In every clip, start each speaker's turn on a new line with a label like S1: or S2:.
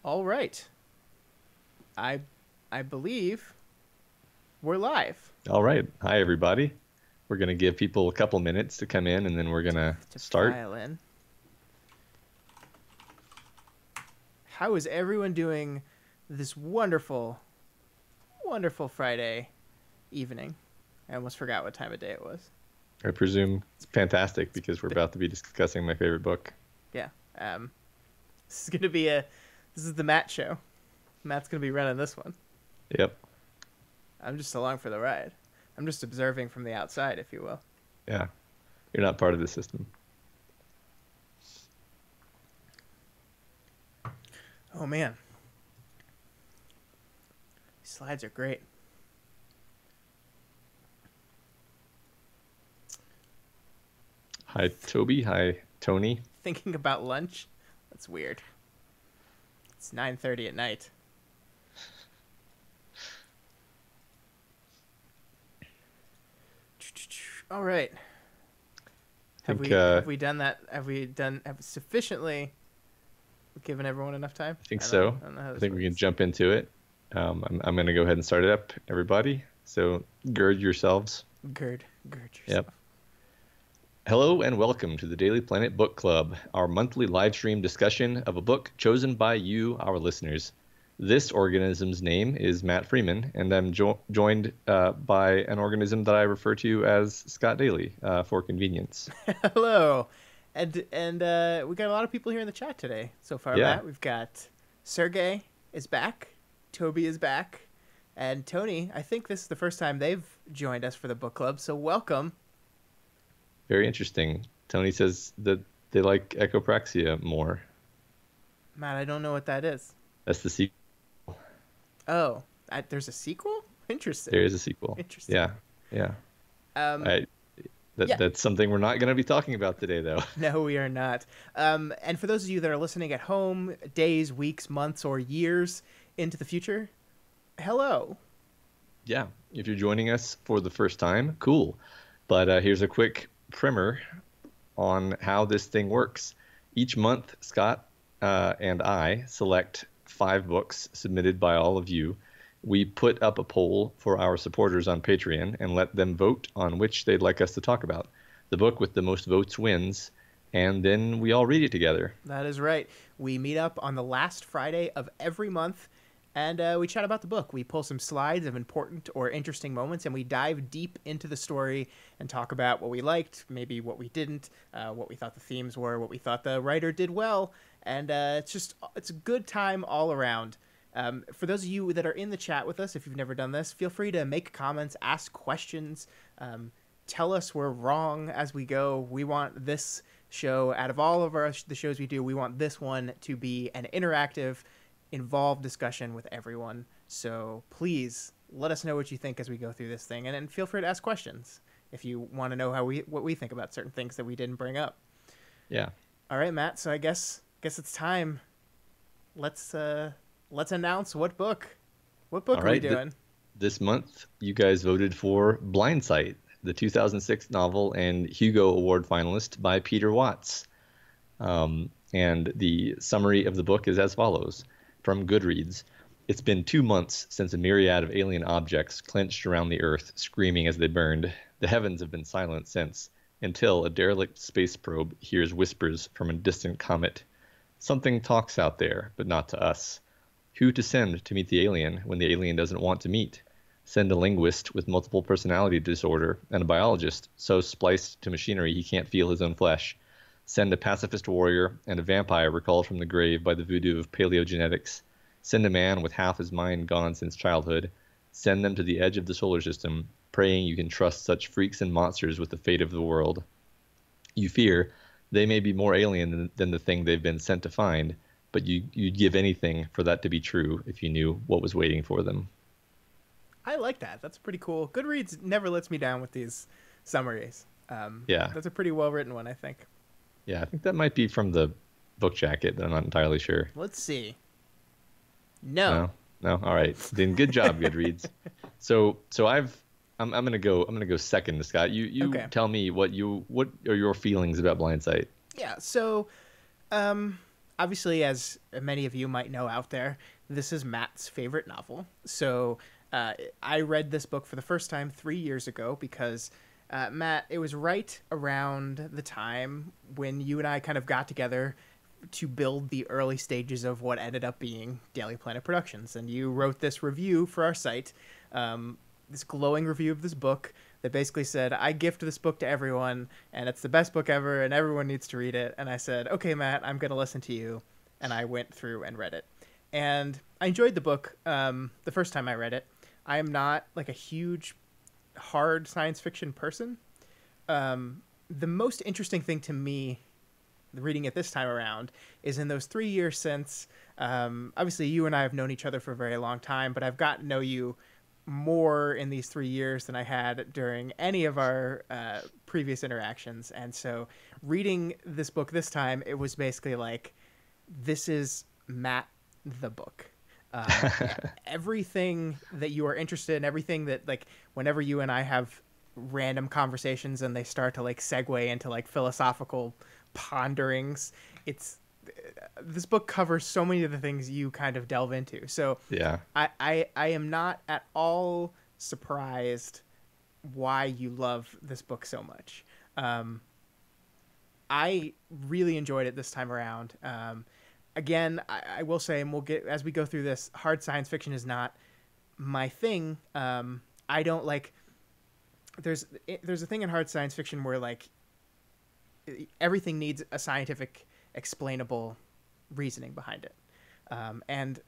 S1: All right. I I believe we're live
S2: All right. Hi, everybody. We're going to give people a couple minutes to come in and then we're going to
S1: to
S2: start.
S1: file in. How is everyone doing this wonderful, wonderful Friday evening? I almost forgot what time of day it was.
S2: I presume it's fantastic because we're about to be discussing my favorite book.
S1: Yeah. Um, this is the Matt show. Matt's gonna be running this one.
S2: Yep.
S1: I'm just along for the ride. I'm just observing from the outside, if you will.
S2: Yeah. You're not part of the system.
S1: Oh man, these slides are great.
S2: Hi, Toby. Hi, Tony.
S1: Thinking about lunch? That's weird. It's 9:30 at night. All right.
S2: I think,
S1: Have we done that? Have sufficiently given everyone enough time?
S2: I think so.
S1: I don't know how
S2: I
S1: this
S2: think we can
S1: works.
S2: jump into it. I'm going to go ahead and start it up, everybody. So gird yourselves.
S1: Gird yourself.
S2: Yep. Hello and welcome to the Daily Planet Book Club, our monthly live stream discussion of a book chosen by you, our listeners. This organism's name is Matt Freeman, and I'm joined by an organism that I refer to as Scott Daly for convenience.
S1: Hello, and we got a lot of people here in the chat today so far.
S2: Yeah,
S1: Matt, we've got Sergey is back, Toby is back, and Tony. I think this is the first time they've joined us for the book club, so welcome.
S2: very interesting. Tony says that they like echopraxia more.
S1: Matt, I don't know what that is.
S2: That's the sequel.
S1: Oh, there's a sequel? Interesting.
S2: There is a sequel.
S1: Interesting.
S2: Yeah, yeah.
S1: Um, yeah.
S2: That's something we're not going to be talking about today, though.
S1: No, we are not. And for those of you that are listening at home, days, weeks, months, or years into the future, hello.
S2: Yeah, if you're joining us for the first time, cool. But here's a quick primer on how this thing works. Each month, Scott and I select 5 books submitted by all of you. We put up a poll for our supporters on Patreon and let them vote on which they'd like us to talk about. The book with the most votes wins, and then we all read it together.
S1: That is right. We meet up on the last Friday of every month, and we chat about the book. We pull some slides of important or interesting moments, and we dive deep into the story and talk about what we liked, maybe what we didn't, what we thought the themes were, what we thought the writer did well, and it's a good time all around. For those of you that are in the chat with us, if you've never done this, feel free to make comments, ask questions, tell us we're wrong as we go. We want this show, out of all of the shows we do, we want this one to be an interactive, involved discussion with everyone. So please let us know what you think as we go through this thing, and then feel free to ask questions if you want to know what we think about certain things that we didn't bring up.
S2: Yeah.
S1: All right, Matt. So I guess it's time. Let's announce what book. What book
S2: All
S1: are we
S2: right.
S1: doing?
S2: This month, you guys voted for Blindsight, the 2006 novel and Hugo Award finalist by Peter Watts. And the summary of the book is as follows. From Goodreads, it's been 2 months since a myriad of alien objects clenched around the Earth, screaming as they burned. The heavens have been silent since, until a derelict space probe hears whispers from a distant comet. Something talks out there, but not to us. Who to send to meet the alien when the alien doesn't want to meet? Send a linguist with multiple personality disorder and a biologist so spliced to machinery he can't feel his own flesh. Send a pacifist warrior and a vampire recalled from the grave by the voodoo of paleogenetics. Send a man with half his mind gone since childhood. Send them to the edge of the solar system, praying you can trust such freaks and monsters with the fate of the world. You fear they may be more alien than the thing they've been sent to find, but you'd give anything for that to be true if you knew what was waiting for them.
S1: I like that. That's pretty cool. Goodreads never lets me down with these summaries.
S2: Yeah.
S1: That's a pretty well written one, I think.
S2: Yeah, I think that might be from the book jacket, but I'm not entirely sure.
S1: Let's see. No.
S2: No. All right. Then good job, Goodreads. So I'm gonna go second to Scott. You
S1: Okay.
S2: tell me what are your feelings about Blindsight?
S1: Yeah. So, obviously, as many of you might know out there, this is Matt's favorite novel. So I read this book for the first time 3 years ago because, Matt, it was right around the time when you and I kind of got together to build the early stages of what ended up being Daily Planet Productions. And you wrote this review for our site, this glowing review of this book that basically said, I gift this book to everyone, and it's the best book ever, and everyone needs to read it. And I said, okay, Matt, I'm going to listen to you. And I went through and read it. And I enjoyed the book the first time I read it. I am not like a huge, hard science fiction person. The most interesting thing to me reading it this time around is in those 3 years since, obviously you and I have known each other for a very long time, but I've gotten to know you more in these 3 years than I had during any of our previous interactions. And so reading this book this time, it was basically like, this is Matt the book. Everything that you are interested in, everything that, like, whenever you and I have random conversations and they start to like segue into like philosophical ponderings, this book covers so many of the things you kind of delve into. So
S2: Yeah.
S1: I am not at all surprised why you love this book so much. I really enjoyed it this time around. Again, I will say, and we'll get, as we go through this, hard science fiction is not my thing. I don't like, there's a thing in hard science fiction where like everything needs a scientific explainable reasoning behind it. And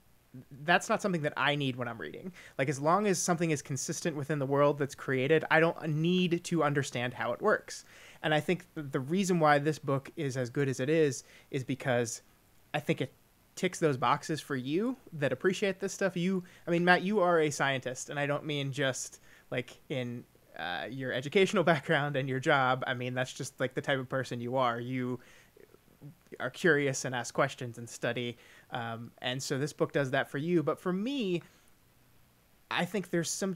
S1: that's not something that I need when I'm reading. Like, as long as something is consistent within the world that's created, I don't need to understand how it works. And I think the reason why this book is as good as it is because I think it ticks those boxes for you that appreciate this stuff. I mean, Matt, you are a scientist, and I don't mean just like in your educational background and your job. I mean, that's just like the type of person you are. You are curious and ask questions and study. And so this book does that for you. But for me, I think there's some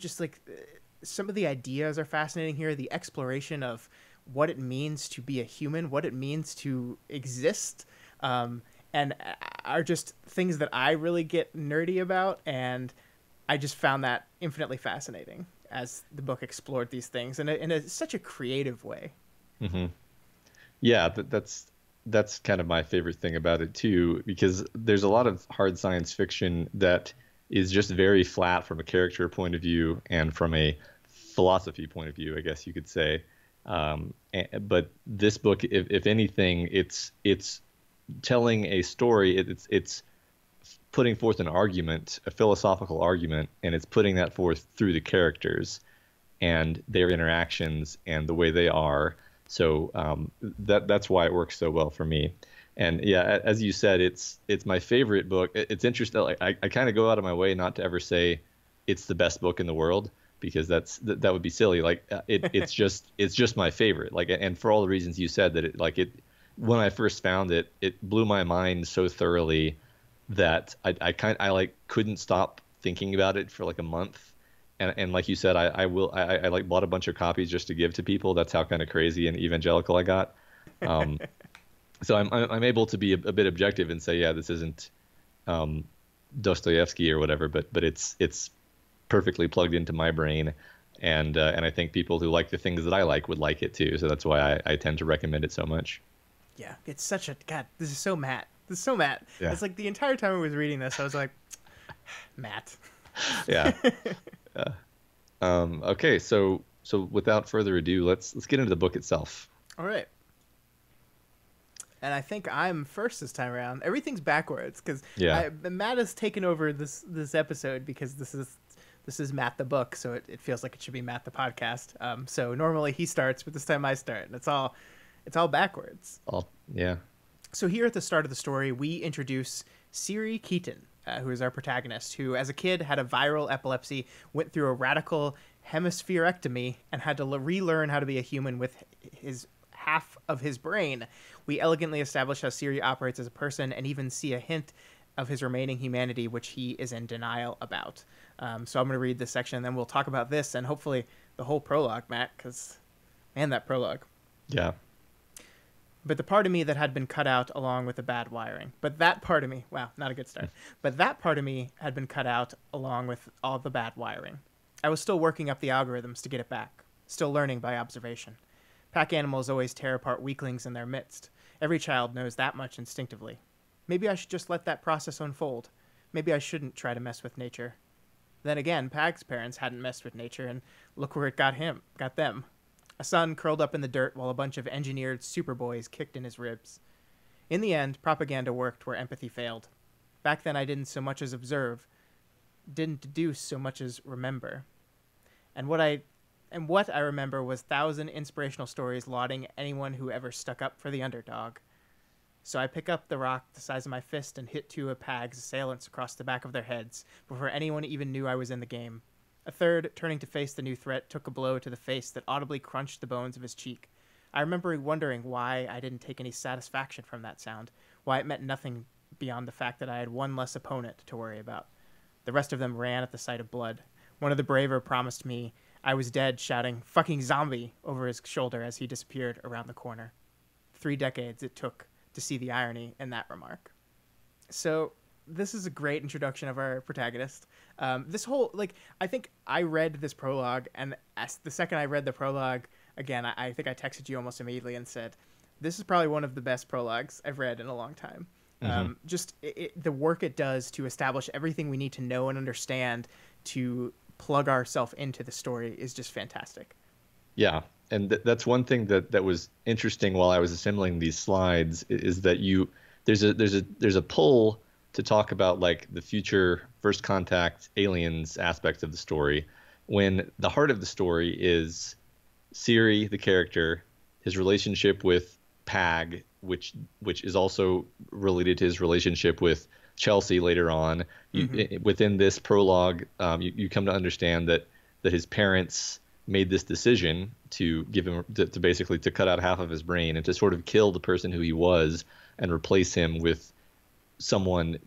S1: of the ideas are fascinating here. The exploration of what it means to be a human, what it means to exist, and are just things that I really get nerdy about. And I just found that infinitely fascinating as the book explored these things in such a creative way.
S2: Mm-hmm. Yeah, that's kind of my favorite thing about it too, because there's a lot of hard science fiction that is just very flat from a character point of view and from a philosophy point of view, I guess you could say. But this book, if anything, it's telling a story. It's putting forth an argument, a philosophical argument, and it's putting that forth through the characters and their interactions and the way they are. So that's why it works so well for me. And yeah, as you said, it's my favorite book. It's interesting. Like, I kind of go out of my way not to ever say it's the best book in the world, because that would be silly. Like it's just my favorite. Like, and for all the reasons you said, that when I first found it, it blew my mind so thoroughly that I couldn't stop thinking about it for like a month. And like you said, I like bought a bunch of copies just to give to people. That's how kind of crazy and evangelical I got. So I'm able to be a bit objective and say, yeah, this isn't Dostoevsky or whatever, but it's perfectly plugged into my brain, and I think people who like the things that I like would like it too. So that's why I tend to recommend it so much.
S1: Yeah, it's such a God. This is so Matt. Yeah. It's like the entire time I was reading this, I was like, Matt.
S2: Yeah. Okay, so without further ado, let's get into the book itself.
S1: All right. And I think I'm first this time around. Everything's backwards because Matt has taken over this episode because this is Matt the book, so it feels like it should be Matt the podcast. So normally he starts, but this time I start, and it's all backwards.
S2: Yeah.
S1: So here at the start of the story, we introduce Siri Keaton, who is our protagonist, who as a kid had a viral epilepsy, went through a radical hemispherectomy, and had to relearn how to be a human with his half of his brain. We elegantly establish how Siri operates as a person and even see a hint of his remaining humanity, which he is in denial about. So I'm going to read this section, and then we'll talk about this and hopefully the whole prologue, Matt, because, man, that prologue.
S2: Yeah.
S1: But the part of me that had been cut out along with the bad wiring. But that part of me, wow, not a good start. But that part of me had been cut out along with all the bad wiring. I was still working up the algorithms to get it back, still learning by observation. Pack animals always tear apart weaklings in their midst. Every child knows that much instinctively. Maybe I should just let that process unfold. Maybe I shouldn't try to mess with nature. Then again, Pag's parents hadn't messed with nature, and look where it got them. A son curled up in the dirt while a bunch of engineered superboys kicked in his ribs. In the end, propaganda worked where empathy failed. Back then I didn't so much as observe, didn't deduce so much as remember. And what I remember was 1,000 inspirational stories lauding anyone who ever stuck up for the underdog. So I pick up the rock the size of my fist and hit 2 of Pag's assailants across the back of their heads before anyone even knew I was in the game. A third, turning to face the new threat, took a blow to the face that audibly crunched the bones of his cheek. I remember wondering why I didn't take any satisfaction from that sound, why it meant nothing beyond the fact that I had one less opponent to worry about. The rest of them ran at the sight of blood. One of the braver promised me I was dead, shouting, "Fucking zombie," over his shoulder as he disappeared around the corner. 3 decades it took to see the irony in that remark. So this is a great introduction of our protagonist. I think I read this prologue, and as the second I read the prologue, again, I think I texted you almost immediately and said, this is probably one of the best prologues I've read in a long time. The work it does to establish everything we need to know and understand to plug ourselves into the story is just fantastic.
S2: Yeah, and that's one thing that was interesting while I was assembling these slides is that there's a pull to talk about like the future first contact aliens aspects of the story, when the heart of the story is Siri, the character, his relationship with Pag, which is also related to his relationship with Chelsea later on. Within this prologue, you come to understand that his parents made this decision to give him to basically to cut out half of his brain and to sort of kill the person who he was and replace him with someone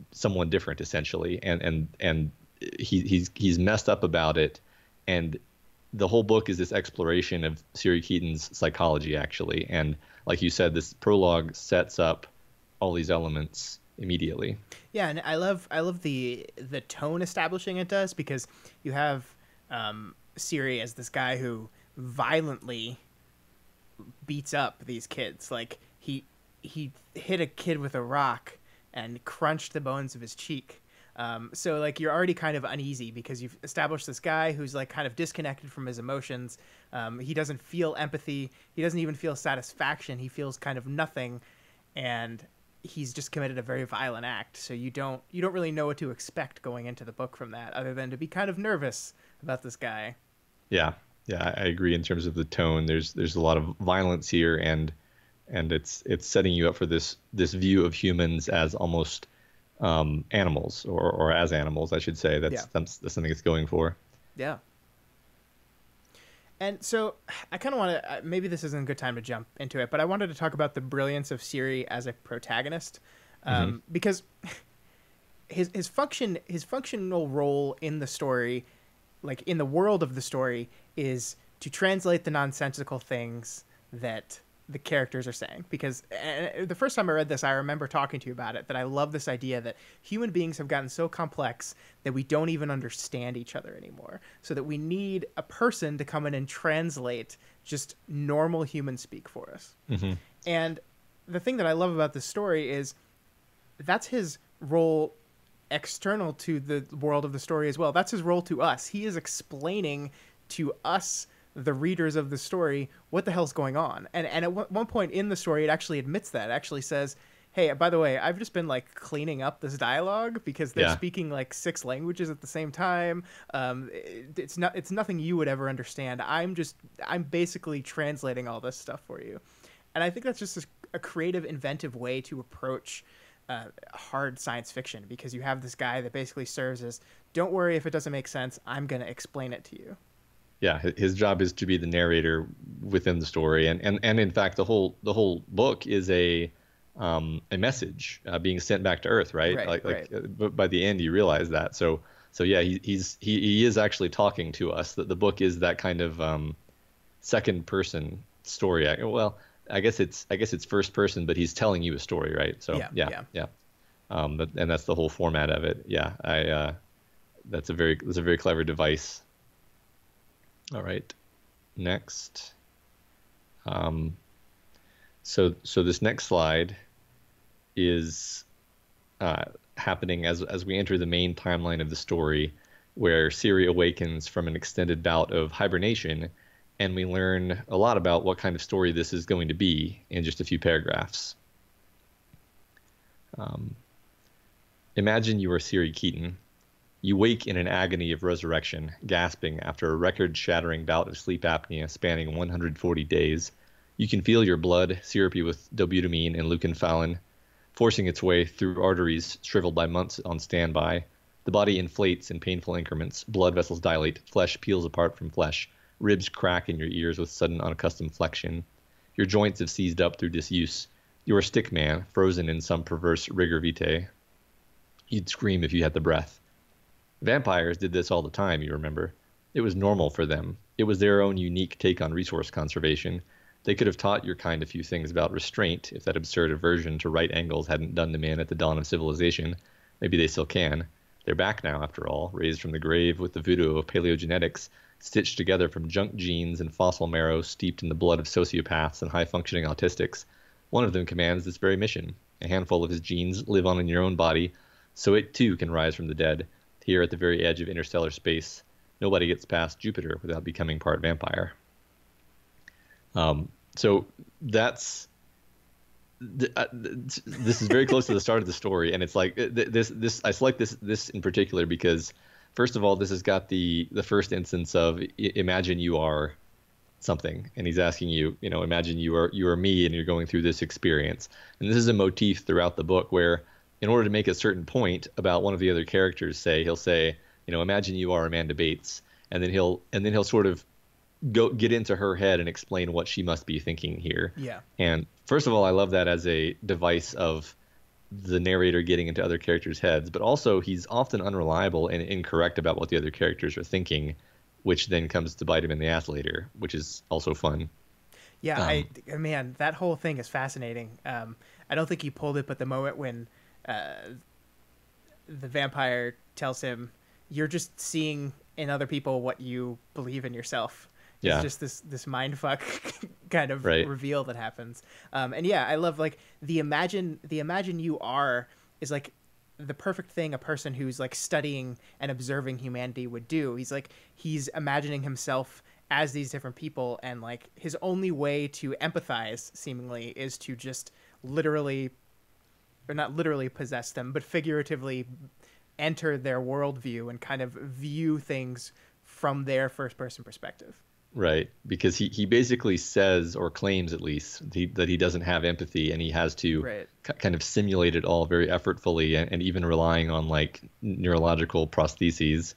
S2: different, essentially. And he's messed up about it, and the whole book is this exploration of Siri Keaton's psychology, actually. And like you said, this prologue sets up all these elements immediately.
S1: Yeah, and I love the tone establishing it does, because you have Siri as this guy who violently beats up these kids. Like he hit a kid with a rock and crunched the bones of his cheek. So like you're already kind of uneasy because you've established this guy who's like kind of disconnected from his emotions. He doesn't feel empathy. He doesn't even feel satisfaction. He feels kind of nothing, and he's just committed a very violent act. So you don't really know what to expect going into the book from that, other than to be kind of nervous about this guy.
S2: Yeah, I agree in terms of the tone. There's a lot of violence here, and it's setting you up for this view of humans as almost animals, or as animals, I should say. That's something it's going for.
S1: Yeah. And so I kind of want to, maybe this isn't a good time to jump into it, but I wanted to talk about the brilliance of Siri as a protagonist, because his functional role in the story, like in the world of the story, is to translate the nonsensical things that the characters are saying. Because the first time I read this, I remember talking to you about it, that I love this idea that human beings have gotten so complex that we don't even understand each other anymore, so that we need a person to come in and translate just normal human speak for us. And the thing that I love about this story is that's his role external to the world of the story as well. That's his role to us. He is explaining to us, the readers of the story, what the hell's going on. And at one point in the story, it actually admits that. It actually says, hey, by the way, I've just been like cleaning up this dialogue because they're speaking like 6 languages at the same time. It's nothing you would ever understand. I'm basically translating all this stuff for you. And I think that's just a creative, inventive way to approach hard science fiction, because you have this guy that basically serves as, don't worry if it doesn't make sense, I'm going to explain it to you.
S2: Yeah, his job is to be the narrator within the story, and in fact, the whole book is a message being sent back to Earth, right? But by the end, you realize that. So yeah, he is actually talking to us. That the book is that kind of second person story. Well, I guess it's first person, but he's telling you a story, right? So
S1: Yeah,
S2: yeah,
S1: yeah.
S2: yeah. And that's the whole format of it. Yeah, that's a very clever device. All right, next. Um, so this next slide is happening as we enter the main timeline of the story, where Siri awakens from an extended bout of hibernation, and we learn a lot about what kind of story this is going to be in just a few paragraphs. Um, Imagine you are Siri Keaton. You wake in an agony of resurrection, gasping after a record-shattering bout of sleep apnea spanning 140 days. You can feel your blood, syrupy with dobutamine and leuconphalin, forcing its way through arteries shriveled by months on standby. The body inflates in painful increments, blood vessels dilate, flesh peels apart from flesh, ribs crack in your ears with sudden unaccustomed flexion. Your joints have seized up through disuse. You are a stick man, frozen in some perverse rigor vitae. You'd scream if you had the breath. Vampires did this all the time, you remember. It was normal for them. It was their own unique take on resource conservation. They could have taught your kind a few things about restraint if that absurd aversion to right angles hadn't done them in at the dawn of civilization. Maybe they still can. They're back now, after all, raised from the grave with the voodoo of paleogenetics, stitched together from junk genes and fossil marrow steeped in the blood of sociopaths and high-functioning autistics. One of them commands this very mission. A handful of his genes live on in your own body, so it too can rise from the dead, here at the very edge of interstellar space. Nobody gets past Jupiter without becoming part vampire. So that's this is very close to the start of the story, and it's like this. I select this in particular because, first of all, this has got the first instance of imagine you are something, and he's asking you, imagine you are me, and you're going through this experience. And this is a motif throughout the book where, in order to make a certain point about one of the other characters, he'll say, imagine you are Amanda Bates, and then he'll sort of get into her head and explain what she must be thinking here.
S1: Yeah.
S2: And first of all, I love that as a device of the narrator getting into other characters' heads, but also he's often unreliable and incorrect about what the other characters are thinking, which then comes to bite him in the ass later, which is also fun.
S1: Yeah, man, that whole thing is fascinating. I don't think he pulled it, but the moment when the vampire tells him, "You're just seeing in other people what you believe in yourself." It's just this mind fuck kind of reveal that happens. And yeah, I love like the imagine you are is like the perfect thing a person who's like studying and observing humanity would do. He's imagining himself as these different people, and like his only way to empathize seemingly is to just literally, or not literally possess them, but figuratively enter their worldview and kind of view things from their first person perspective.
S2: Right, because he basically says, or claims at least, that he doesn't have empathy, and he has to kind of simulate it all very effortfully, and even relying on like neurological prostheses,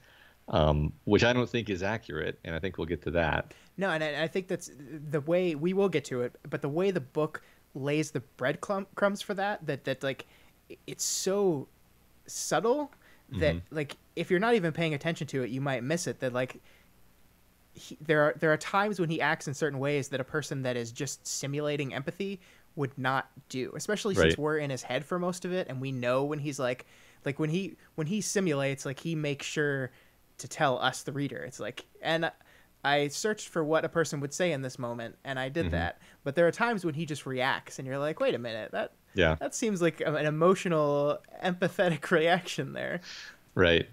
S2: which I don't think is accurate, and I think we'll get to that.
S1: No, and I think that's the way we will get to it, but the way the book lays the breadcrumbs for that like it's so subtle that like if you're not even paying attention to it, you might miss it. That like there are times when he acts in certain ways that a person that is just simulating empathy would not do, especially since we're in his head for most of it, and we know when he's like when he simulates, like he makes sure to tell us the reader. It's like, and I searched for what a person would say in this moment, and I did that. But there are times when he just reacts, and you're like, wait a minute, that seems like an emotional, empathetic reaction there.
S2: Right.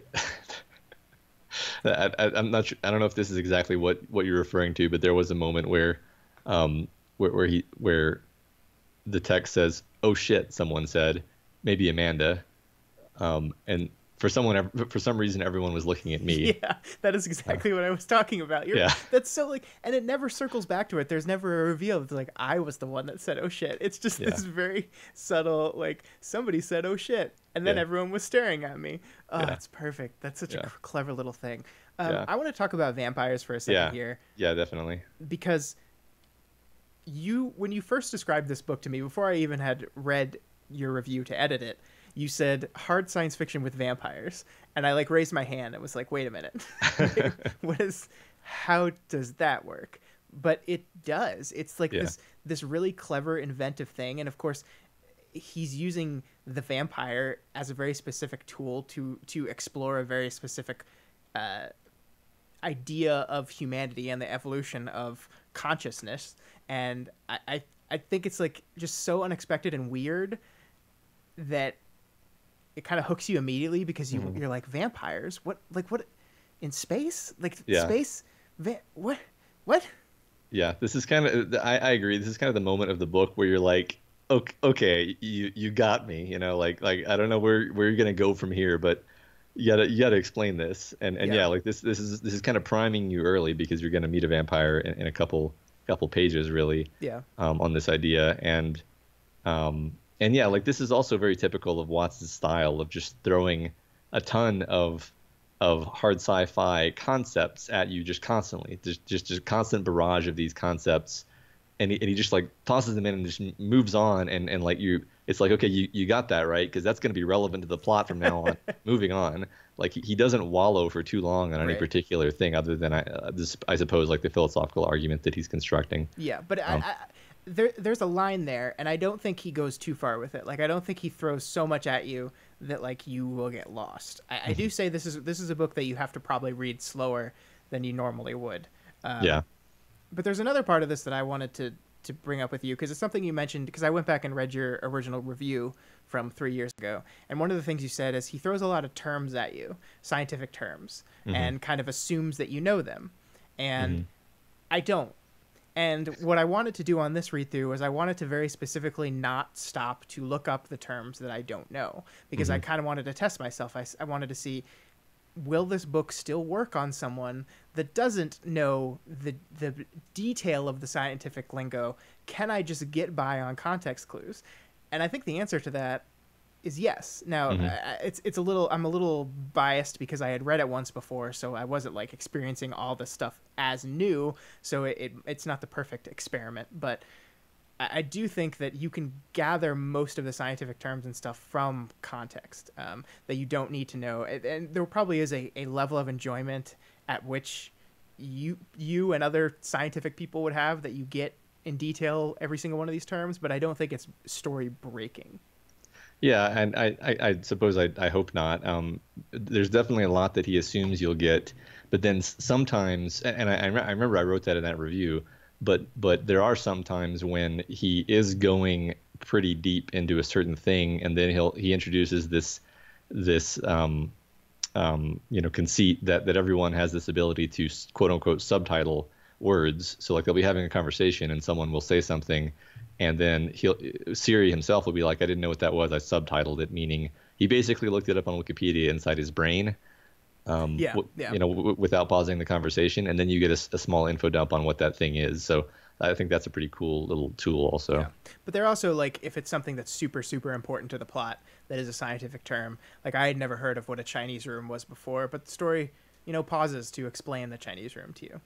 S2: I'm not sure. I don't know if this is exactly what you're referring to, but there was a moment where where the text says, "Oh shit," someone said, maybe Amanda, and for some reason everyone was looking at me.
S1: Yeah, that is exactly what I was talking about. That's so like, and it never circles back to it. There's never a reveal. It's like I was the one that said, "Oh shit." It's just this very subtle, like somebody said, "Oh shit," and then everyone was staring at me. Oh, that's perfect. That's such a clever little thing. I want to talk about vampires for a second here.
S2: Yeah, definitely.
S1: Because when you first described this book to me, before I even had read your review to edit it, you said hard science fiction with vampires, and I like raised my hand and was like, wait a minute. how does that work? But it does. It's like this really clever, inventive thing. And of course, he's using the vampire as a very specific tool to explore a very specific idea of humanity and the evolution of consciousness. And I think it's like just so unexpected and weird that it kind of hooks you immediately, because you're like, vampires? What in space? Like, space? What?
S2: Yeah, this is kind of, I agree. This is kind of the moment of the book where you're like, okay, you got me, like I don't know where you're gonna go from here, but you gotta explain this. And yeah, like this is kind of priming you early, because you're gonna meet a vampire in a couple pages, really.
S1: Yeah.
S2: On this idea. And yeah, like this is also very typical of Watts' style of just throwing a ton of hard sci-fi concepts at you just constantly, just constant barrage of these concepts, and he just like tosses them in and just moves on, and like it's like, okay, you got that right, because that's going to be relevant to the plot from now on. Moving on. Like he doesn't wallow for too long on any particular thing, other than I suppose like the philosophical argument that he's constructing.
S1: Yeah, but there's a line there, and I don't think he goes too far with it. Like, I don't think he throws so much at you that like you will get lost. I do say this is a book that you have to probably read slower than you normally would.
S2: Yeah.
S1: But there's another part of this that I wanted to bring up with you, because it's something you mentioned, because I went back and read your original review from 3 years ago, and one of the things you said is he throws a lot of terms at you, scientific terms, and kind of assumes that you know them, and I don't. And what I wanted to do on this read through was I wanted to very specifically not stop to look up the terms that I don't know, because I kind of wanted to test myself. I wanted to see, will this book still work on someone that doesn't know the detail of the scientific lingo? Can I just get by on context clues? And I think the answer to that is yes. Now, it's a little, I'm a little biased because I had read it once before, so I wasn't like experiencing all the stuff as new, so it's not the perfect experiment, but I do think that you can gather most of the scientific terms and stuff from context, that you don't need to know. And there probably is a level of enjoyment at which you and other scientific people would have, that you get in detail every single one of these terms, but I don't think it's story breaking.
S2: Yeah, and I suppose I hope not. There's definitely a lot that he assumes you'll get, but then sometimes, and I remember I wrote that in that review, but there are some times when he is going pretty deep into a certain thing, and then he introduces this conceit that everyone has this ability to quote unquote subtitle words. So like they'll be having a conversation and someone will say something, and then Siri himself will be like, I didn't know what that was, I subtitled it, meaning he basically looked it up on Wikipedia inside his brain, without pausing the conversation, and then you get a small info dump on what that thing is. So I think that's a pretty cool little tool also.
S1: Yeah. But they're also like, if it's something that's super, super important to the plot, that is a scientific term. Like I had never heard of what a Chinese room was before, but the story, pauses to explain the Chinese room to you,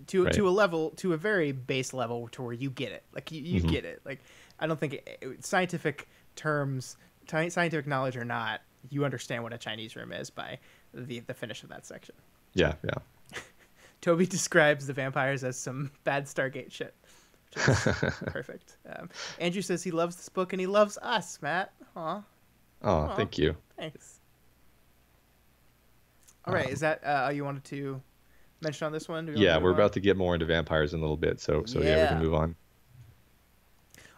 S1: to a very base level, to where you get it. Like you get it. Like I don't think scientific terms, scientific knowledge or not, you understand what a Chinese room is by the finish of that section.
S2: Yeah.
S1: Toby describes the vampires as some bad Stargate shit. Which is perfect. Andrew says he loves this book and he loves us, Matt. Aw.
S2: Oh, thank you.
S1: Thanks. All right, is that all you wanted to mention on this one?
S2: Yeah, we're about to get more into vampires in a little bit, so yeah, we can move on.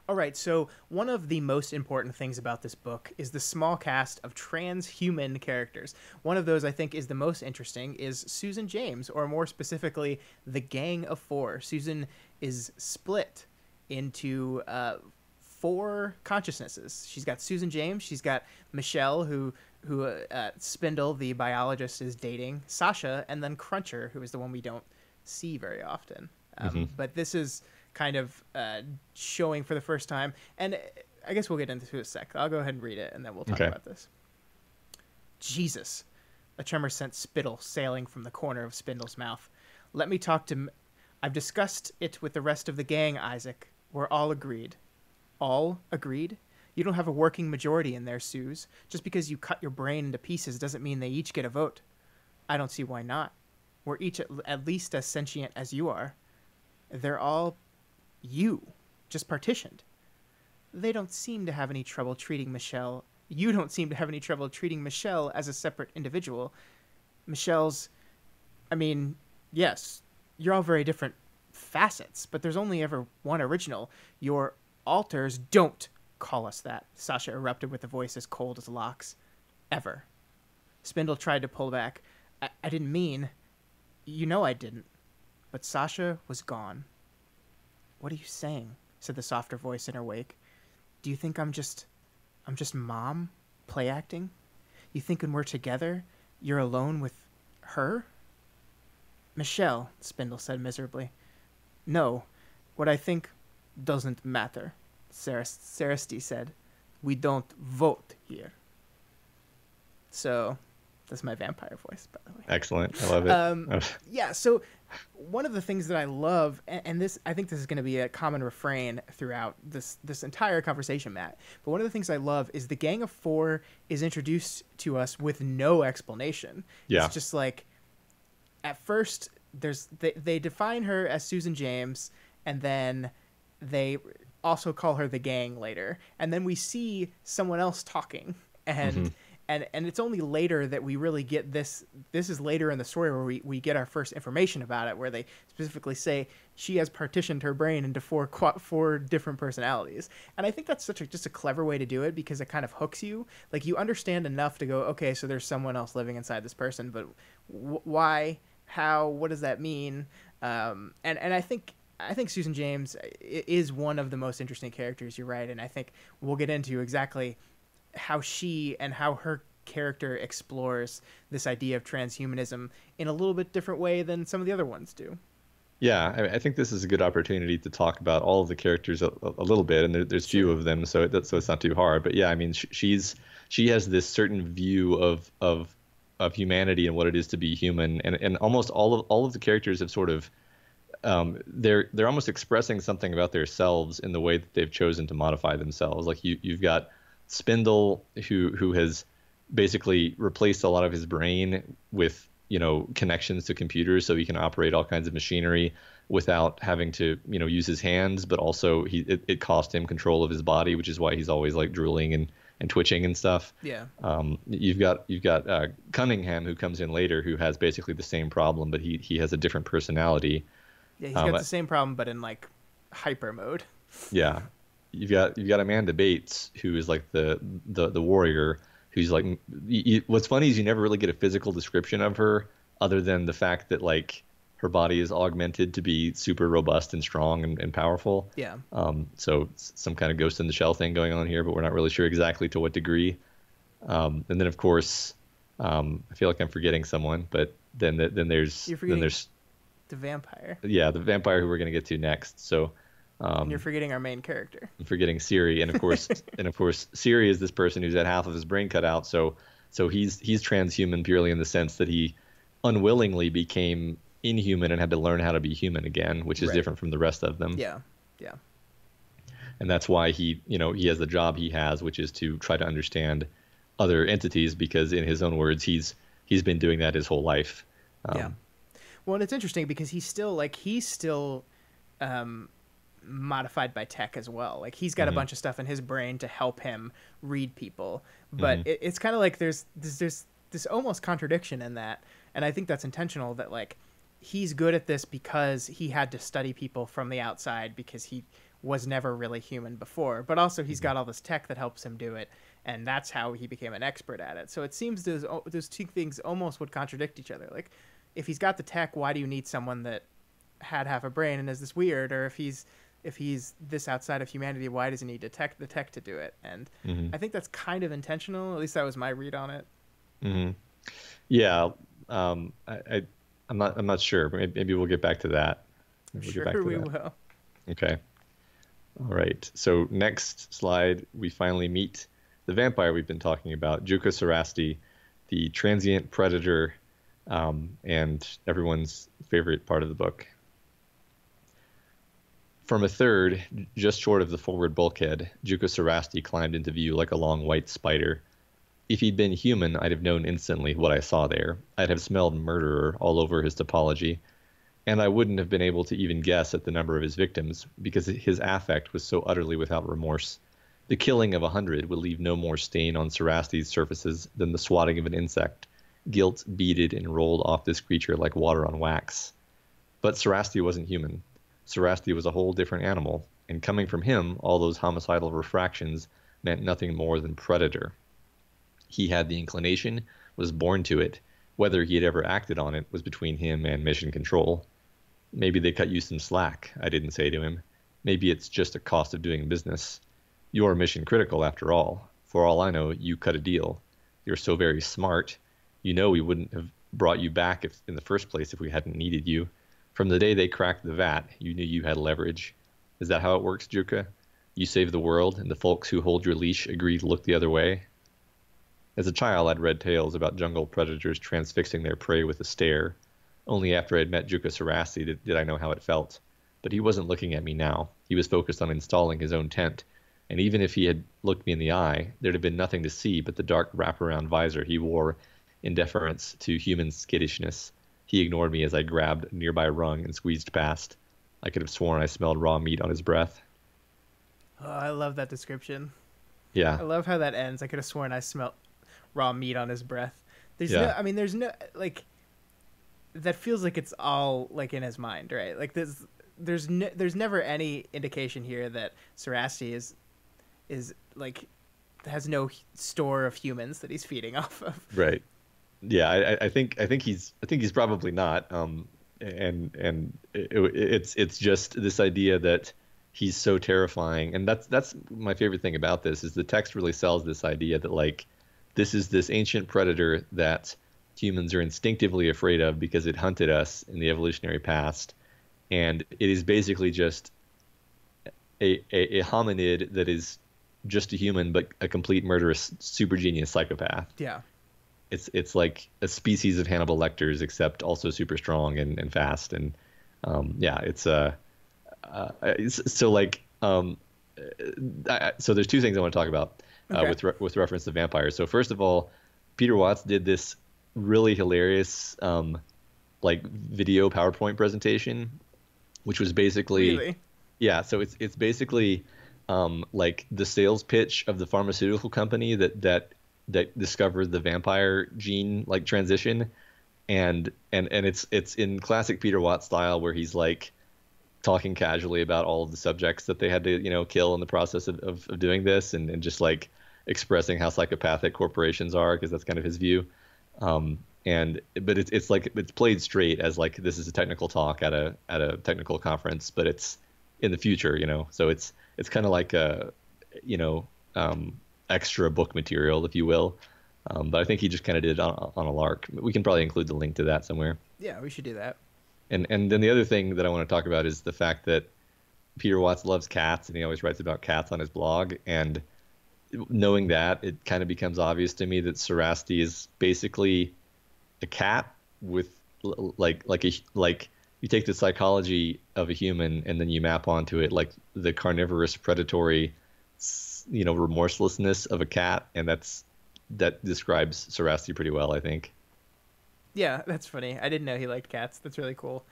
S1: All right, so one of the most important things about this book is the small cast of transhuman characters. One of those I think is the most interesting is Susan James, or more specifically, the Gang of Four. Susan is split into 4 consciousnesses. She's got Susan James, she's got Michelle, who Spindle, the biologist, is dating, Sasha, and then Cruncher, who is the one we don't see very often. But this is kind of showing for the first time, and I guess we'll get into it in a sec. I'll go ahead and read it, and then we'll talk about this. Jesus. A tremor sent spittle sailing from the corner of Spindle's mouth. Let me talk to... I've discussed it with the rest of the gang, Isaac. We're all agreed. All agreed? You don't have a working majority in there, Suze. Just because you cut your brain into pieces doesn't mean they each get a vote. I don't see why not. We're each at least as sentient as you are. They're all... you. just partitioned. They don't seem to have any trouble treating Michelle. You don't seem to have any trouble treating Michelle as a separate individual. Michelle's, I mean, yes, you're all very different facets, but there's only ever one original. Your alters don't call us that, Sasha erupted with a voice as cold as Locke's. Ever. Spindle tried to pull back. I didn't mean... You know I didn't. But Sasha was gone. What are you saying? Said the softer voice in her wake. Do you think I'm just mom play acting? You think when we're together, you're alone with her? Michelle, Spindle said miserably. No, what I think doesn't matter, Sarasti said. We don't vote here. So, that's my vampire voice, by the way.
S2: Excellent. I love it.
S1: Yeah, so one of the things that I love, and this, I think this is going to be a common refrain throughout this entire conversation, Matt, but one of the things I love is the Gang of Four is introduced to us with no explanation.
S2: Yeah.
S1: It's just like, at first, they define her as Susan James, and then they also call her the Gang later, and then we see someone else talking, and and it's only later that we really get this is later in the story where we get our first information about it, where they specifically say she has partitioned her brain into four different personalities. And I think that's just a clever way to do it, because it kind of hooks you. Like, you understand enough to go, okay, so there's someone else living inside this person, but why, how, what does that mean? And I think Susan James is one of the most interesting characters, you're right, and I think we'll get into exactly how she and how her character explores this idea of transhumanism in a little bit different way than some of the other ones do.
S2: Yeah, I think this is a good opportunity to talk about all of the characters a little bit, and there's few of them, so it's not too hard. But yeah, I mean, she has this certain view of humanity and what it is to be human, and almost all of the characters have sort of they're almost expressing something about themselves in the way that they've chosen to modify themselves. Like you've got Spindle, who has basically replaced a lot of his brain with, connections to computers, so he can operate all kinds of machinery without having to, use his hands, but also it cost him control of his body, which is why he's always like drooling and twitching and stuff.
S1: Yeah.
S2: You've got Cunningham, who comes in later, who has basically the same problem, but he has a different personality.
S1: Yeah, he's got the same problem, but in like hyper mode.
S2: Yeah. You've got Amanda Bates, who is like the warrior, who's like, what's funny is you never really get a physical description of her, other than the fact that like her body is augmented to be super robust and strong and powerful.
S1: Yeah.
S2: So some kind of Ghost in the Shell thing going on here, but we're not really sure exactly to what degree. And then of course, I feel like I'm forgetting someone, but then there's
S1: the vampire.
S2: Yeah, the vampire who we're gonna get to next. So.
S1: And you're forgetting our main character.
S2: I'm forgetting Siri, and of course, Siri is this person who's had half of his brain cut out. So he's transhuman purely in the sense that he unwillingly became inhuman and had to learn how to be human again, which is different from the rest of them.
S1: Yeah.
S2: And that's why he has the job he has, which is to try to understand other entities, because in his own words, he's been doing that his whole life.
S1: Yeah. Well, and it's interesting because he's still modified by tech as well. Like, he's got a bunch of stuff in his brain to help him read people, but it's kind of like there's this almost contradiction in that, and I think that's intentional, that like he's good at this because he had to study people from the outside because he was never really human before, but also he's got all this tech that helps him do it, and that's how he became an expert at it. So it seems those two things almost would contradict each other. Like, if he's got the tech, why do you need someone that had half a brain and is this weird? Or if he's this outside of humanity, why does he need the tech to do it? And I think that's kind of intentional. At least that was my read on it.
S2: Yeah. I'm not sure. Maybe we'll get back to that.
S1: We will.
S2: Okay. All right. So next slide, we finally meet the vampire we've been talking about, Juka Sarasti, the transient predator, and everyone's favorite part of the book. From a third, just short of the forward bulkhead, Juka Sarasti climbed into view like a long white spider. If he'd been human, I'd have known instantly what I saw there. I'd have smelled murderer all over his topology. And I wouldn't have been able to even guess at the number of his victims because his affect was so utterly without remorse. The killing of 100 would leave no more stain on Sarasti's surfaces than the swatting of an insect. Guilt beaded and rolled off this creature like water on wax. But Sarasti wasn't human. Sarasti was a whole different animal, and coming from him, all those homicidal refractions meant nothing more than predator. He had the inclination, was born to it. Whether he had ever acted on it was between him and Mission Control. Maybe they cut you some slack, I didn't say to him. Maybe it's just a cost of doing business. You're mission critical after all. For all I know, you cut a deal. You're so very smart. You know we wouldn't have brought you back in the first place if we hadn't needed you. From the day they cracked the vat, you knew you had leverage. Is that how it works, Juka? You save the world, and the folks who hold your leash agree to look the other way? As a child, I'd read tales about jungle predators transfixing their prey with a stare. Only after I'd met Juka Sarasti did I know how it felt. But he wasn't looking at me now. He was focused on installing his own tent. And even if he had looked me in the eye, there'd have been nothing to see but the dark wraparound visor he wore in deference to human skittishness. He ignored me as I grabbed a nearby rung and squeezed past. I could have sworn I smelled raw meat on his breath.
S1: Oh, I love that description.
S2: Yeah.
S1: I love how that ends. I could have sworn I smelled raw meat on his breath. There's
S2: Yeah.
S1: no, I mean, there's no, like, that feels like it's all, like, in his mind, right? Like, there's never any indication here that Sarasti is like, has no store of humans that he's feeding off of.
S2: Right. Yeah, I think he's probably not. It's just this idea that he's so terrifying, and that's my favorite thing about this is the text really sells this idea that like this is this ancient predator that humans are instinctively afraid of because it hunted us in the evolutionary past, and it is basically just a hominid that is just a human but a complete murderous super genius psychopath.
S1: Yeah.
S2: It's like a species of Hannibal Lecters, except also super strong and fast. And so there's two things I want to talk about with reference to vampires. So first of all, Peter Watts did this really hilarious like video PowerPoint presentation, which was basically
S1: Really?
S2: Yeah. So it's basically like the sales pitch of the pharmaceutical company that discovered the vampire gene like transition, and it's in classic Peter Watts style where he's like talking casually about all of the subjects that they had to kill in the process of doing this, and just like expressing how psychopathic corporations are, because that's kind of his view. But it's like it's played straight as like this is a technical talk at a technical conference, but it's in the future, so it's kind of like a extra book material, if you will. But I think he just kind of did it on a lark. We can probably include the link to that somewhere.
S1: Yeah, we should do that.
S2: And then the other thing that I want to talk about is the fact that Peter Watts loves cats, and he always writes about cats on his blog. And knowing that, it kind of becomes obvious to me that Sarasti is basically a cat with like you take the psychology of a human and then you map onto it like the carnivorous predatory remorselessness of a cat, and that describes Sarasti pretty well, I think.
S1: Yeah, that's funny. I didn't know he liked cats. That's really cool.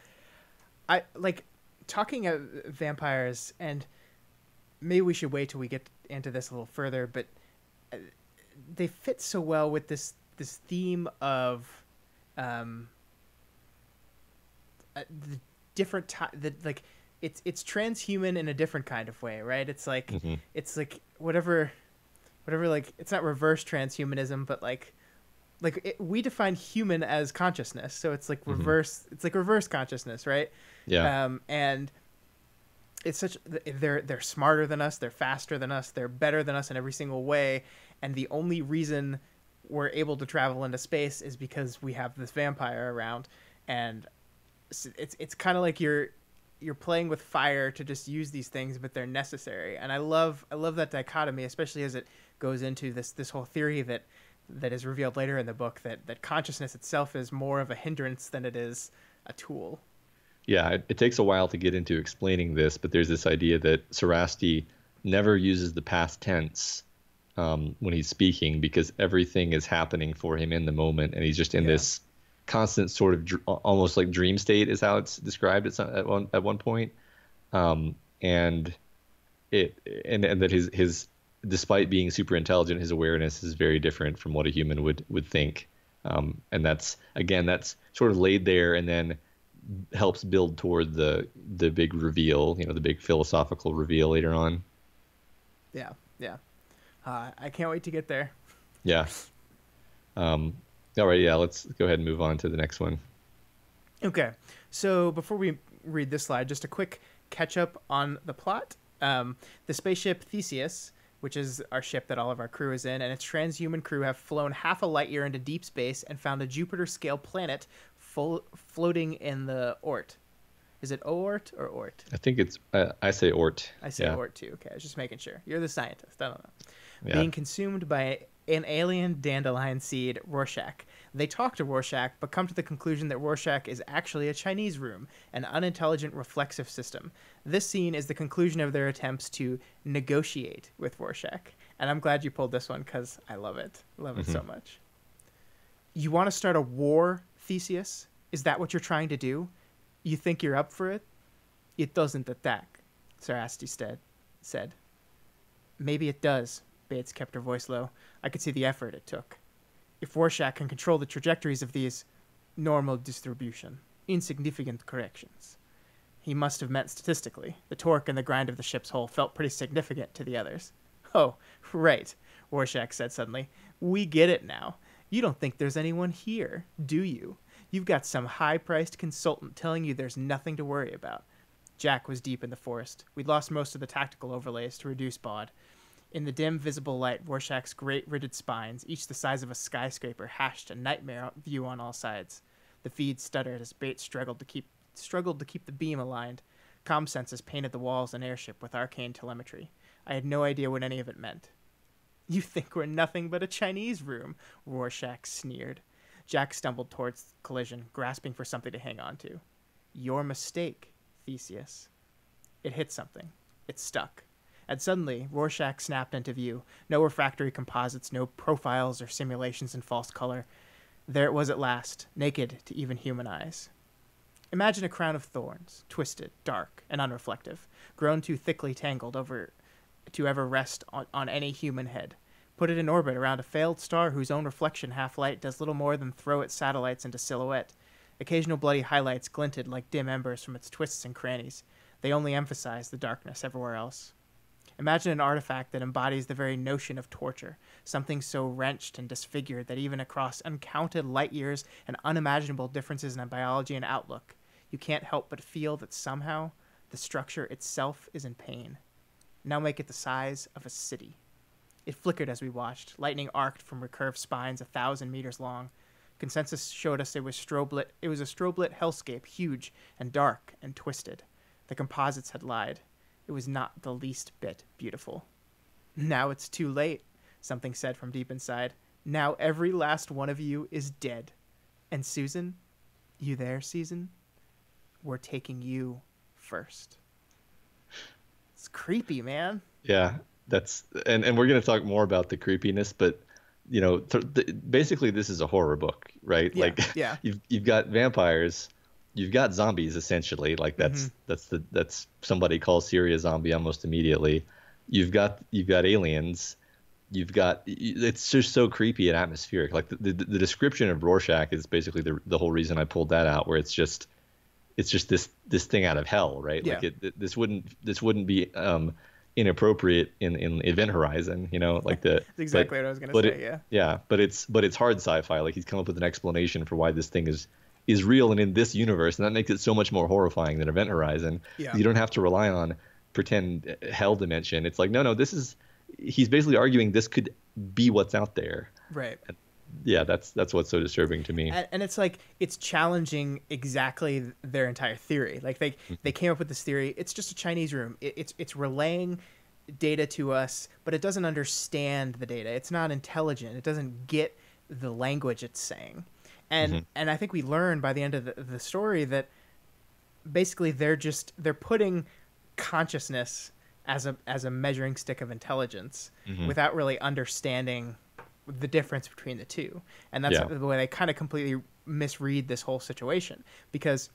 S1: I like talking of vampires, and maybe we should wait till we get into this a little further, but they fit so well with this theme of the different like it's transhuman in a different kind of way, right? It's like it's like whatever like it's not reverse transhumanism, but we define human as consciousness, so it's like reverse it's like reverse consciousness, right?
S2: Yeah.
S1: And it's they're smarter than us, they're faster than us, they're better than us in every single way, and the only reason we're able to travel into space is because we have this vampire around. And it's kind of like you're playing with fire to just use these things, but they're necessary. And I love that dichotomy, especially as it goes into this whole theory that is revealed later in the book, that consciousness itself is more of a hindrance than it is a tool.
S2: Yeah, it takes a while to get into explaining this, but there's this idea that Sarasti never uses the past tense when he's speaking, because everything is happening for him in the moment, and he's just in this constant sort of almost like dream state is how it's described at one point. And and that his despite being super intelligent, his awareness is very different from what a human would think. And that's sort of laid there and then helps build toward the big reveal, the big philosophical reveal later on.
S1: Yeah. I can't wait to get there.
S2: Yeah. All right. Yeah. Let's go ahead and move on to the next one.
S1: Okay. So before we read this slide, just a quick catch up on the plot. The spaceship Theseus, which is our ship that all of our crew is in, and its transhuman crew have flown half a light year into deep space and found a Jupiter-scale planet floating in the Oort. Is it Oort or Oort?
S2: I think it's, I say Oort.
S1: I say Oort too. Okay, I was just making sure. You're the scientist. I don't know.
S2: Yeah.
S1: Being consumed by an alien dandelion seed, Rorschach. They talk to Rorschach, but come to the conclusion that Rorschach is actually a Chinese room, an unintelligent reflexive system. This scene is the conclusion of their attempts to negotiate with Rorschach. And I'm glad you pulled this one because I love it. Love it so much. You want to start a war, Theseus? Is that what you're trying to do? You think you're up for it? It doesn't attack, Sarasti said. Maybe it does. Bates kept her voice low. I could see the effort it took. If Rorschach can control the trajectories of these normal distribution, insignificant corrections. He must have meant statistically. The torque and the grind of the ship's hull felt pretty significant to the others. Oh, right, Rorschach said suddenly. We get it now. You don't think there's anyone here, do you? You've got some high-priced consultant telling you there's nothing to worry about. Jack was deep in the forest. We'd lost most of the tactical overlays to reduce BOD. In the dim, visible light, Rorschach's great rigid spines, each the size of a skyscraper, hashed a nightmare view on all sides. The feed stuttered as Bates struggled to keep the beam aligned. Comm sensors painted the walls and airship with arcane telemetry. I had no idea what any of it meant. You think we're nothing but a Chinese room, Rorschach sneered. Jack stumbled towards collision, grasping for something to hang on to. Your mistake, Theseus. It hit something. It stuck. And suddenly, Rorschach snapped into view. No refractory composites, no profiles or simulations in false color. There it was at last, naked to even human eyes. Imagine a crown of thorns, twisted, dark, and unreflective, grown too thickly tangled to ever rest on any human head. Put it in orbit around a failed star whose own reflection half-light does little more than throw its satellites into silhouette. Occasional bloody highlights glinted like dim embers from its twists and crannies. They only emphasized the darkness everywhere else. Imagine an artifact that embodies the very notion of torture, something so wrenched and disfigured that even across uncounted light years and unimaginable differences in biology and outlook, you can't help but feel that somehow the structure itself is in pain. Now make it the size of a city. It flickered as we watched, lightning arced from recurved spines 1,000 meters long. Consensus showed us it was a strobe-lit hellscape, huge and dark and twisted. The composites had lied. It was not the least bit beautiful. Now it's too late, something said from deep inside. Now every last one of you is dead. And Susan? You there, Susan? We're taking you first. It's creepy, man.
S2: Yeah, and we're going to talk more about the creepiness, but basically this is a horror book, right?
S1: Yeah,
S2: like
S1: yeah.
S2: You've got vampires, you've got zombies essentially. Like that's somebody calls Siri a zombie almost immediately. You've got aliens. It's just so creepy and atmospheric. Like the description of Rorschach is basically the whole reason I pulled that out, where it's just this thing out of hell, right?
S1: Yeah.
S2: Like this wouldn't be inappropriate in Event Horizon, like
S1: That's exactly what I was going to say.
S2: Yeah, but it's hard sci-fi. Like he's come up with an explanation for why this thing is real and in this universe, and that makes it so much more horrifying than Event Horizon.
S1: Yeah.
S2: You don't have to rely on pretend hell dimension. It's like no, he's basically arguing this could be what's out there.
S1: Right.
S2: And yeah, that's what's so disturbing to me.
S1: And it's like it's challenging exactly their entire theory. Like they came up with this theory. It's just a Chinese room. It's relaying data to us, but it doesn't understand the data. It's not intelligent. It doesn't get the language it's saying. And I think we learn by the end of the story that basically they're putting consciousness as a measuring stick of intelligence without really understanding the difference between the two. And that's the way they kind of completely misread this whole situation, because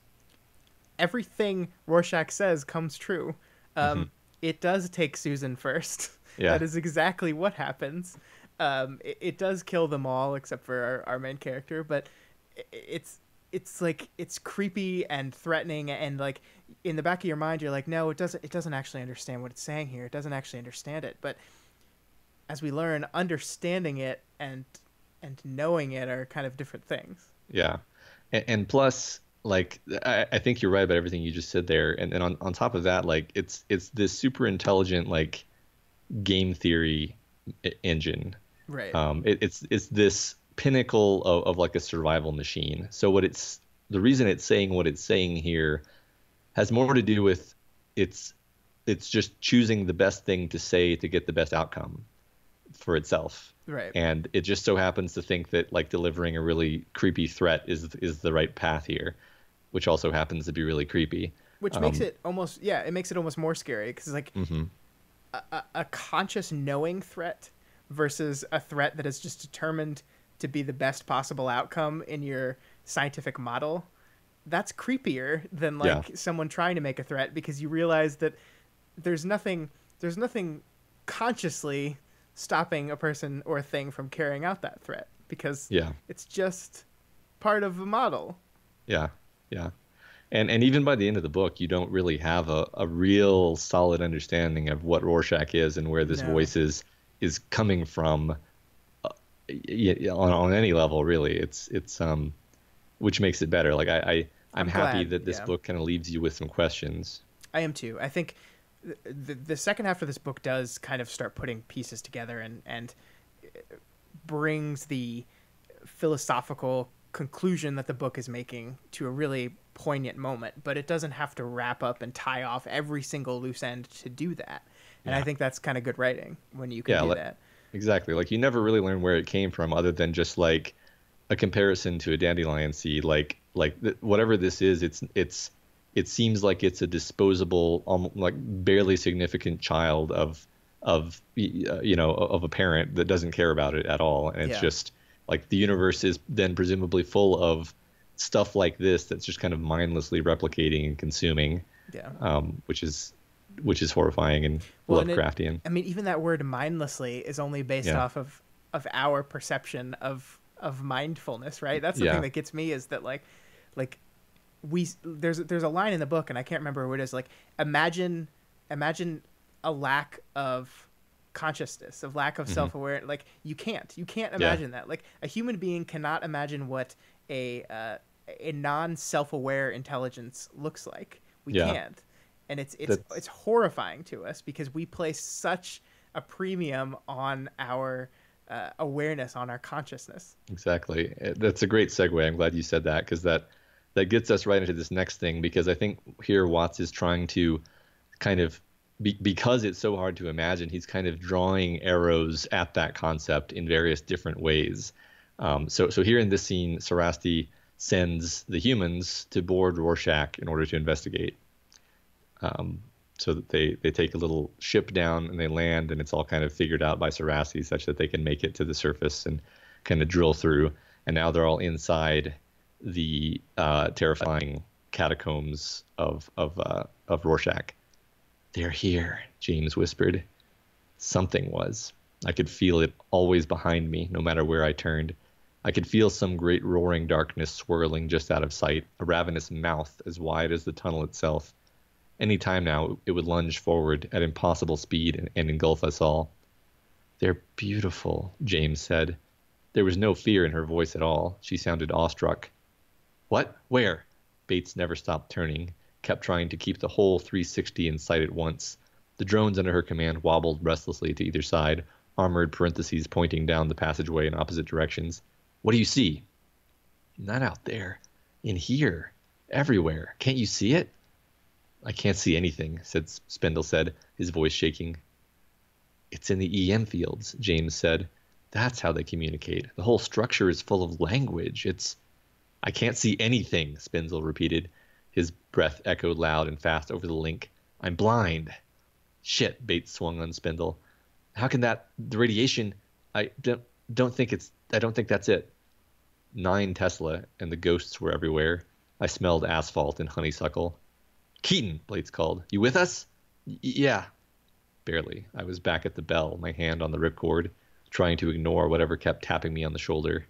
S1: everything Rorschach says comes true. It does take Susan first.
S2: Yeah.
S1: That is exactly what happens. It does kill them all except for our main character, but it's like, it's creepy and threatening, and like in the back of your mind you're like, no, it doesn't actually understand what it's saying here. It doesn't actually understand it. But as we learn, understanding it and knowing it are kind of different things.
S2: Yeah. And plus, like, I think you're right about everything you just said there. And then on top of that, like, it's this super intelligent, like, game theory engine.
S1: Right.
S2: It's this pinnacle of like a survival machine. So the reason it's saying what it's saying here has more to do with it's just choosing the best thing to say to get the best outcome for itself.
S1: Right.
S2: And it just so happens to think that, like, delivering a really creepy threat is the right path here, which also happens to be really creepy.
S1: Which makes it almost, it makes it almost more scary, because like a conscious knowing threat versus a threat that is just determined to be the best possible outcome in your scientific model, that's creepier than like someone trying to make a threat, because you realize that there's nothing consciously stopping a person or a thing from carrying out that threat, because it's just part of a model.
S2: Yeah. And even by the end of the book, you don't really have a real solid understanding of what Rorschach is and where this voice is coming from on any level, really. It's which makes it better. Like, I'm happy that this book kind of leaves you with some questions.
S1: I am too. I think the second half of this book does kind of start putting pieces together and brings the philosophical conclusion that the book is making to a really poignant moment, but it doesn't have to wrap up and tie off every single loose end to do that. And I think that's kind of good writing when you can do that. Exactly.
S2: Like, you never really learn where it came from, other than just like a comparison to a dandelion seed. Like whatever this is, it seems like it's a disposable, like barely significant child of a parent that doesn't care about it at all. And it's just like the universe is then presumably full of stuff like this that's just kind of mindlessly replicating and consuming. Which is horrifying and Lovecraftian.
S1: I mean, even that word mindlessly is only based off of our perception of mindfulness, right? That's the thing that gets me, is that like there's a line in the book, and I can't remember what it is, like, imagine a lack of consciousness, of lack of self-awareness. Like, you can't imagine that. Like, a human being cannot imagine what a non-self-aware intelligence looks like. We can't. And it's horrifying to us, because we place such a premium on our awareness, on our consciousness.
S2: Exactly. That's a great segue. I'm glad you said that, because that gets us right into this next thing, because I think here Watts is trying to kind of, because it's so hard to imagine, he's kind of drawing arrows at that concept in various different ways. So here in this scene, Sarasti sends the humans to board Rorschach in order to investigate. So that they take a little ship down and they land, and it's all kind of figured out by Sarasti such that they can make it to the surface and kind of drill through. And now they're all inside the terrifying catacombs of Rorschach. "They're here," James whispered. Something was. I could feel it always behind me, no matter where I turned. I could feel some great roaring darkness swirling just out of sight, a ravenous mouth as wide as the tunnel itself. Any time now, it would lunge forward at impossible speed and engulf us all. "They're beautiful," James said. There was no fear in her voice at all. She sounded awestruck. "What? Where?" Bates never stopped turning, kept trying to keep the whole 360 in sight at once. The drones under her command wobbled restlessly to either side, armored parentheses pointing down the passageway in opposite directions. "What do you see?" "Not out there. In here. Everywhere. Can't you see it?" "I can't see anything," Spindle said, his voice shaking. "It's in the EM fields," James said. "That's how they communicate. The whole structure is full of language. I can't see anything," Spindle repeated. His breath echoed loud and fast over the link. "I'm blind." "Shit," Bates swung on Spindle. "How can the radiation, I don't think that's it." 9 Tesla, and the ghosts were everywhere. I smelled asphalt and honeysuckle. Keaton, Blades called. You with us? Yeah. Barely. I was back at the bell, my hand on the ripcord, trying to ignore whatever kept tapping me on the shoulder.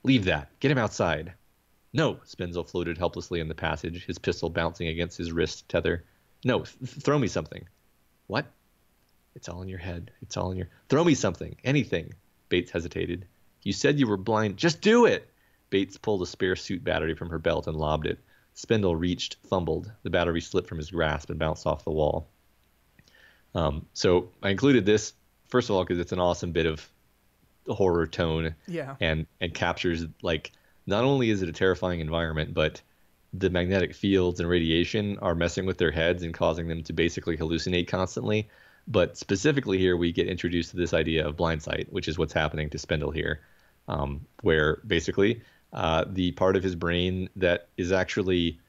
S2: Leave that. Get him outside. No, Spenzel floated helplessly in the passage, his pistol bouncing against his wrist tether. No, throw me something. What? It's all in your head. It's all in your... Throw me something. Anything. Bates hesitated. You said you were blind. Just do it. Bates pulled a spare suit battery from her belt and lobbed it. Spindle reached, fumbled. The battery slipped from his grasp and bounced off the wall. So I included this, first of all, because it's an awesome bit of horror tone.
S1: Yeah.
S2: And captures, like, not only is it a terrifying environment, but the magnetic fields and radiation are messing with their heads and causing them to basically hallucinate constantly. But specifically here, we get introduced to this idea of blindsight, which is what's happening to Spindle here, where basically the part of his brain that is actually,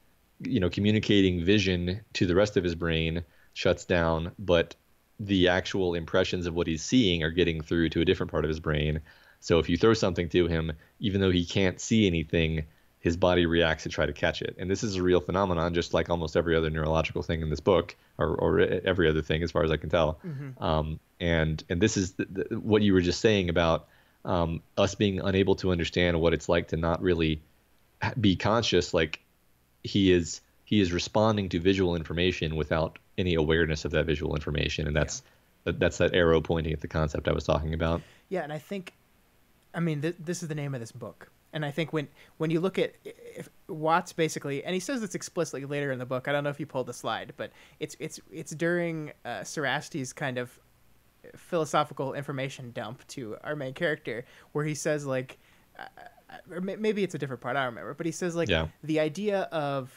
S2: communicating vision to the rest of his brain shuts down, but the actual impressions of what he's seeing are getting through to a different part of his brain. So if you throw something to him, even though he can't see anything, his body reacts to try to catch it. And this is a real phenomenon, just like almost every other neurological thing in this book, or every other thing, as far as I can tell. Mm-hmm. And this is what you were just saying about us being unable to understand what it's like to not really be conscious. Like he is responding to visual information without any awareness of that visual information. And that's that arrow pointing at the concept I was talking about.
S1: Yeah. And I think, this is the name of this book. And I think when you look at if Watts basically, and he says this explicitly later in the book, I don't know if you pulled the slide, but it's during Sarasti's kind of philosophical information dump to our main character, where he says, like, or maybe it's a different part, I don't remember, but he says, like, the idea of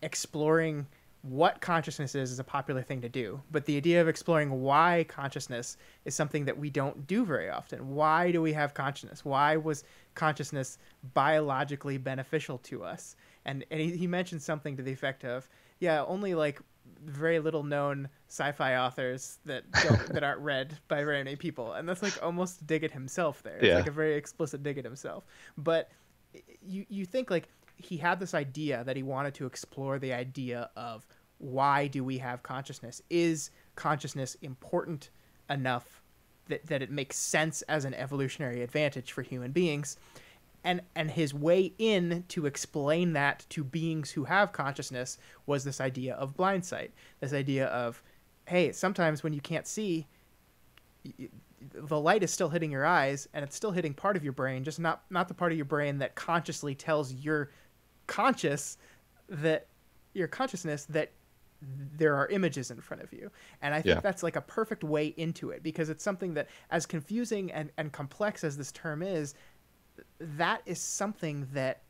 S1: exploring what consciousness is a popular thing to do, but the idea of exploring why consciousness is something that we don't do very often. Why do we have consciousness? Why was consciousness biologically beneficial to us? And he mentioned something to the effect of, only like very little known sci-fi authors that aren't read by very many people. And that's like almost a dig at himself there. It's like a very explicit dig at himself. But you think, like, he had this idea that he wanted to explore the idea of why do we have consciousness? Is consciousness important enough that it makes sense as an evolutionary advantage for human beings? And his way in to explain that to beings who have consciousness was this idea of blindsight, this idea of, hey, sometimes when you can't see, the light is still hitting your eyes and it's still hitting part of your brain, just not the part of your brain that consciously tells your consciousness that there are images in front of you. And I think that's like a perfect way into it, because it's something that, as confusing and complex as this term is, that is something that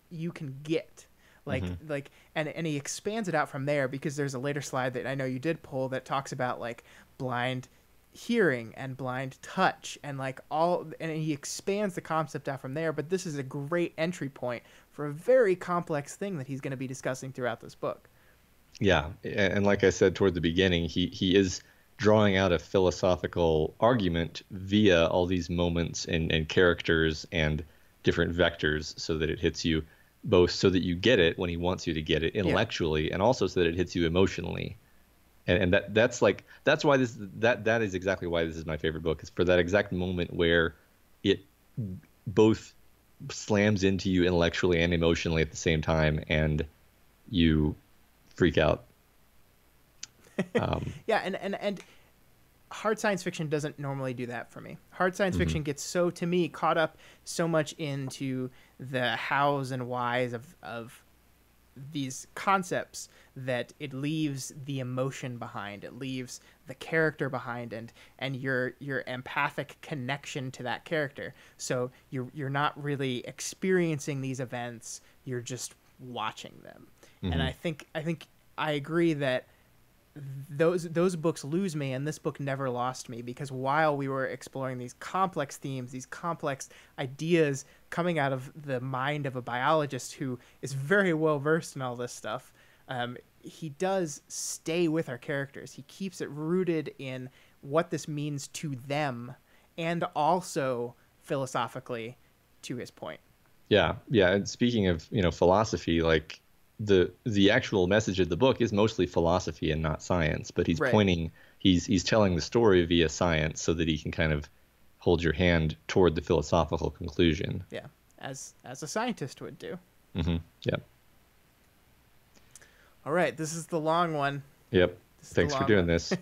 S1: you can get. And he expands it out from there, because there's a later slide that I know you did pull that talks about, like, blind hearing and blind touch and and he expands the concept out from there. But this is a great entry point for a very complex thing that he's going to be discussing throughout this book.
S2: Yeah. And like I said toward the beginning, he is drawing out a philosophical argument via all these moments and characters and different vectors, so that it hits you both, so that you get it when he wants you to get it intellectually, and also so that it hits you emotionally. And that's why that is exactly why this is my favorite book, is for that exact moment where it both slams into you intellectually and emotionally at the same time, and you freak out.
S1: And hard science fiction doesn't normally do that for me. Hard science fiction gets to me, caught up so much into the hows and whys of these concepts that it leaves the emotion behind, it leaves the character behind, and your empathic connection to that character. So you're not really experiencing these events, you're just watching them. And I think I agree that those books lose me, and this book never lost me, because while we were exploring these complex themes, these complex ideas coming out of the mind of a biologist who is very well versed in all this stuff, he does stay with our characters. He keeps it rooted in what this means to them, and also philosophically to his point.
S2: Yeah, yeah. And speaking of, philosophy, like the actual message of the book is mostly philosophy and not science, but
S1: Right.
S2: He's telling the story via science so that he can kind of hold your hand toward the philosophical conclusion.
S1: Yeah, as a scientist would do.
S2: Yep.
S1: All right, this is the long one.
S2: Yep.
S1: This is the
S2: Thanks for
S1: long
S2: doing
S1: one.
S2: this.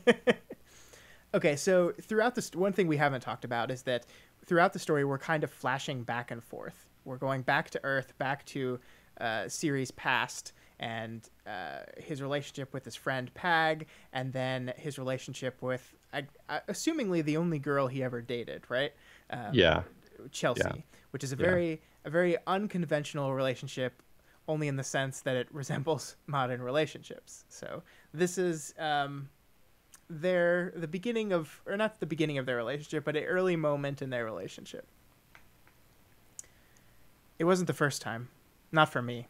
S1: Okay, so throughout this, one thing we haven't talked about is that throughout the story, we're kind of flashing back and forth. We're going back to Earth, back to Siri's past, and his relationship with his friend Pag, and then his relationship with, assumingly, the only girl he ever dated, right?
S2: Yeah.
S1: Chelsea,
S2: Yeah.
S1: which is
S2: Yeah.
S1: a very unconventional relationship, only in the sense that it resembles modern relationships. So this is the beginning of, or not the beginning of their relationship, but an early moment in their relationship. It wasn't the first time, not for me.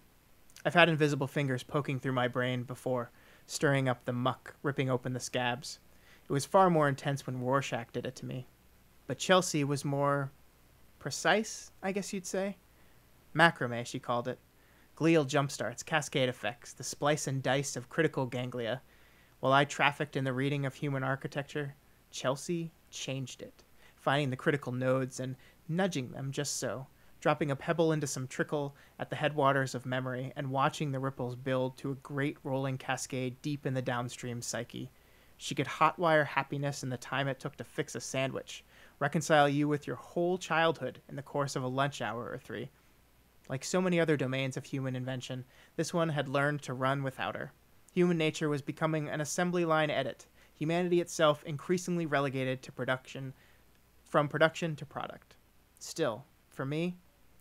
S1: I've had invisible fingers poking through my brain before, stirring up the muck, ripping open the scabs. It was far more intense when Rorschach did it to me. But Chelsea was more precise, I guess you'd say. Macrame, she called it. Glial jumpstarts, cascade effects, the splice and dice of critical ganglia. While I trafficked in the reading of human architecture, Chelsea changed it, finding the critical nodes and nudging them just so, dropping a pebble into some trickle at the headwaters of memory and watching the ripples build to a great rolling cascade deep in the downstream psyche. She could hotwire happiness in the time it took to fix a sandwich, reconcile you with your whole childhood in the course of a lunch hour or three. Like so many other domains of human invention, this one had learned to run without her. Human nature was becoming an assembly line edit, humanity itself increasingly relegated to production, from production to product. Still, for me,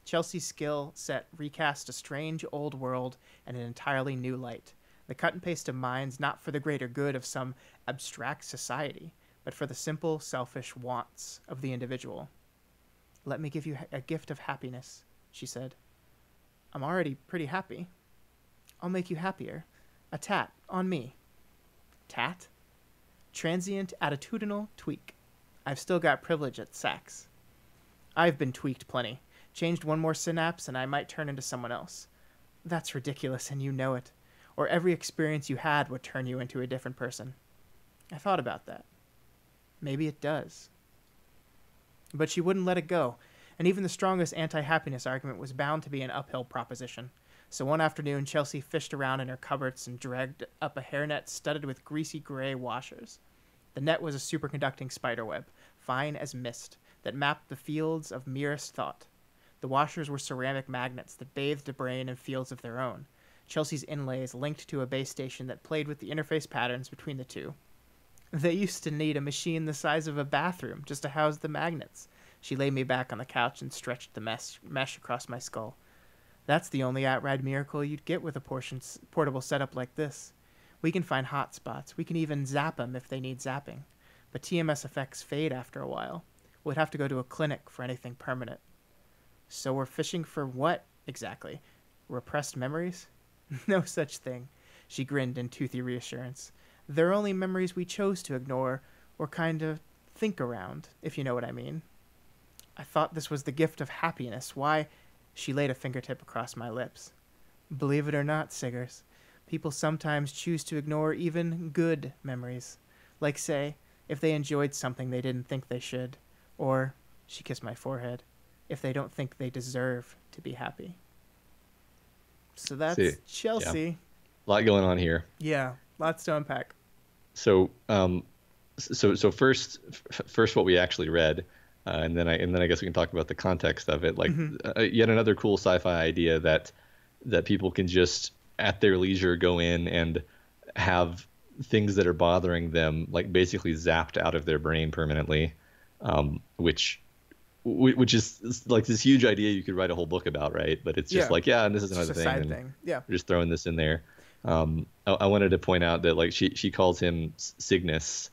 S1: Chelsea's skill set recast a strange old world in an entirely new light. The cut and paste of minds not for the greater good of some abstract society, but for the simple, selfish wants of the individual. Let me give you a gift of happiness, she said. I'm already pretty happy. I'll make you happier. A tat on me. Tat? Transient attitudinal tweak. I've still got privilege at Saks. I've been tweaked plenty. Changed one more synapse and I might turn into someone else. That's ridiculous and you know it. Or every experience you had would turn you into a different person. I thought about that. Maybe it does. But she wouldn't let it go, and even the strongest anti-happiness argument was bound to be an uphill proposition. So one afternoon, Chelsea fished around in her cupboards and dragged up a hairnet studded with greasy gray washers. The net was a superconducting spiderweb, fine as mist, that mapped the fields of merest thought. The washers were ceramic magnets that bathed the brain in fields of their own. Chelsea's inlays linked to a base station that played with the interface patterns between the two. They used to need a machine the size of a bathroom just to house the magnets. She laid me back on the couch and stretched the mesh across my skull. That's the only outright miracle you'd get with a portable setup like this. We can find hot spots. We can even zap them if they need zapping. But TMS effects fade after a while. We'd have to go to a clinic for anything permanent. So we're fishing for what, exactly? Repressed memories? No such thing. She grinned in toothy reassurance. They're only memories we chose to ignore or kind of think around, if you know what I mean. I thought this was the gift of happiness. Why? She laid a fingertip across my lips. Believe it or not, Siggers, people sometimes choose to ignore even good memories. Like, say, if they enjoyed something they didn't think they should. Or, she kissed my forehead, if they don't think they deserve to be happy. So that's
S2: See,
S1: Chelsea.
S2: yeah. A lot going on here.
S1: Yeah, lots to unpack.
S2: So, so first, what we actually read, and then I guess we can talk about the context of it. Like, yet another cool sci-fi idea that people can just at their leisure go in and have things that are bothering them, like, basically zapped out of their brain permanently, which is like this huge idea you could write a whole book about, right? But it's just and this is another
S1: thing. Side thing. Yeah,
S2: we're just throwing this in there. I wanted to point out that, like, she calls him Cygnus,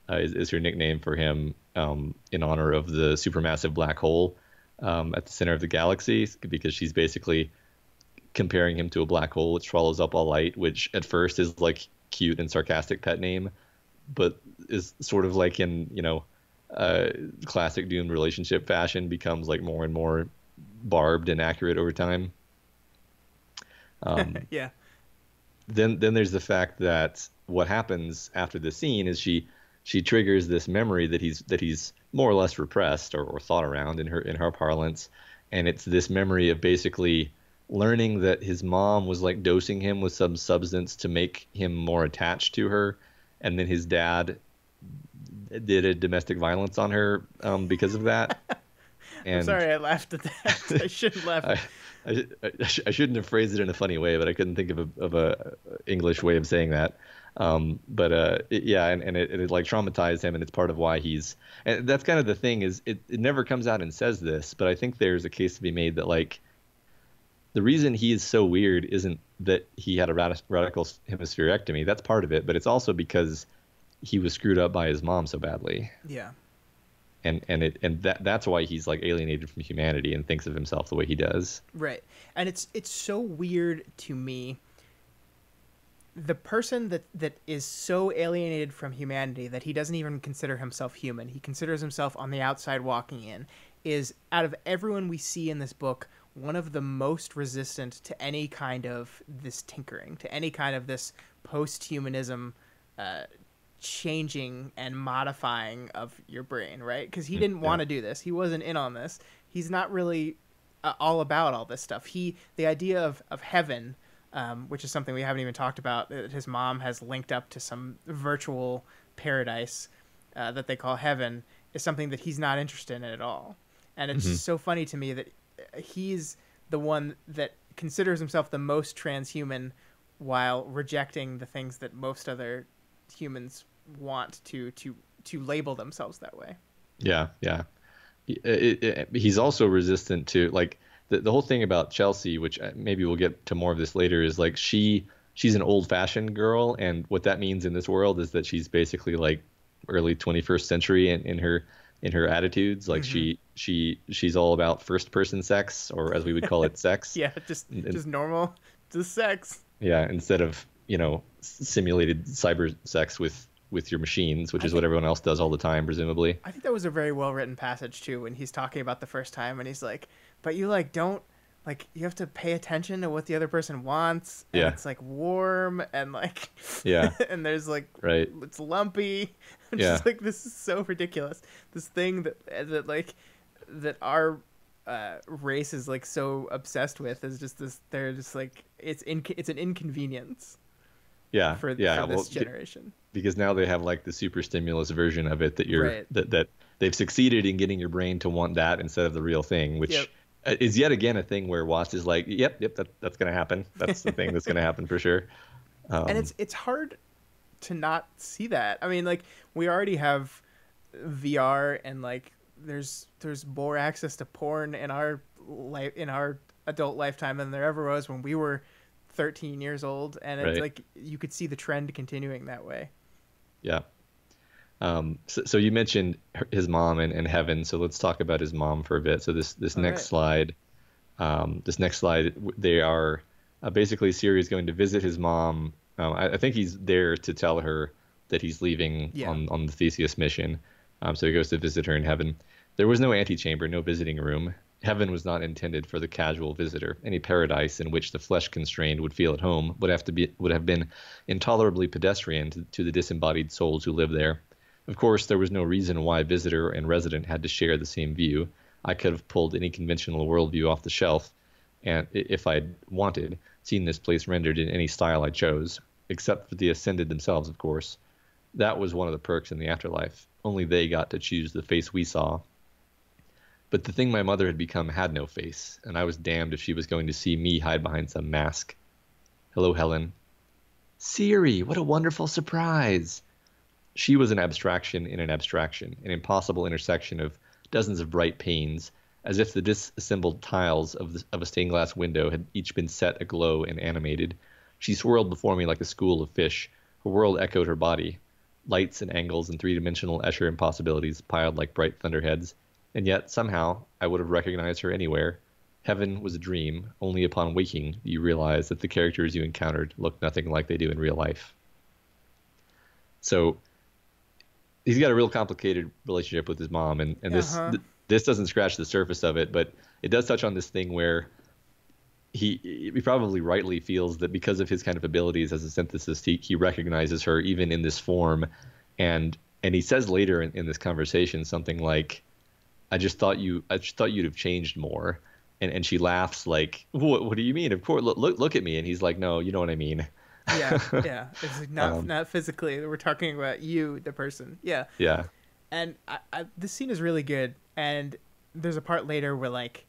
S2: is her nickname for him, in honor of the supermassive black hole at the center of the galaxy, because she's basically comparing him to a black hole which swallows up all light, which at first is like cute and sarcastic pet name, but is sort of like in classic doomed relationship fashion becomes like more and more barbed and accurate over time.
S1: Yeah.
S2: Then there's the fact that what happens after the scene is she triggers this memory that he's more or less repressed or thought around in her parlance, and it's this memory of basically learning that his mom was like dosing him with some substance to make him more attached to her, and then his dad did a domestic violence on her because of that.
S1: I'm
S2: And
S1: sorry I laughed at that. I shouldn't laugh.
S2: I shouldn't have phrased it in a funny way, but I couldn't think of a English way of saying that. Yeah, and it like traumatized him, and it's part of why and that's kind of the thing is it never comes out and says this, but I think there's a case to be made that like the reason he is so weird isn't that he had a radical hemispherectomy. That's part of it, but it's also because he was screwed up by his mom so badly.
S1: Yeah.
S2: And that's why he's like alienated from humanity and thinks of himself the way he does.
S1: Right. And it's so weird to me. The person that is so alienated from humanity that he doesn't even consider himself human, he considers himself on the outside walking in, is out of everyone we see in this book, one of the most resistant to any kind of this tinkering, to any kind of this post-humanism changing and modifying of your brain, right? Because he didn't want to do this. He wasn't in on this. He's not really all about all this stuff. The idea of heaven, which is something we haven't even talked about, that his mom has linked up to some virtual paradise that they call heaven, is something that he's not interested in at all. And it's so funny to me that he's the one that considers himself the most transhuman while rejecting the things that most other humans want to label themselves that way.
S2: Yeah. He's also resistant to like the whole thing about Chelsea, which maybe we'll get to more of this later, is like she's an old-fashioned girl, and what that means in this world is that she's basically like early 21st century in her attitudes. Like she's all about first-person sex, or as we would call it, sex.
S1: Yeah, just normal, just sex.
S2: Yeah, instead of simulated cyber sex with your machines, which is what everyone else does all the time, presumably.
S1: I think that was a very well written passage too, when he's talking about the first time, and he's like, "But you like don't like you have to pay attention to what the other person wants, and it's like warm and like and there's like it's lumpy." I'm just like, this is so ridiculous. This thing that our race is like so obsessed with is just this. They're just like it's an inconvenience. For this generation,
S2: because now they have like the super stimulus version of it that they've succeeded in getting your brain to want that instead of the real thing, which is yet again a thing where Watts is like, yep, that's gonna happen. That's the thing that's gonna happen for sure.
S1: And it's hard to not see that. I mean, like we already have VR, and like there's more access to porn in our adult lifetime than there ever was when we were 13 years old, and it's like you could see the trend continuing that way.
S2: Yeah. So you mentioned his mom and heaven, so let's talk about his mom for a bit. So this next slide, they are basically Siri is going to visit his mom. I think he's there to tell her that he's leaving on the Theseus mission. So he goes to visit her in heaven. There was no antechamber, no visiting room. Heaven was not intended for the casual visitor. Any paradise in which the flesh-constrained would feel at home would have been intolerably pedestrian to the disembodied souls who live there. Of course, there was no reason why visitor and resident had to share the same view. I could have pulled any conventional worldview off the shelf, and if I'd wanted, seen this place rendered in any style I chose, except for the ascended themselves, of course. That was one of the perks in the afterlife. Only they got to choose the face we saw. But the thing my mother had become had no face, and I was damned if she was going to see me hide behind some mask. Hello, Helen. Siri, what a wonderful surprise. She was an abstraction in an abstraction, an impossible intersection of dozens of bright panes, as if the disassembled tiles of a stained glass window had each been set aglow and animated. She swirled before me like a school of fish. Her world echoed her body. Lights and angles and three-dimensional Escher impossibilities piled like bright thunderheads. And yet, somehow, I would have recognized her anywhere. Heaven was a dream. Only upon waking do you realize that the characters you encountered look nothing like they do in real life. So he's got a real complicated relationship with his mom, and this doesn't scratch the surface of it, but it does touch on this thing where he probably rightly feels that because of his kind of abilities as a synthesist, he recognizes her even in this form, and he says later in this conversation something like, I just thought you'd have changed more," and she laughs like, what do you mean? Of course, look at me, and he's like, "No, you know what I mean."
S1: Yeah, yeah. It's like not physically. We're talking about you, the person. Yeah.
S2: Yeah.
S1: And this scene is really good. And there's a part later where like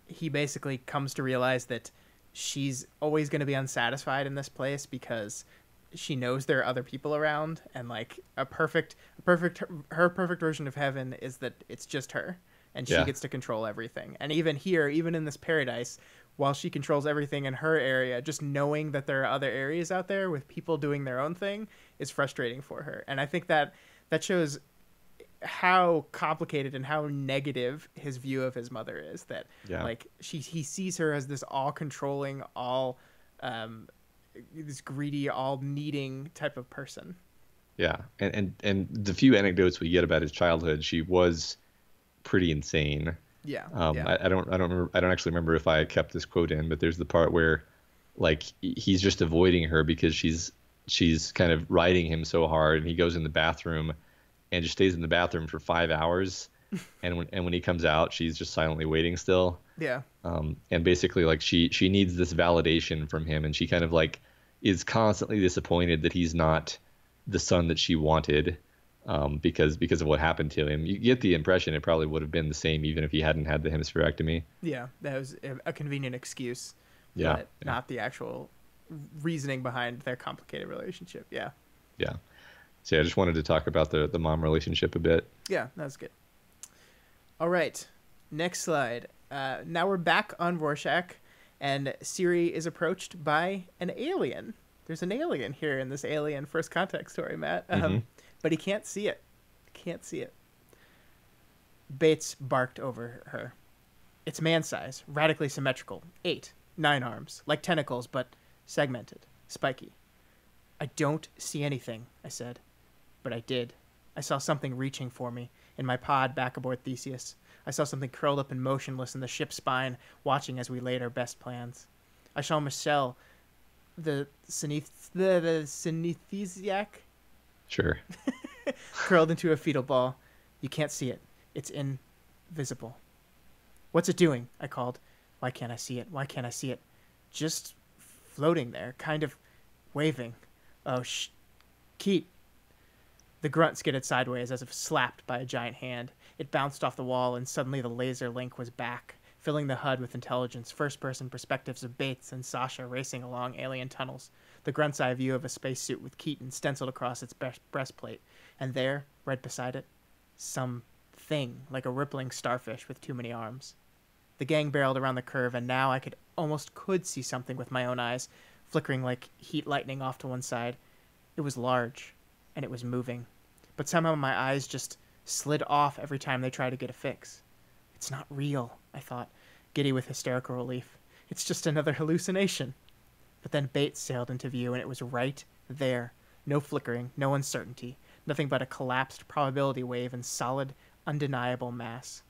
S1: he basically comes to realize that she's always going to be unsatisfied in this place because she knows there are other people around, and like her perfect version of heaven is that it's just her, and she gets to control everything. And even here, even in this paradise, while she controls everything in her area, just knowing that there are other areas out there with people doing their own thing is frustrating for her. And I think that shows how complicated and how negative his view of his mother is. That like he sees her as this all controlling, all this greedy, all needing type of person.
S2: Yeah, and the few anecdotes we get about his childhood, she was pretty insane.
S1: Yeah.
S2: I don't actually remember if I kept this quote in, but there's the part where like he's just avoiding her because she's kind of riding him so hard, and he goes in the bathroom and just stays in the bathroom for 5 hours, and when he comes out, she's just silently waiting still.
S1: Yeah.
S2: And basically like she needs this validation from him, and she kind of like is constantly disappointed that he's not the son that she wanted. Because of what happened to him. You get the impression it probably would have been the same even if he hadn't had the hemorrhectomy.
S1: Yeah, that was a convenient excuse.
S2: Yeah,
S1: but not the actual reasoning behind their complicated relationship. Yeah.
S2: Yeah. So I just wanted to talk about the mom relationship a bit.
S1: Yeah, that was good. All right, next slide. Now we're back on Rorschach, and Siri is approached by an alien. There's an alien here in this Alien First Contact story, Matt. But he can't see it. Bates barked over her. It's man-size, radically symmetrical, 8, 9 arms, like tentacles, but segmented, spiky. I don't see anything, I said. But I did. I saw something reaching for me in my pod back aboard Theseus. I saw something curled up and motionless in the ship's spine, watching as we laid our best plans. I saw Michelle, the synesthesiac.
S2: Sure.
S1: Curled into a fetal ball. You can't see it. It's invisible. What's it doing? I called. Why can't I see it? Just floating there, kind of waving. Oh, Keat. The grunt skidded sideways as if slapped by a giant hand. It bounced off the wall, and suddenly the laser link was back, filling the HUD with intelligence, first-person perspectives of Bates and Sasha racing along alien tunnels. The grunt's eye view of a spacesuit with Keaton stenciled across its breastplate, and there, right beside it, some thing like a rippling starfish with too many arms. The gang barreled around the curve, and now I almost see something with my own eyes, flickering like heat lightning off to one side. It was large, and it was moving, but somehow my eyes just slid off every time they tried to get a fix. It's not real, I thought, giddy with hysterical relief. It's just another hallucination. But then Bates sailed into view, and it was right there. No flickering, no uncertainty, nothing but a collapsed probability wave in solid, undeniable mass.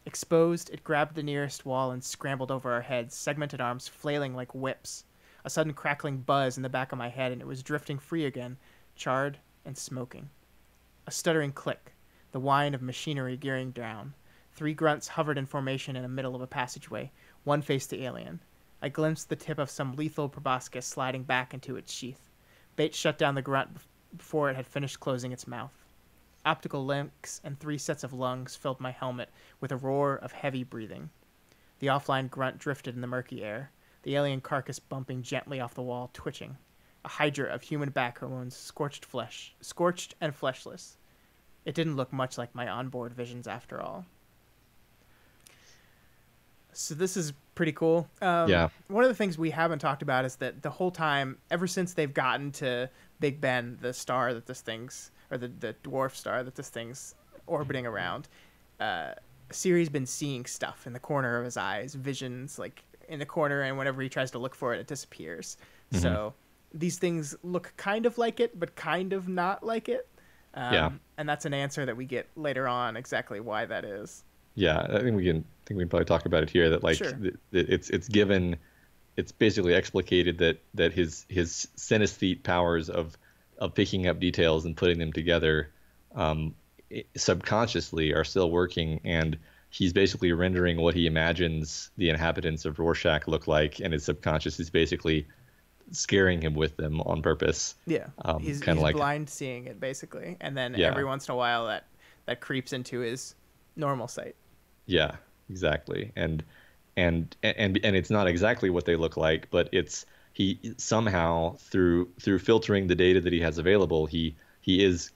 S1: Exposed, it grabbed the nearest wall and scrambled over our heads, segmented arms flailing like whips. A sudden crackling buzz in the back of my head, and it was drifting free again, charred and smoking. A stuttering click, the whine of machinery gearing down. 3 grunts hovered in formation in the middle of a passageway. One faced the alien. I glimpsed the tip of some lethal proboscis sliding back into its sheath. Bates shut down the grunt before it had finished closing its mouth. Optical links and 3 sets of lungs filled my helmet with a roar of heavy breathing. The offline grunt drifted in the murky air, the alien carcass bumping gently off the wall, twitching. A hydra of human back hormones, scorched and fleshless. It didn't look much like my onboard visions after all. So this is pretty cool.
S2: Yeah.
S1: One of the things we haven't talked about is that the whole time, ever since they've gotten to Big Ben, the star that this thing's, or the dwarf star that this thing's orbiting around, Siri's been seeing stuff in the corner of his eyes, visions like in the corner, and whenever he tries to look for it, it disappears. Mm-hmm. So these things look kind of like it, but kind of not like it.
S2: Yeah.
S3: And that's an answer that we get later on, exactly why that is.
S2: Yeah, I think we can probably talk about it here, that like
S3: Sure.
S2: it's given, it's basically explicated that his synesthete powers of picking up details and putting them together, um, subconsciously are still working, and he's basically rendering what he imagines the inhabitants of Rorschach look like, and his subconscious is basically scaring him with them on purpose.
S3: Yeah,
S2: Kind
S3: he's
S2: of like,
S3: blind seeing it basically, and then
S2: yeah,
S3: every once in a while that creeps into his normal sight.
S2: yeah, exactly. And it's not exactly what they look like, but it's, he somehow through filtering the data that he has available, he is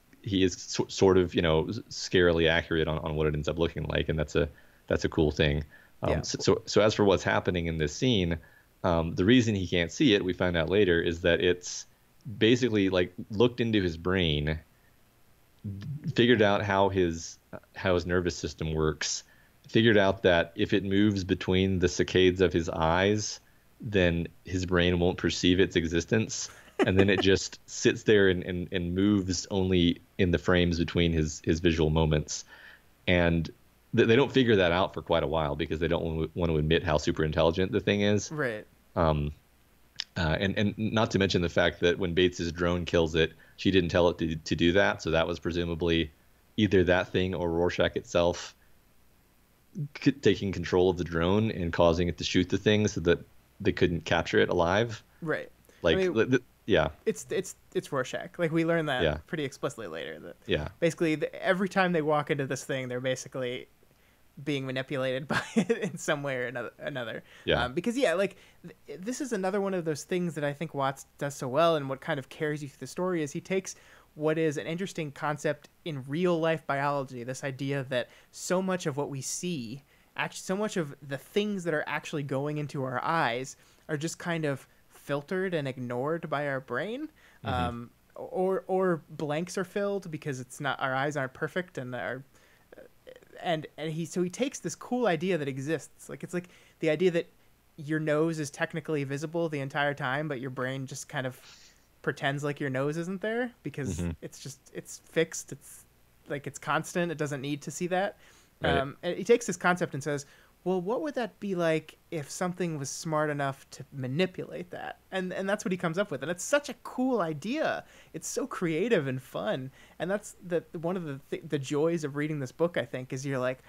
S2: sort of, scarily accurate on what it ends up looking like, and that's a cool thing.
S3: Yeah.
S2: So as for what's happening in this scene, the reason he can't see it, we find out later, is that it's basically like looked into his brain, figured out how his nervous system works, figured out that if it moves between the saccades of his eyes, then his brain won't perceive its existence. And then it just sits there and moves only in the frames between his visual moments. And they don't figure that out for quite a while because they don't want to admit how super intelligent the thing is.
S3: Right.
S2: And not to mention the fact that when Bates's drone kills it, she didn't tell it to do that. So that was presumably either that thing or Rorschach itself taking control of the drone and causing it to shoot the thing so that they couldn't capture it alive.
S3: Right.
S2: Like,
S3: I mean,
S2: yeah.
S3: It's Rorschach. Like we learn that
S2: Yeah.
S3: pretty explicitly later. That
S2: Yeah.
S3: basically every time they walk into this thing, they're basically being manipulated by it in some way or another.
S2: Yeah.
S3: Because this is another one of those things that I think Watts does so well, and what kind of carries you through the story is he takes what is an interesting concept in real life biology, this idea that so much of what we see, actually so much of the things that are actually going into our eyes are just kind of filtered and ignored by our brain. Or blanks are filled because it's not, our eyes aren't perfect, and he takes this cool idea that exists, like it's like the idea that your nose is technically visible the entire time, but your brain just kind of pretends like your nose isn't there because it's fixed, it's like it's constant, it doesn't need to see that.
S2: Right.
S3: And he takes this concept and says, well, what would that be like if something was smart enough to manipulate that? And that's what he comes up with. And it's such a cool idea. It's so creative and fun. And that's one of the joys of reading this book, I think, is you're like,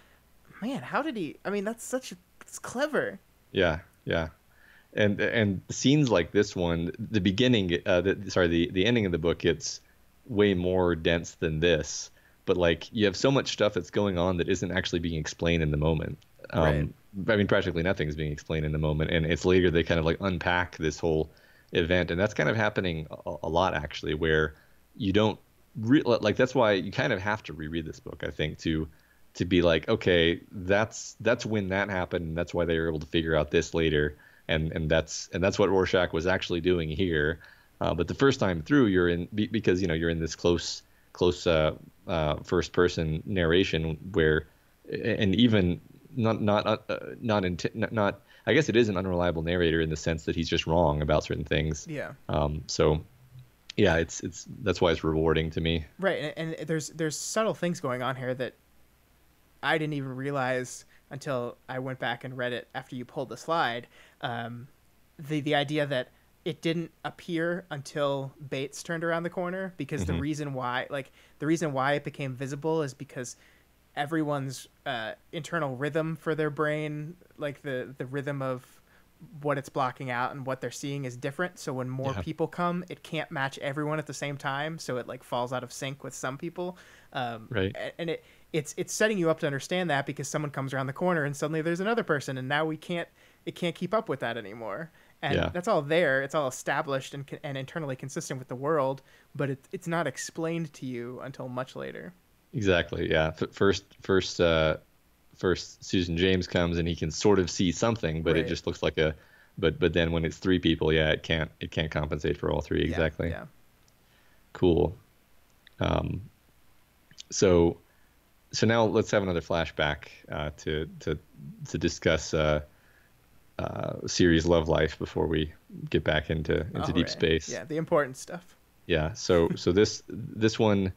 S3: man, how did he? I mean, it's clever.
S2: Yeah. Yeah. And scenes like this one, the beginning, the ending of the book, it's way more dense than this. But like, you have so much stuff that's going on that isn't actually being explained in the moment.
S3: Right.
S2: I mean, practically nothing's being explained in the moment, and it's later they kind of like unpack this whole event, and that's kind of happening a lot actually, where you don't like, that's why you kind of have to reread this book, I think, to be like, okay, that's when that happened, and that's why they were able to figure out this later, and that's what Rorschach was actually doing here. But the first time through, you're in, because you're in this close first person narration where, and even not I guess it is an unreliable narrator in the sense that he's just wrong about certain things.
S3: Yeah.
S2: So yeah, it's that's why it's rewarding to me.
S3: Right. And there's subtle things going on here that I didn't even realize until I went back and read it after you pulled the slide. The idea that it didn't appear until Bates turned around the corner, because the reason why it became visible is because everyone's internal rhythm for their brain, like the rhythm of what it's blocking out and what they're seeing, is different. So when more people come, it can't match everyone at the same time, so it like falls out of sync with some people.
S2: Right.
S3: And it's setting you up to understand that, because someone comes around the corner and suddenly there's another person, and now it can't keep up with that anymore. And that's all there. It's all established and internally consistent with the world, but it's not explained to you until much later.
S2: Exactly. Yeah. First Susan James comes and he can sort of see something, but it just looks like but then when it's three people, it can't compensate for all three. Exactly.
S3: Yeah.
S2: Cool. So now let's have another flashback to discuss Siri's love life before we get back into deep space.
S3: Yeah, the important stuff.
S2: Yeah. So this one,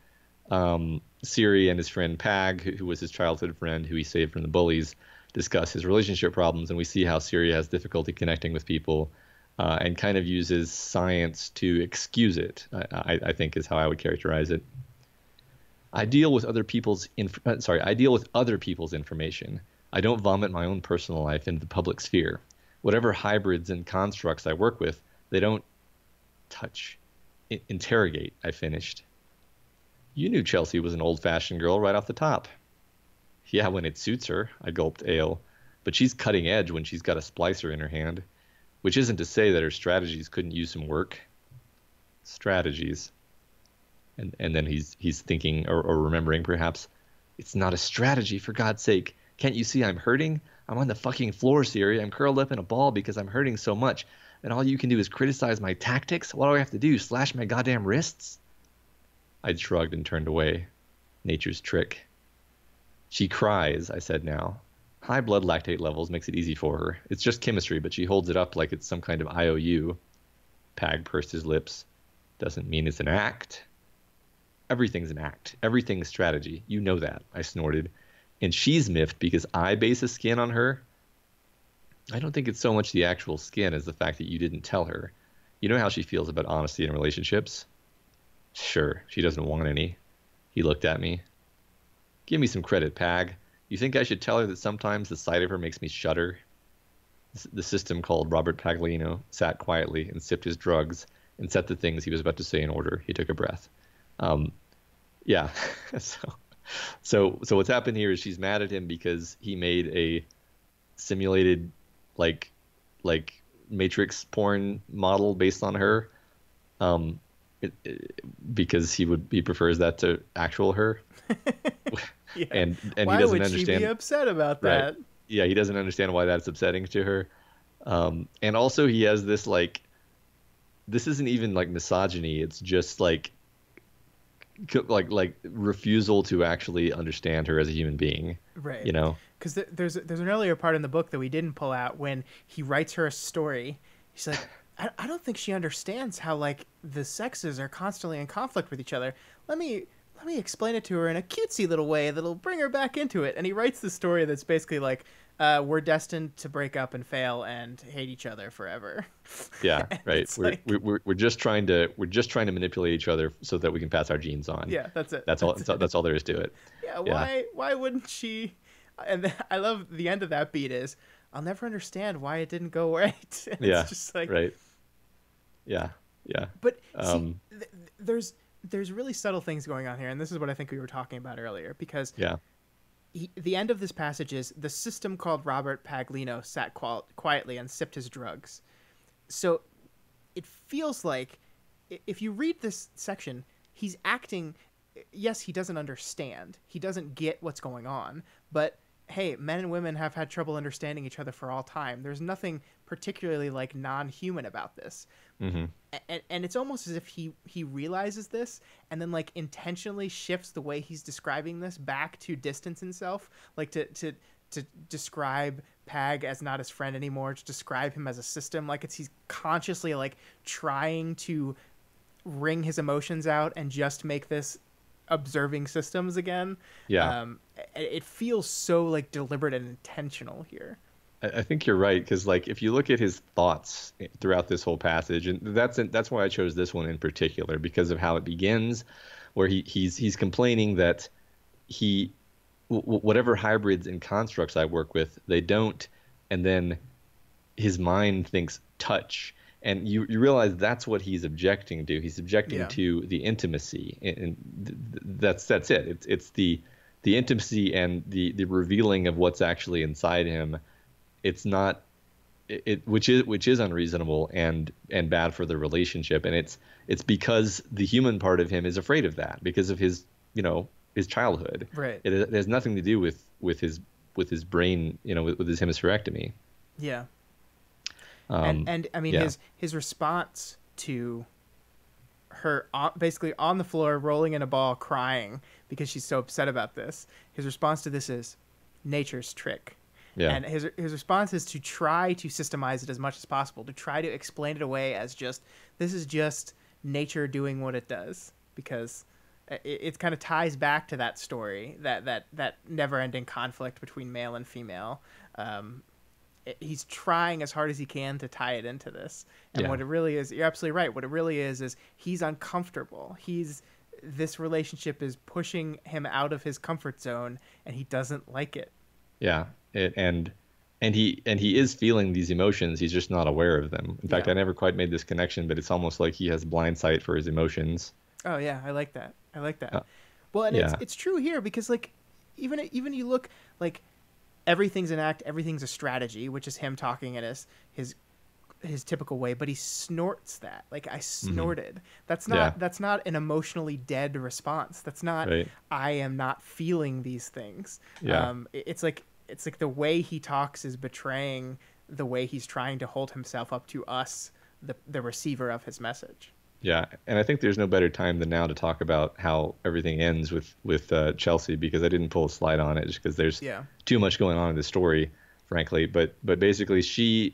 S2: Siri and his friend Pag, who was his childhood friend, who he saved from the bullies, discuss his relationship problems, and we see how Siri has difficulty connecting with people, and kind of uses science to excuse it. I think is how I would characterize it. I deal with other people's I deal with other people's information. I don't vomit my own personal life into the public sphere. Whatever hybrids and constructs I work with, they don't touch, interrogate. I finished. You knew Chelsea was an old-fashioned girl right off the top. Yeah, when it suits her, I gulped ale. But she's cutting edge when she's got a splicer in her hand. Which isn't to say that her strategies couldn't use some work. Strategies. And then he's thinking or remembering perhaps, it's not a strategy, for God's sake. Can't you see I'm hurting? I'm on the fucking floor, Siri. I'm curled up in a ball because I'm hurting so much. And all you can do is criticize my tactics? What do I have to do? Slash my goddamn wrists? I shrugged and turned away. Nature's trick. She cries, I said now. High blood lactate levels makes it easy for her. It's just chemistry, but she holds it up like it's some kind of IOU. Pag pursed his lips. Doesn't mean it's an act. Everything's an act. Everything's strategy. You know that, I snorted. And she's miffed because I base a skin on her? I don't think it's so much the actual skin as the fact that you didn't tell her. You know how she feels about honesty in relationships? Sure, she doesn't want any. He looked at me. Give me some credit, Pag. You think I should tell her that sometimes the sight of her makes me shudder? The system called Robert Paglino sat quietly and sipped his drugs and set the things he was about to say in order. He took a breath. Yeah. So what's happened here is she's mad at him because he made a simulated like Matrix porn model based on her. Because he prefers that to actual her.
S1: Yeah.
S2: and
S1: why
S2: he doesn't
S1: would
S2: understand.
S1: She be upset about
S2: Right.
S1: that?
S2: Yeah, he doesn't understand why that's upsetting to her. And also he has this this isn't even like misogyny. It's just like refusal to actually understand her as a human being.
S1: Right.
S2: You know?
S1: Because there's an earlier part in the book that we didn't pull out when he writes her a story. He's like, I don't think she understands how like the sexes are constantly in conflict with each other. Let me explain it to her in a cutesy little way that'll bring her back into it. And he writes the story that's basically like, we're destined to break up and fail and hate each other forever.
S2: Yeah, right. We're just trying to manipulate each other so that we can pass our genes on.
S1: Yeah, that's it.
S2: That's all there is to it.
S1: Yeah. Why wouldn't she? And I love the end of that beat is, I'll never understand why it didn't go right. And
S2: Yeah.
S1: It's just like,
S2: right. Yeah.
S1: But see, there's really subtle things going on here, and this is what I think we were talking about earlier. Because the end of this passage is the system called Robert Paglino sat quietly and sipped his drugs. So it feels like if you read this section, he's acting. Yes, he doesn't understand. He doesn't get what's going on. But hey, men and women have had trouble understanding each other for all time. There's nothing particularly like non-human about this.
S2: Mm-hmm.
S1: And it's almost as if he realizes this and then like intentionally shifts the way he's describing this back to distance himself, like to describe Pag as not his friend anymore, to describe him as a system. Like he's consciously like trying to wring his emotions out and just make this observing systems again.
S2: Yeah.
S1: It feels so like deliberate and intentional here.
S2: I think you're right, because like if you look at his thoughts throughout this whole passage, and that's why I chose this one in particular, because of how it begins, where he's complaining that whatever hybrids and constructs I work with, they don't, and then his mind thinks touch, and you realize that's what he's objecting to. He's objecting to the intimacy, and that's it. It's the intimacy and the revealing of what's actually inside him. It's not which is unreasonable and bad for the relationship, and it's because the human part of him is afraid of that because of his his childhood.
S1: Right.
S2: It has nothing to do with his brain, with his hemispherectomy.
S1: Yeah. And I mean his response to her basically on the floor rolling in a ball crying because she's so upset about this. His response to this is nature's trick. Yeah. And his response is to try to systemize it as much as possible, to try to explain it away as this is just nature doing what it does, because
S3: it kind of ties back to that story, that never-ending conflict between male and female. He's trying as hard as he can to tie it into this. And what it really is, you're absolutely right. What it really is he's uncomfortable. This relationship is pushing him out of his comfort zone, and he doesn't like it.
S2: Yeah. And he is feeling these emotions. He's just not aware of them. In fact, I never quite made this connection, but it's almost like he has blind sight for his emotions.
S3: Oh yeah, I like that. Well, and it's true here, because like even you look, like, everything's an act, everything's a strategy, which is him talking in his typical way, but he snorts that. Like, I snorted. That's not an emotionally dead response. That's not I am not feeling these things. It's like the way he talks is betraying the way he's trying to hold himself up to us, the receiver of his message.
S2: Yeah, and I think there's no better time than now to talk about how everything ends with Chelsea, because I didn't pull a slide on it just because there's too much going on in the story, frankly. But basically, she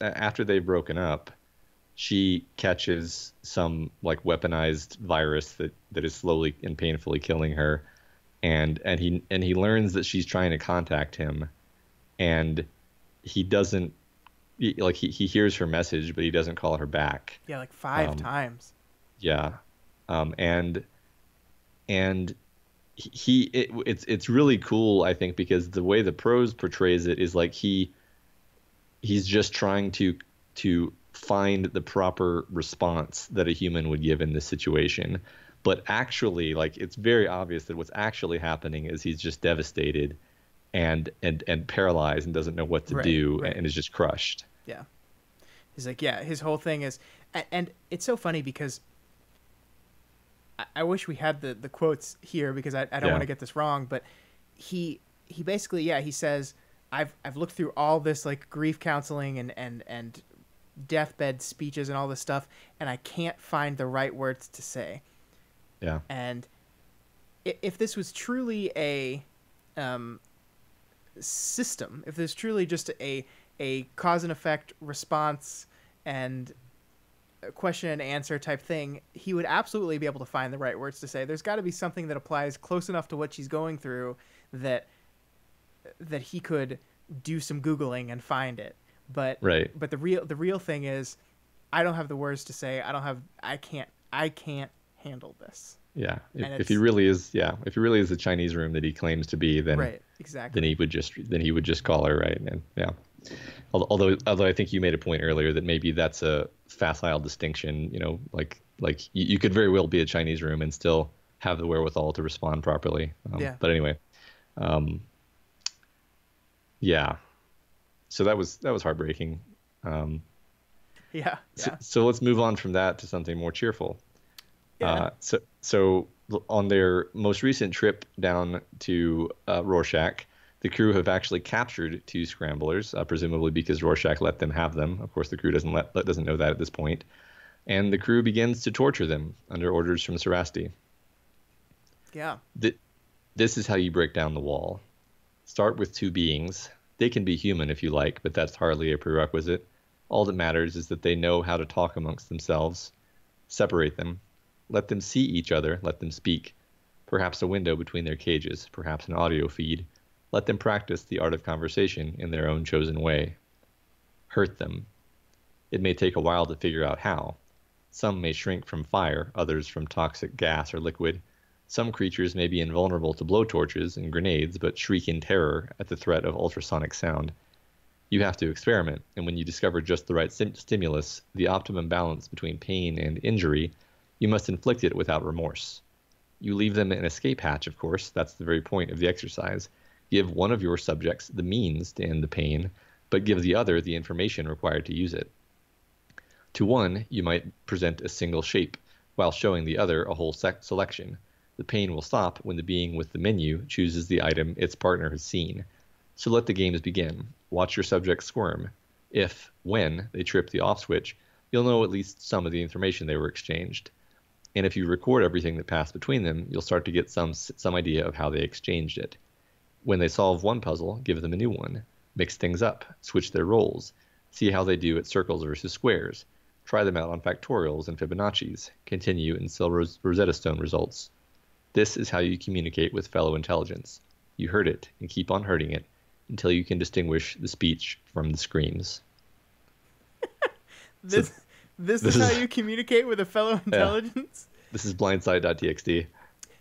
S2: after they've broken up, she catches some like weaponized virus that is slowly and painfully killing her, and he learns that she's trying to contact him, and he doesn't. He hears her message, but he doesn't call her back.
S3: Yeah, like 5 times.
S2: Yeah, and it's really cool, I think, because the way the prose portrays it is like he's just trying to find the proper response that a human would give in this situation, but actually, like, it's very obvious that what's actually happening is he's just devastated and paralyzed and doesn't know what to do and is just crushed.
S3: Yeah. He's like, his whole thing is, and it's so funny because I wish we had the quotes here, because I don't want to get this wrong, but he basically, he says, I've looked through all this like grief counseling and deathbed speeches and all this stuff, and I can't find the right words to say.
S2: Yeah.
S3: And if this was truly a system, if there's truly just a cause and effect response and a question and answer type thing, he would absolutely be able to find the right words to say. There's got to be something that applies close enough to what she's going through that he could do some Googling and find it. But the real thing is, I don't have the words to say. I can't handle this.
S2: Yeah. If he really is the Chinese room that he claims to be, then then he would just call her, right? And although I think you made a point earlier that maybe that's a facile distinction, like you could very well be a Chinese room and still have the wherewithal to respond properly. But anyway, so that was heartbreaking. So let's move on from that to something more cheerful. So on their most recent trip down to Rorschach, the crew have actually captured 2 scramblers, presumably because Rorschach let them have them. Of course, the crew doesn't know that at this point. And the crew begins to torture them under orders from Sarasti.
S3: Yeah.
S2: This is how you break down the wall. Start with 2 beings. They can be human if you like, but that's hardly a prerequisite. All that matters is that they know how to talk amongst themselves. Separate them. Let them see each other. Let them speak. Perhaps a window between their cages. Perhaps an audio feed. Let them practice the art of conversation in their own chosen way. Hurt them. It may take a while to figure out how. Some may shrink from fire, others from toxic gas or liquid. Some creatures may be invulnerable to blowtorches and grenades, but shriek in terror at the threat of ultrasonic sound. You have to experiment, and when you discover just the right stimulus, the optimum balance between pain and injury, you must inflict it without remorse. You leave them an escape hatch, of course. That's the very point of the exercise. Give one of your subjects the means to end the pain, but give the other the information required to use it. To one, you might present a single shape, while showing the other a whole selection. The pain will stop when the being with the menu chooses the item its partner has seen. So let the games begin. Watch your subjects squirm. When they trip the off switch, you'll know at least some of the information they were exchanged. And if you record everything that passed between them, you'll start to get some idea of how they exchanged it. When they solve one puzzle, give them a new one. Mix things up. Switch their roles. See how they do at circles versus squares. Try them out on factorials and Fibonacci's. Continue and sell Rosetta Stone results. This is how you communicate with fellow intelligence. You herd it and keep on herding it until you can distinguish the speech from the screams.
S3: This is how you communicate with a fellow intelligence?
S2: Yeah. This is blindsight.txt.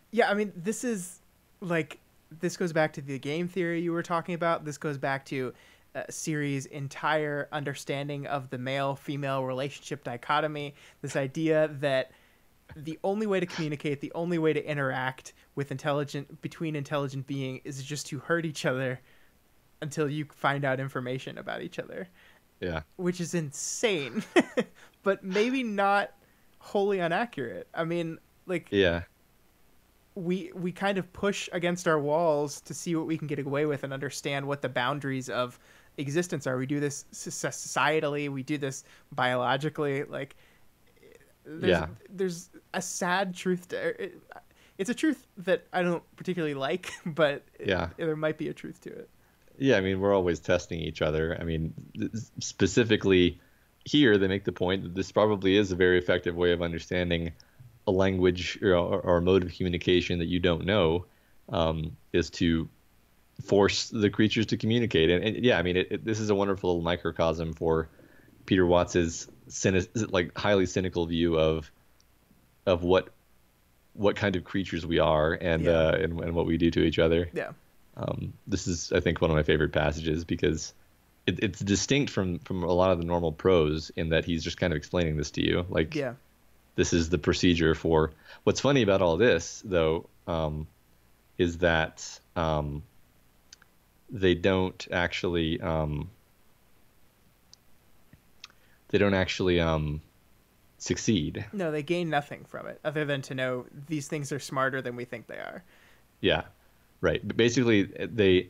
S3: Yeah, I mean, this is like, this goes back to the game theory you were talking about. This goes back to Siri's entire understanding of the male-female relationship dichotomy. This idea that the only way to communicate, the only way to interact between intelligent beings is just to hurt each other until you find out information about each other.
S2: Yeah.
S3: Which is insane, but maybe not wholly inaccurate. I mean, like,
S2: yeah,
S3: we kind of push against our walls to see what we can get away with and understand what the boundaries of existence are. We do this societally, we do this biologically. Like, there's a sad truth to it. It's a truth that I don't particularly like, but there might be a truth to it.
S2: Yeah, I mean, we're always testing each other. I mean, specifically here, they make the point that this probably is a very effective way of understanding a language or a mode of communication that you don't know, is to force the creatures to communicate. And yeah, I mean, this is a wonderful little microcosm for Peter Watts's highly cynical view of what kind of creatures we are and what we do to each other.
S3: Yeah.
S2: This is, I think, one of my favorite passages because it's distinct from a lot of the normal prose in that he's just kind of explaining this to you. Like, this is the procedure for. What's funny about all this, though, is that they don't actually succeed.
S3: No, they gain nothing from it other than to know these things are smarter than we think they are.
S2: Yeah. Right. But basically, they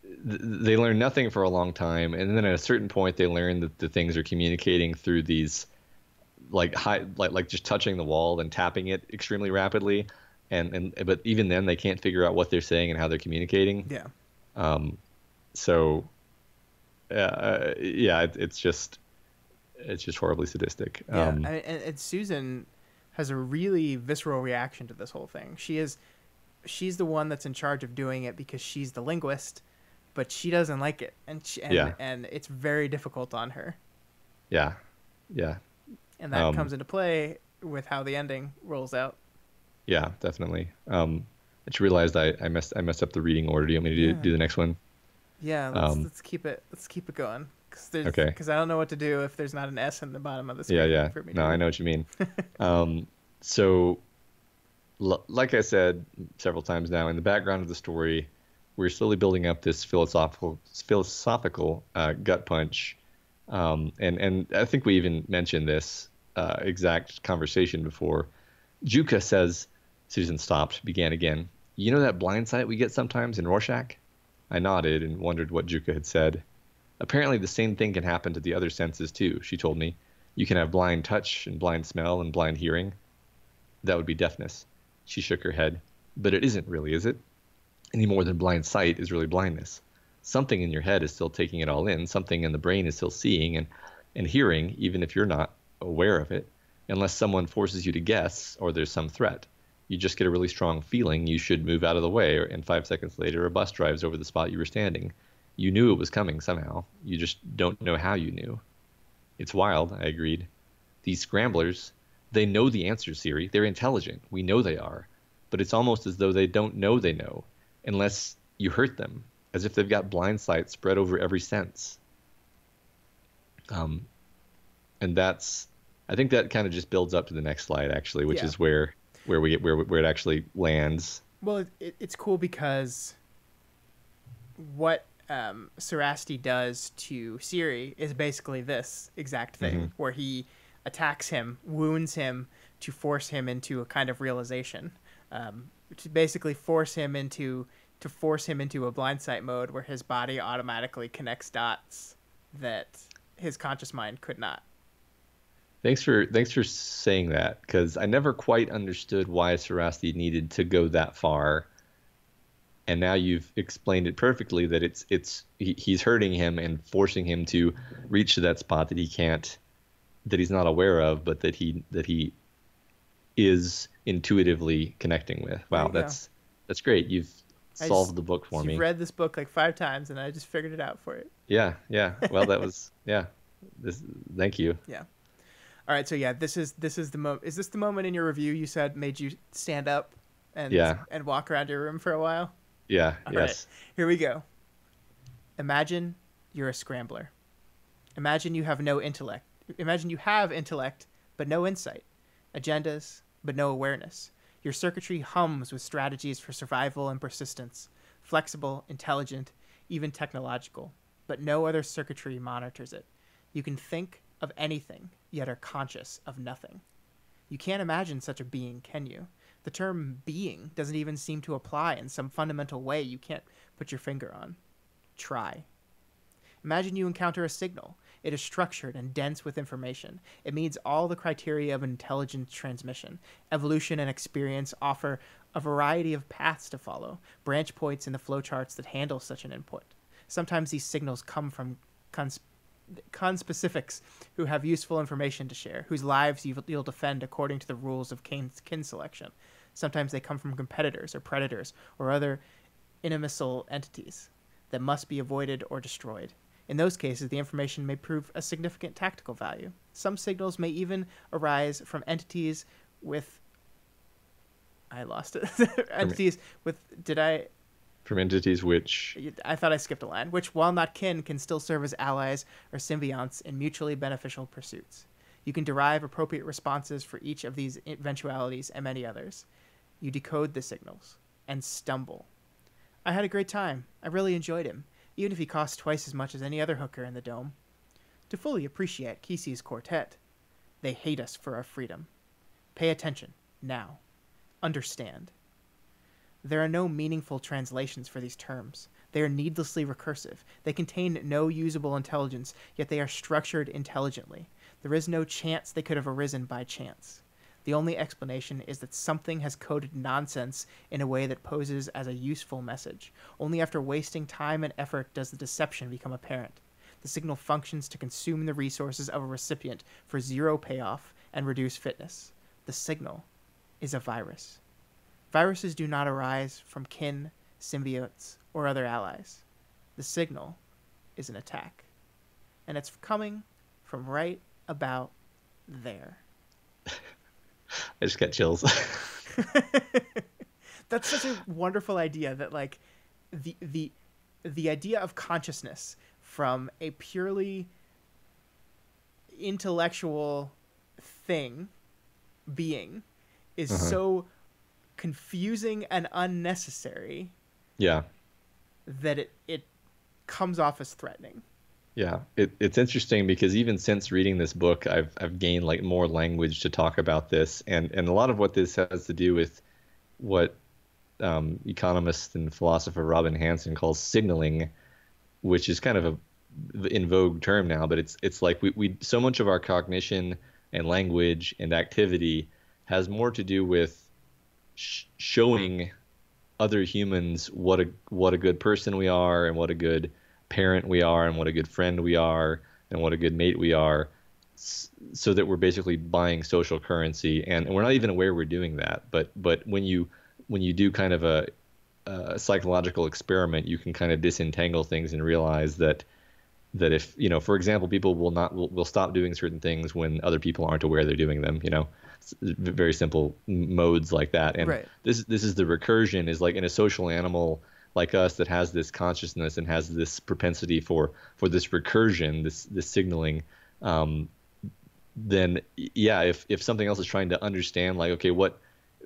S2: learn nothing for a long time, and then at a certain point, they learn that the things are communicating through these, like just touching the wall and tapping it extremely rapidly, but even then, they can't figure out what they're saying and how they're communicating.
S3: Yeah.
S2: It's just horribly sadistic.
S3: Yeah. And Susan has a really visceral reaction to this whole thing. She's the one that's in charge of doing it because she's the linguist, but she doesn't like it, and it's very difficult on her.
S2: Yeah, yeah.
S3: And that comes into play with how the ending rolls out.
S2: Yeah, definitely. I just realized I messed up the reading order. Do you want me to do the next one?
S3: Yeah, let's keep it going. Because I don't know what to do if there's not an S in the bottom of the screen.
S2: Yeah.
S3: For me
S2: No, I know what you mean. So. Like I said several times now, in the background of the story, we're slowly building up this philosophical gut punch, and I think we even mentioned this exact conversation before. Juka says, Susan stopped, began again. You know that blind sight we get sometimes in Rorschach? I nodded and wondered what Juka had said. Apparently the same thing can happen to the other senses too, she told me. You can have blind touch and blind smell and blind hearing. That would be deafness. She shook her head. But it isn't really, is it? Any more than blind sight is really blindness. Something in your head is still taking it all in. Something in the brain is still seeing and hearing, even if you're not aware of it, unless someone forces you to guess or there's some threat. You just get a really strong feeling you should move out of the way, and 5 seconds later, a bus drives over the spot you were standing. You knew it was coming somehow. You just don't know how you knew. It's wild, I agreed. These scramblers, they know the answers, Siri. They're intelligent. We know they are. But it's almost as though they don't know they know, unless you hurt them, as if they've got blind sight spread over every sense. And I think that kind of just builds up to the next slide, actually, which is where it actually lands.
S3: Well, it's cool because what Sarasti does to Siri is basically this exact thing, where he attacks him, wounds him to force him into a kind of realization, to basically force him into a blindsight mode where his body automatically connects dots that his conscious mind could not.
S2: Thanks for saying that, because I never quite understood why Sarasti needed to go that far. And now you've explained it perfectly, that he's hurting him and forcing him to reach to that spot that he can't he's not aware of, but that he is intuitively connecting with.
S3: There
S2: Wow,
S3: you go.
S2: that's great. You've
S3: I just
S2: solved the book for
S3: You've
S2: me.
S3: read this book like 5 times, and I just figured it out for you.
S2: Yeah, yeah. Well, that was yeah. This thank you.
S3: Yeah. All right. So yeah, this is the moment. Is this the moment in your review you said made you stand up
S2: Yeah,
S3: and walk around your room for a while?
S2: yeah,
S3: All right.
S2: yes.
S3: Here we go. Imagine you're a scrambler. Imagine you have no intellect. Imagine you have intellect but no insight, agendas but no awareness. Your circuitry hums with strategies for survival and persistence, flexible, intelligent, even technological, but no other circuitry monitors it. You can think of anything, yet are conscious of nothing. You can't imagine such a being, can you? The term being doesn't even seem to apply in some fundamental way you can't put your finger on. Try. Imagine you encounter a signal. It is structured and dense with information. It meets all the criteria of intelligent transmission. Evolution and experience offer a variety of paths to follow, branch points in the flowcharts that handle such an input. Sometimes these signals come from conspecifics who have useful information to share, whose lives you'll defend according to the rules of kin selection. Sometimes they come from competitors or predators or other inimical entities that must be avoided or destroyed. In those cases, the information may prove a significant tactical value. Some signals may even arise from entities with... I lost it.
S2: From
S3: entities with... Did I...
S2: from entities which
S3: I thought I skipped a line. Which, while not kin, can still serve as allies or symbionts in mutually beneficial pursuits. You can derive appropriate responses for each of these eventualities and many others. You decode the signals and stumble. I had a great time. I really enjoyed him, even if he cost twice as much as any other hooker in the dome. To fully appreciate Kesey's quartet, they hate us for our freedom. Pay attention, now. Understand. There are no meaningful translations for these terms. They are needlessly recursive. They contain no usable intelligence, yet they are structured intelligently. There is no chance they could have arisen by chance. The only explanation is that something has coded nonsense in a way that poses as a useful message. Only after wasting time and effort does the deception become apparent. The signal functions to consume the resources of a recipient for zero payoff and reduce fitness. The signal is a virus. Viruses do not arise from kin, symbiotes, or other allies. The signal is an attack. And it's coming from right about there.
S2: I just got chills.
S3: That's such a wonderful idea that like the idea of consciousness from a purely intellectual being is so confusing and unnecessary
S2: Yeah.
S3: that it comes off as threatening.
S2: Yeah, it's interesting because even since reading this book, I've gained like more language to talk about this, and a lot of what this has to do with what economist and philosopher Robin Hanson calls signaling, which is kind of a in vogue term now, but it's like we so much of our cognition and language and activity has more to do with showing other humans what a good person we are and what a good parent we are and what a good friend we are and what a good mate we are, so that we're basically buying social currency, and we're not even aware we're doing that. But when you do kind of a psychological experiment, you can kind of disentangle things and realize that if, you know, for example, people will stop doing certain things when other people aren't aware they're doing them, you know, very simple modes like that. And
S3: right.
S2: This is the recursion, is like in a social animal like us that has this consciousness and has this propensity for this recursion, this signaling, then yeah, if something else is trying to understand, like, okay, what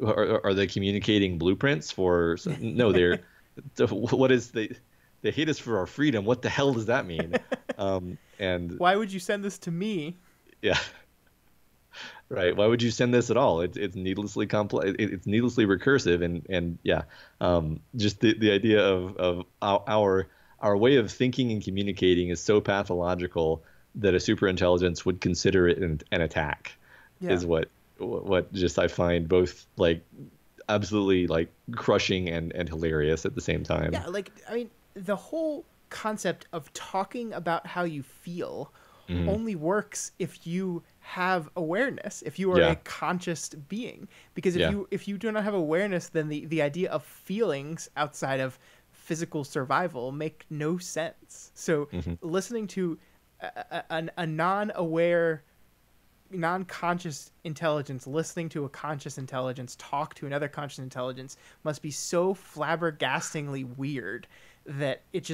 S2: are they communicating blueprints for? No, they're what is they hate us for our freedom. What the hell does that mean? And
S3: why would you send this to me?
S2: Yeah. Right. Why would you send this at all? It's needlessly complex. It's needlessly recursive, and yeah, just the idea of our way of thinking and communicating is so pathological that a superintelligence would consider it an attack.
S3: Yeah.
S2: Is what just I find both like absolutely like crushing and hilarious at the same time.
S3: Yeah, like I mean, the whole concept of talking about how you feel only works if you have awareness, if you are a conscious being. Because if you do not have awareness, then the idea of feelings outside of physical survival make no sense. So listening to a non-aware, non-conscious intelligence listening to a conscious intelligence talk to another conscious intelligence must be so flabbergastingly weird that it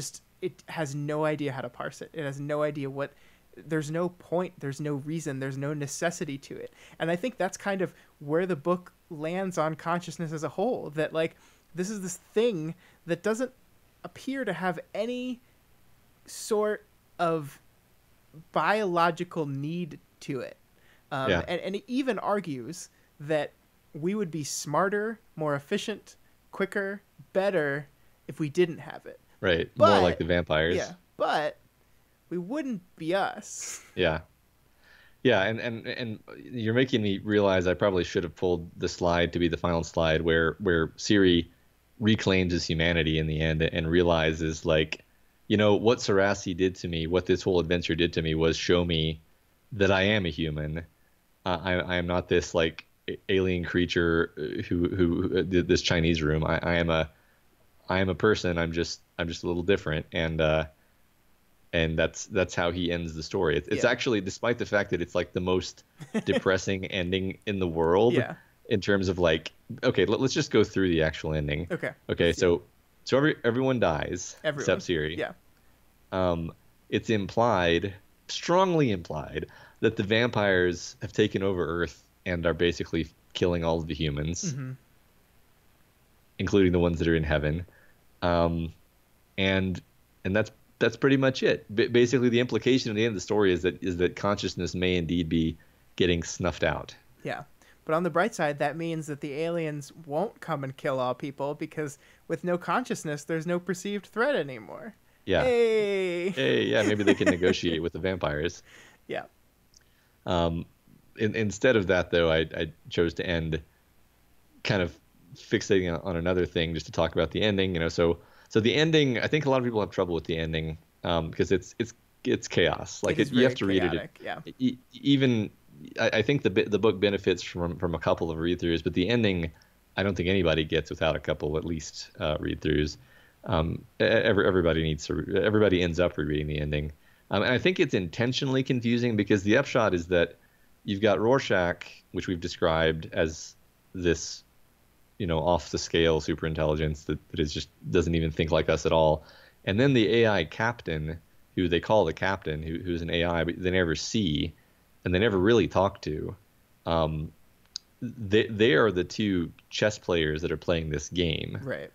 S3: has no idea how to parse it. It has no idea what. There's no point, there's no reason, there's no necessity to it. And I think that's kind of where the book lands on consciousness as a whole, that like this is this thing that doesn't appear to have any sort of biological need to it. And it even argues that we would be smarter, more efficient, quicker, better if we didn't have it.
S2: Right. More like the vampires.
S3: Yeah. But we wouldn't be us.
S2: Yeah. Yeah, and you're making me realize I probably should have pulled the slide to be the final slide where Siri reclaims his humanity in the end and realizes, like, you know, what Sarasti did to me, what this whole adventure did to me was show me that I am a human. I am not this like alien creature who did this Chinese room. I am a person. I'm just a little different, and that's how he ends the story. It's actually, despite the fact that it's like the most depressing ending in the world, in terms of like, okay, let's just go through the actual ending. Okay. So everyone dies except Siri.
S3: Yeah.
S2: It's implied, strongly implied, that the vampires have taken over Earth and are basically killing all of the humans, including the ones that are in heaven. And that's pretty much it. Basically, the implication at the end of the story is that consciousness may indeed be getting snuffed out.
S3: Yeah. But on the bright side, that means that the aliens won't come and kill all people, because with no consciousness, there's no perceived threat anymore.
S2: Yeah.
S3: Hey,
S2: yeah, maybe they can negotiate with the vampires.
S3: Yeah.
S2: Instead of that, though, I chose to end kind of fixating on another thing, just to talk about the ending. You know, so the ending, I think a lot of people have trouble with the ending, because it's chaos. Like you have to
S3: chaotic,
S2: read it. Yeah. Even I think the book benefits from a couple of read-throughs, but the ending, I don't think anybody gets without a couple at least read-throughs. Everybody ends up rereading the ending, and I think it's intentionally confusing, because the upshot is that you've got Rorschach, which we've described as this, you know, off the scale superintelligence that is just doesn't even think like us at all, and then the AI captain, who they call the captain, who's an AI but they never see and they never really talk to. They are the two chess players that are playing this game,
S3: right?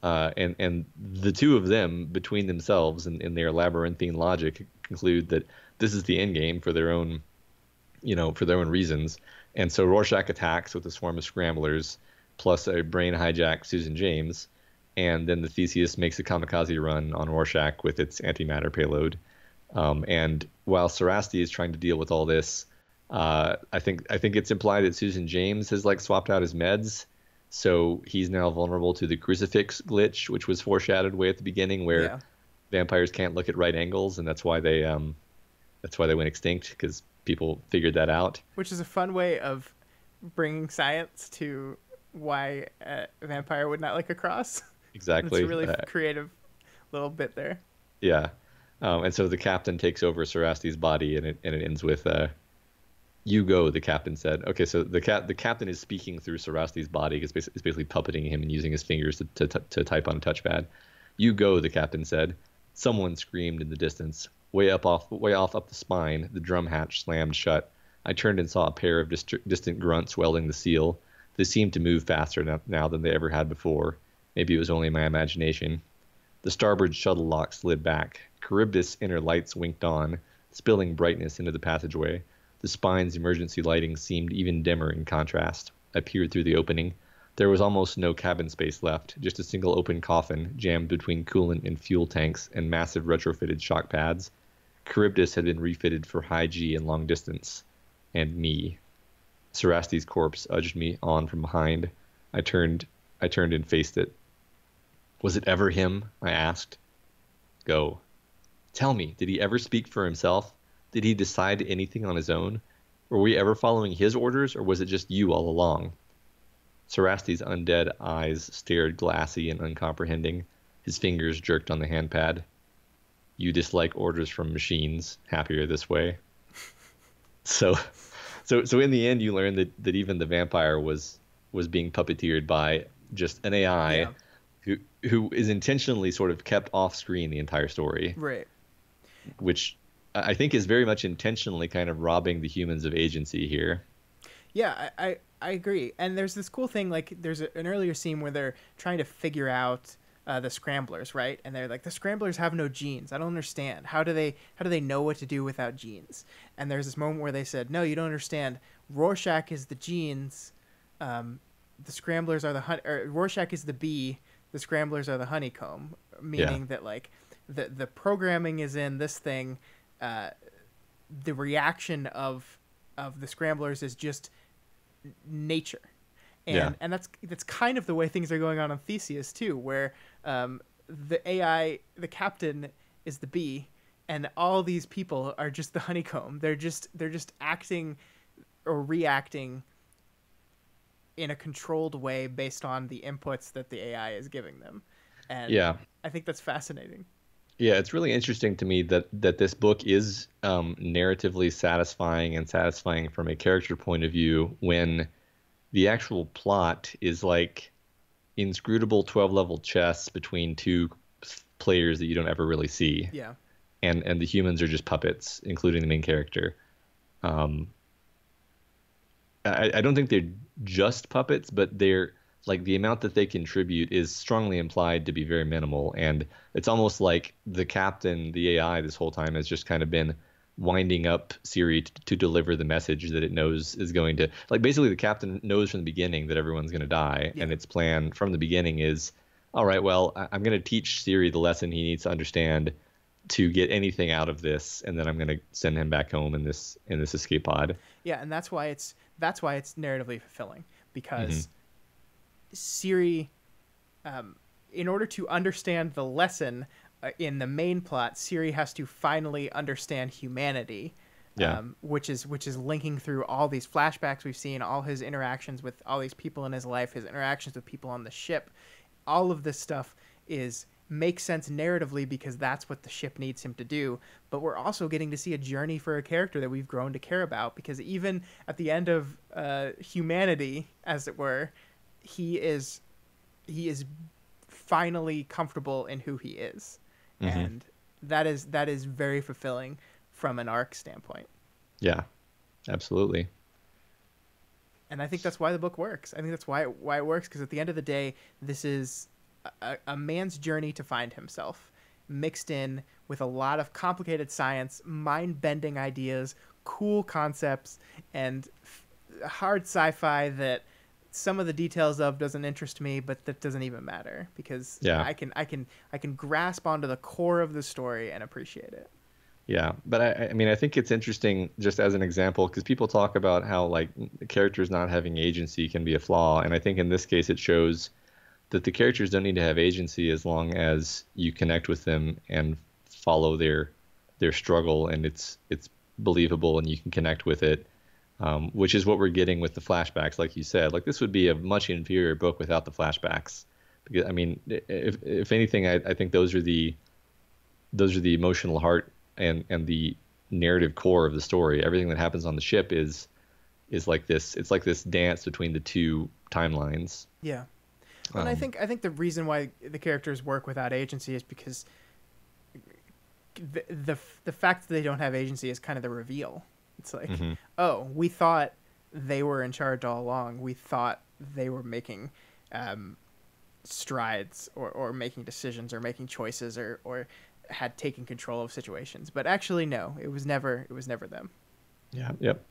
S2: And the two of them, between themselves and in their labyrinthine logic, conclude that this is the end game for their own, you know, for their own reasons. And so Rorschach attacks with a swarm of scramblers, plus a brain hijack Susan James, and then the Theseus makes a kamikaze run on Rorschach with its antimatter payload. And while Sarasti is trying to deal with all this, I think it's implied that Susan James has like swapped out his meds, so he's now vulnerable to the crucifix glitch, which was foreshadowed way at the beginning, where vampires can't look at right angles, and that's why they went extinct, because people figured that out.
S3: Which is a fun way of bringing science to why a vampire would not like a cross.
S2: Exactly.
S3: It's a really creative little bit there.
S2: Yeah. And so the captain takes over Sarasti's body, and it ends with "You go," the captain said. Okay, so the captain is speaking through Sarasti's body. It's basically puppeting him and using his fingers to type on a touchpad. "You go," the captain said. Someone screamed in the distance. Way off up the spine, the drum hatch slammed shut. I turned and saw a pair of distant grunts welding the seal. They seemed to move faster now than they ever had before. Maybe it was only my imagination. The starboard shuttle lock slid back. Charybdis' inner lights winked on, spilling brightness into the passageway. The spine's emergency lighting seemed even dimmer in contrast. I peered through the opening. There was almost no cabin space left, just a single open coffin jammed between coolant and fuel tanks and massive retrofitted shock pads. Charybdis had been refitted for high G and long distance. And me. Sarasti's corpse edged me on from behind. I turned and faced it. Was it ever him? I asked. Go. Tell me, did he ever speak for himself? Did he decide anything on his own? Were we ever following his orders, or was it just you all along? Sarasti's undead eyes stared glassy and uncomprehending. His fingers jerked on the handpad. You dislike orders from machines, happier this way. So in the end, you learn that even the vampire was being puppeteered by just an AI who is intentionally sort of kept off screen the entire story.
S3: Right.
S2: Which I think is very much intentionally kind of robbing the humans of agency here.
S3: Yeah, I agree. And there's this cool thing, like there's an earlier scene where they're trying to figure out the scramblers, right? And they're like, the scramblers have no genes. I don't understand. How do they know what to do without genes? And there's this moment where they said, no, you don't understand. Rorschach is the genes. The scramblers are the Rorschach is the bee. The scramblers are the honeycomb, meaning that like the programming is in this thing. The reaction of the scramblers is just nature. And that's kind of the way things are going on Theseus too, where the AI, the captain is the bee, and all these people are just the honeycomb. They're just acting or reacting in a controlled way based on the inputs that the AI is giving them. And I think that's fascinating.
S2: Yeah, it's really interesting to me that this book is narratively satisfying from a character point of view when the actual plot is like inscrutable 12-level chess between two players that you don't ever really see.
S3: Yeah.
S2: And the humans are just puppets, including the main character. I don't think they're just puppets, but they're like the amount that they contribute is strongly implied to be very minimal. And it's almost like the captain, the AI, this whole time has just kind of been winding up Siri to deliver the message that it knows is going to, like, basically the captain knows from the beginning that everyone's going to die. Yeah. And its plan from the beginning is, all right, well, I'm going to teach Siri the lesson he needs to understand to get anything out of this, and then I'm going to send him back home in this escape pod.
S3: Yeah, and that's why it's narratively fulfilling, because Siri, in order to understand the lesson in the main plot, Siri has to finally understand humanity, which is linking through all these flashbacks we've seen, all his interactions with all these people in his life, his interactions with people on the ship. All of this stuff makes sense narratively because that's what the ship needs him to do. But we're also getting to see a journey for a character that we've grown to care about, because even at the end of humanity, as it were, he is finally comfortable in who he is. And that is very fulfilling from an arc standpoint.
S2: Yeah, absolutely.
S3: And I think that's why the book works. I think that's why it works, because at the end of the day, this is a man's journey to find himself, mixed in with a lot of complicated science, mind-bending ideas, cool concepts, and hard sci-fi that some of the details of doesn't interest me, but that doesn't even matter, because I can grasp onto the core of the story and appreciate it.
S2: Yeah, but I mean, I think it's interesting just as an example, because people talk about how like characters not having agency can be a flaw, and I think in this case it shows that the characters don't need to have agency as long as you connect with them and follow their struggle, and it's believable and you can connect with it. Which is what we're getting with the flashbacks, like you said. Like, this would be a much inferior book without the flashbacks. Because, I mean, if anything, I think those are the emotional heart and the narrative core of the story. Everything that happens on the ship is like this. It's like this dance between the two timelines.
S3: Yeah, and I think the reason why the characters work without agency is because the fact that they don't have agency is kind of the reveal. It's like, oh, we thought they were in charge all along. We thought they were making strides or making decisions or making choices or had taken control of situations. But actually, no, it was never them.
S2: Yeah. Yep.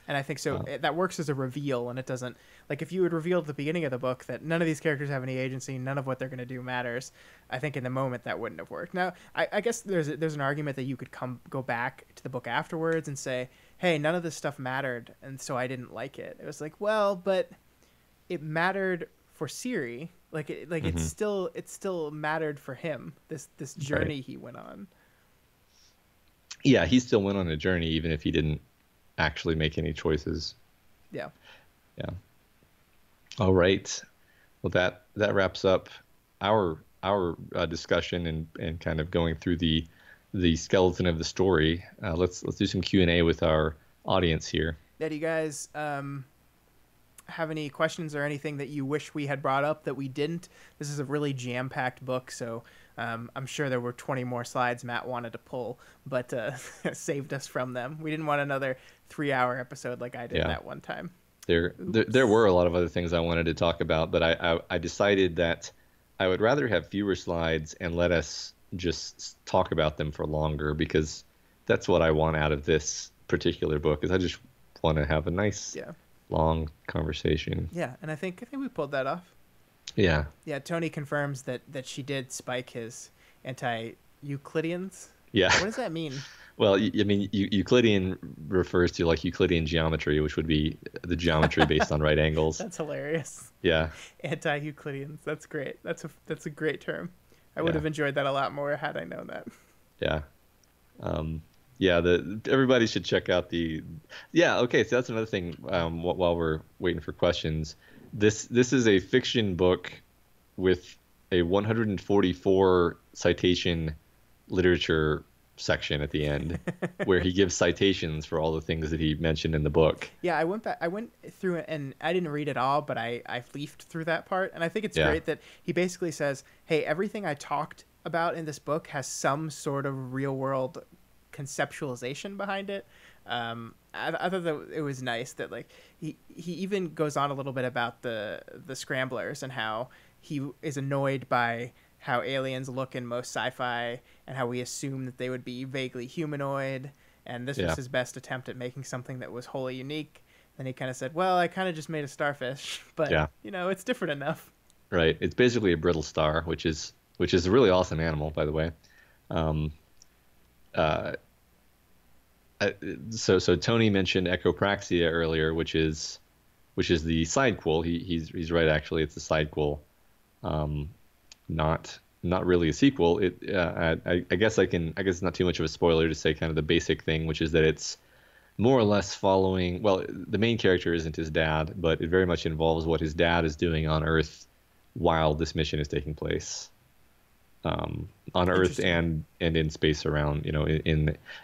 S3: And I think so that works as a reveal, and it doesn't, like, if you would reveal at the beginning of the book that none of these characters have any agency, none of what they're going to do matters, I think in the moment that wouldn't have worked. Now, I guess there's an argument that you could go back to the book afterwards and say, hey, none of this stuff mattered, and so I didn't like it. It was like, well, but it mattered for Siri. It still mattered for him, this journey he went on.
S2: Yeah, he still went on a journey even if he didn't actually make any choices.
S3: Yeah.
S2: Yeah. All right. Well, that wraps up our discussion and kind of going through the skeleton of the story. Let's do some Q&A with our audience here.
S3: Yeah, do you guys have any questions or anything that you wish we had brought up that we didn't? This is a really jam-packed book, so I'm sure there were 20 more slides Matt wanted to pull, but saved us from them. We didn't want another 3-hour episode like I did that one time.
S2: There were a lot of other things I wanted to talk about, but I decided that I would rather have fewer slides and let us just talk about them for longer, because that's what I want out of this particular book, is I just want to have a nice long conversation.
S3: Yeah, and I think we pulled that off.
S2: Yeah.
S3: Yeah, Tony confirms that she did spike his anti-Euclideans.
S2: Yeah.
S3: What does that mean?
S2: Well, I mean, Euclidean refers to like Euclidean geometry, which would be the geometry based on right angles.
S3: That's hilarious.
S2: Yeah.
S3: Anti-Euclideans. That's great. That's a great term. I would have enjoyed that a lot more had I known that.
S2: Yeah. Everybody should check out the. Yeah. Okay. So that's another thing. While we're waiting for questions, this is a fiction book with a 144 citation literature section at the end where he gives citations for all the things that he mentioned in the book.
S3: Yeah, I went through it and I didn't read it all, but I leafed through that part, and I think it's great that he basically says, hey, everything I talked about in this book has some sort of real world conceptualization behind it. I thought that it was nice that like he even goes on a little bit about the scramblers and how he is annoyed by how aliens look in most sci-fi and how we assume that they would be vaguely humanoid, and this was his best attempt at making something that was wholly unique. Then he kind of said, well, I kind of just made a starfish, but it's different enough.
S2: Right. It's basically a brittle star, which is a really awesome animal, by the way. So Tony mentioned echopraxia earlier, which is the sidequel. He's right, actually. It's the sidequel. Not really a sequel. I guess it's not too much of a spoiler to say kind of the basic thing, which is that it's more or less following. Well, the main character isn't his dad, but it very much involves what his dad is doing on Earth while this mission is taking place. On Earth and in space around.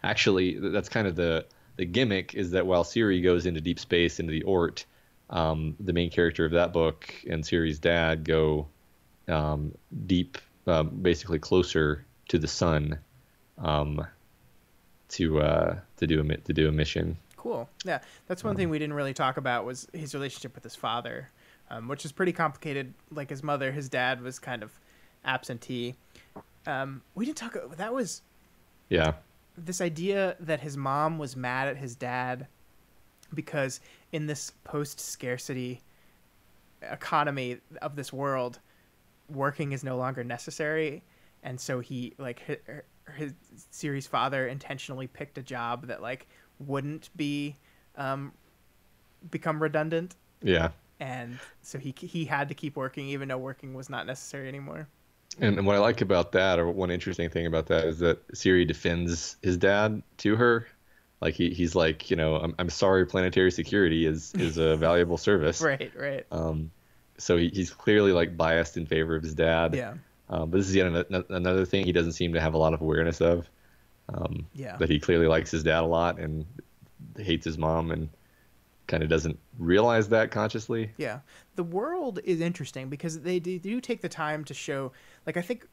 S2: Actually, that's kind of the gimmick, is that while Siri goes into deep space, into the Oort, the main character of that book and Siri's dad go deep, basically closer to the sun, to do a mission.
S3: Cool. Yeah, that's one thing we didn't really talk about, was his relationship with his father, which is pretty complicated. Like his mother, his dad was kind of absentee. We didn't talk. That was this idea that his mom was mad at his dad because in this post-scarcity economy of this world, working is no longer necessary, and so he, like, his Siri's father intentionally picked a job that like wouldn't be become redundant.
S2: Yeah.
S3: And so he had to keep working even though working was not necessary anymore.
S2: And what I like about that, or one interesting thing about that, is that Siri defends his dad to her. Like he's like, I'm sorry, planetary security is a valuable service.
S3: Right.
S2: So he's clearly like biased in favor of his dad.
S3: Yeah.
S2: But this is yet another thing he doesn't seem to have a lot of awareness of. That he clearly likes his dad a lot and hates his mom, and kind of doesn't realize that consciously.
S3: Yeah. The world is interesting because they do take the time to show, like, I think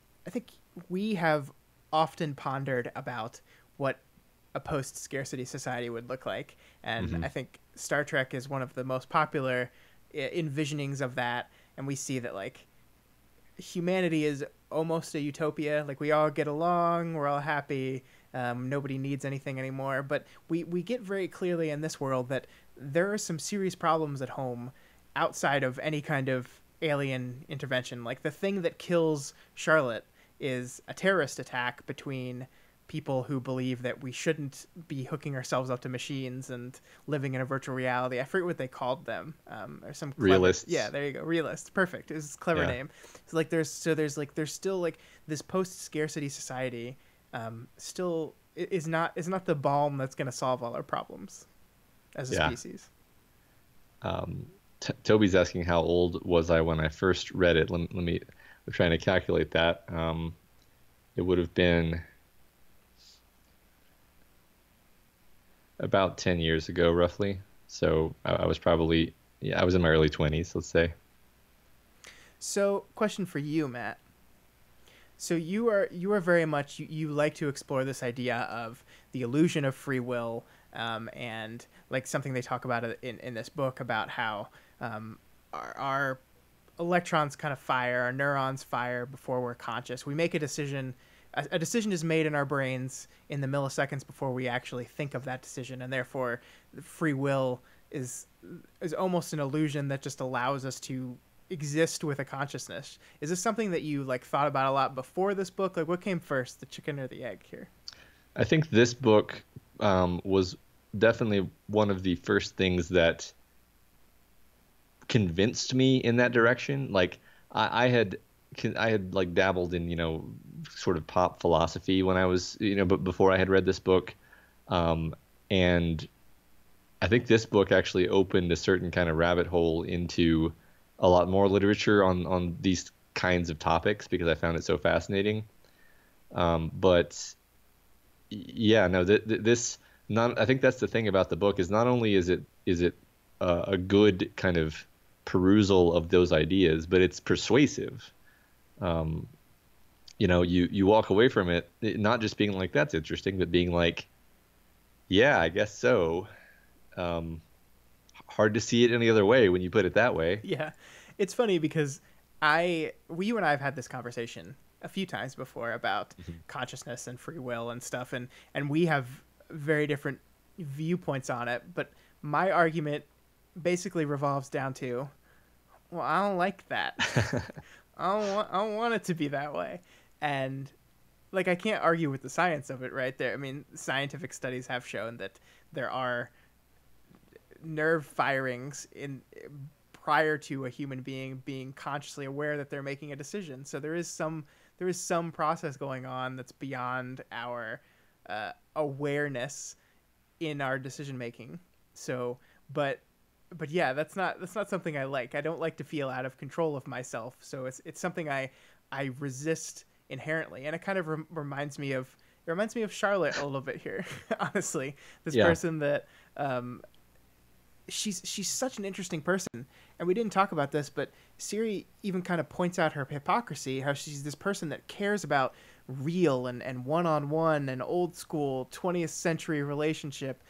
S3: we have often pondered about what a post-scarcity society would look like. And I think Star Trek is one of the most popular envisionings of that. And we see that, like, humanity is almost a utopia. Like, we all get along, we're all happy, nobody needs anything anymore. But we get very clearly in this world that there are some serious problems at home outside of any kind of alien intervention. Like, the thing that kills Charlotte is a terrorist attack between people who believe that we shouldn't be hooking ourselves up to machines and living in a virtual reality. I forget what they called them. Or some clever,
S2: realists.
S3: Yeah, there you go. Realists. Perfect. It's a clever name. So like there's still like this post-scarcity society still is not the balm that's going to solve all our problems as a species.
S2: Toby's asking how old was I when I first read it. We're trying to calculate that. It would have been about 10 years ago, roughly. So I was probably, I was in my early 20s, let's say.
S3: So, question for you, Matt. So you are very much, you like to explore this idea of the illusion of free will, and like something they talk about in this book about how our electrons kind of fire, our neurons fire before we're conscious. We make a decision. A decision is made in our brains in the milliseconds before we actually think of that decision, and therefore free will is almost an illusion that just allows us to exist with a consciousness. Is this something that you like thought about a lot before this book? Like, what came first, the chicken or the egg here?
S2: I think this book was definitely one of the first things that convinced me in that direction. Like I had like dabbled in, sort of pop philosophy when I was, but before I had read this book. And I think this book actually opened a certain kind of rabbit hole into a lot more literature on these kinds of topics because I found it so fascinating. But yeah, no, I think that's the thing about the book is not only is it a good kind of perusal of those ideas, but it's persuasive. You walk away from it not just being like, that's interesting, but being like, yeah, I guess so. Hard to see it any other way when you put it that way.
S3: Yeah. It's funny because you and I have had this conversation a few times before about consciousness and free will and stuff. And we have very different viewpoints on it. But my argument basically revolves down to, well, I don't like that. I don't want it to be that way. And like, I can't argue with the science of it right there. I mean, scientific studies have shown that there are nerve firings prior to a human being consciously aware that they're making a decision. So there is some process going on that's beyond our awareness in our decision making. So, but yeah, that's not something I like. I don't like to feel out of control of myself. So it's something I resist inherently, and it kind of reminds me of Charlotte a little bit here. Honestly, this person that she's such an interesting person, and we didn't talk about this, but Siri even kind of points out her hypocrisy, how she's this person that cares about real and one-on-one and old school 20th century relationship,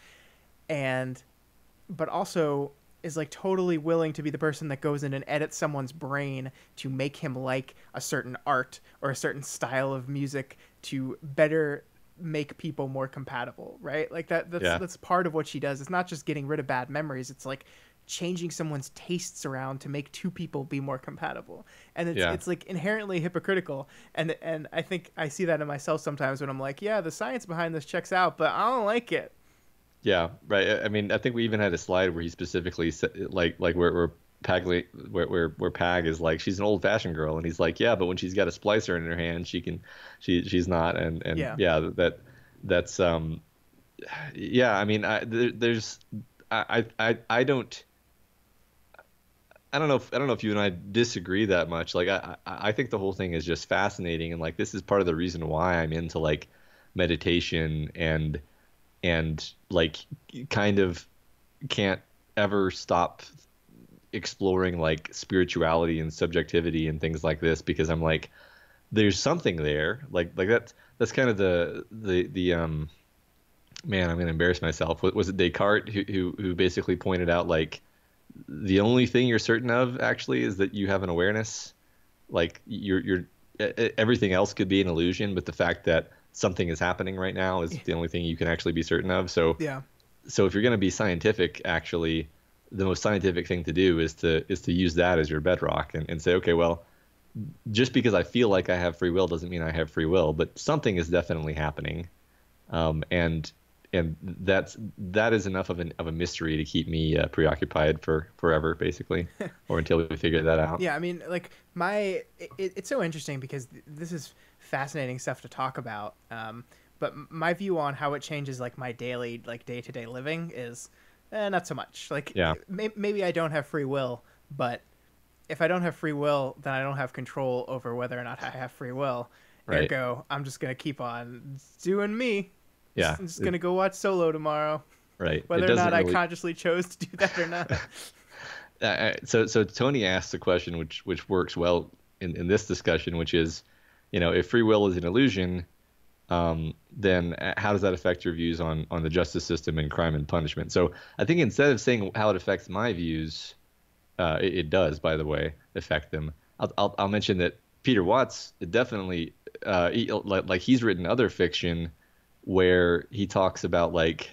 S3: but also is like totally willing to be the person that goes in and edits someone's brain to make him like a certain art or a certain style of music to better make people more compatible, right? Like that's part of what she does. It's not just getting rid of bad memories. It's like changing someone's tastes around to make two people be more compatible. And it's like inherently hypocritical. And I think I see that in myself sometimes when I'm like, yeah, the science behind this checks out, but I don't like it.
S2: Yeah, right. I mean, I think we even had a slide where he specifically said, like where Pag is like, she's an old-fashioned girl, and he's like, yeah, but when she's got a splicer in her hand, she's not, and that's yeah. I mean, I don't know if you and I disagree that much. Like, I think the whole thing is just fascinating, and like this is part of the reason why I'm into like meditation and like kind of can't ever stop exploring like spirituality and subjectivity and things like this, because I'm like, there's something there. Like that's kind of the man, I'm gonna embarrass myself. Was it Descartes who basically pointed out like the only thing you're certain of actually is that you have an awareness. Like you're everything else could be an illusion, but the fact that something is happening right now is the only thing you can actually be certain of. So so if you're going to be scientific, actually the most scientific thing to do is to use that as your bedrock and say, okay, well, just because I feel like I have free will doesn't mean I have free will, but something is definitely happening. And that is enough of a mystery to keep me preoccupied for forever, basically, or until we figure that out.
S3: Yeah, I mean, like it's so interesting because this is fascinating stuff to talk about. But my view on how it changes like my daily, like day-to-day living is not so much. Like
S2: Yeah.
S3: maybe I don't have free will, but if I don't have free will, then I don't have control over whether or not I have free will.
S2: Right.
S3: Ergo, I'm just gonna keep on doing me.
S2: Yeah.
S3: I'm just gonna go watch Solo tomorrow,
S2: Right.
S3: whether or not I consciously chose to do that or not.
S2: So Tony asked a question which works well in this discussion, which is, if free will is an illusion, then how does that affect your views on the justice system and crime and punishment? So I think instead of saying how it affects my views, it does, by the way, affect them. I'll mention that Peter Watts definitely, he's written other fiction where he talks about like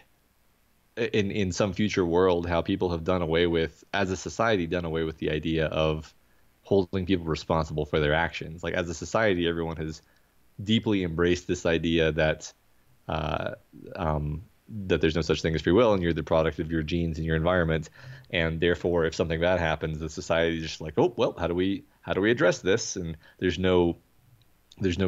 S2: in some future world how people have done away with, as a society, done away with the idea of holding people responsible for their actions. Like as a society, everyone has deeply embraced this idea that that there's no such thing as free will and you're the product of your genes and your environment, and therefore if something bad happens, the society is just like, oh well, how do we address this? And there's no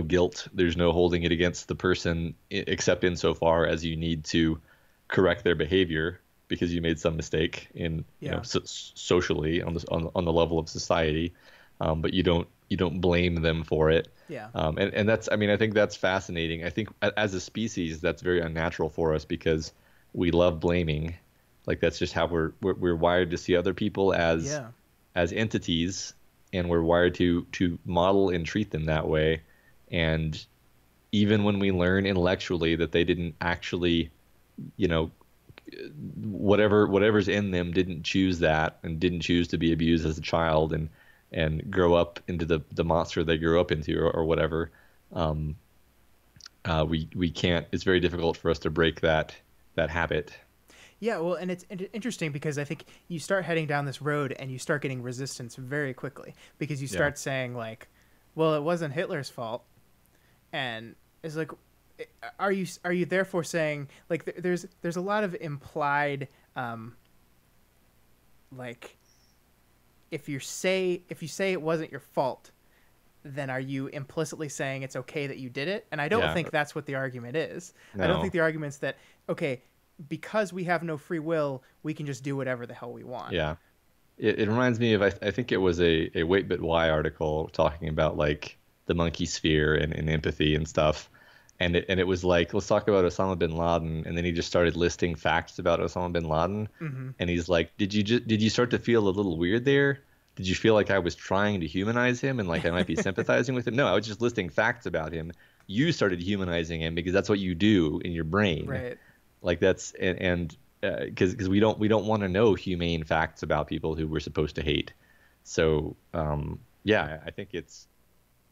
S2: guilt, there's no holding it against the person except insofar as you need to correct their behavior because you made some mistake in socially on the level of society, but you don't blame them for it. And that's, I think that's fascinating. I think as a species that's very unnatural for us because we love blaming. Like that's just how we're wired to see other people as entities, and we're wired to model and treat them that way. And even when we learn intellectually that they didn't actually, whatever's in them didn't choose that and didn't choose to be abused as a child and grow up into the monster they grew up into or whatever, we can't. It's very difficult for us to break that habit.
S3: Yeah, well, and it's interesting because I think you start heading down this road and you start getting resistance very quickly because you start saying like, well, it wasn't Hitler's fault, and it's like, are you therefore saying like there's a lot of implied like if you say it wasn't your fault, then are you implicitly saying it's okay that you did it? And I don't think that's what the argument is. No. I don't think the argument's that, okay, because we have no free will, we can just do whatever the hell we want.
S2: Yeah. It reminds me of, I think it was a Wait But Why article talking about like the monkey sphere and empathy and stuff. And it was like, let's talk about Osama bin Laden. And then he just started listing facts about Osama bin Laden. Mm-hmm. And he's like, did you start to feel a little weird there? Did you feel like I was trying to humanize him and like I might be sympathizing with him? No, I was just listing facts about him. You started humanizing him because that's what you do in your brain.
S3: Right.
S2: Like that's, and because we don't want to know humane facts about people who we're supposed to hate. So I think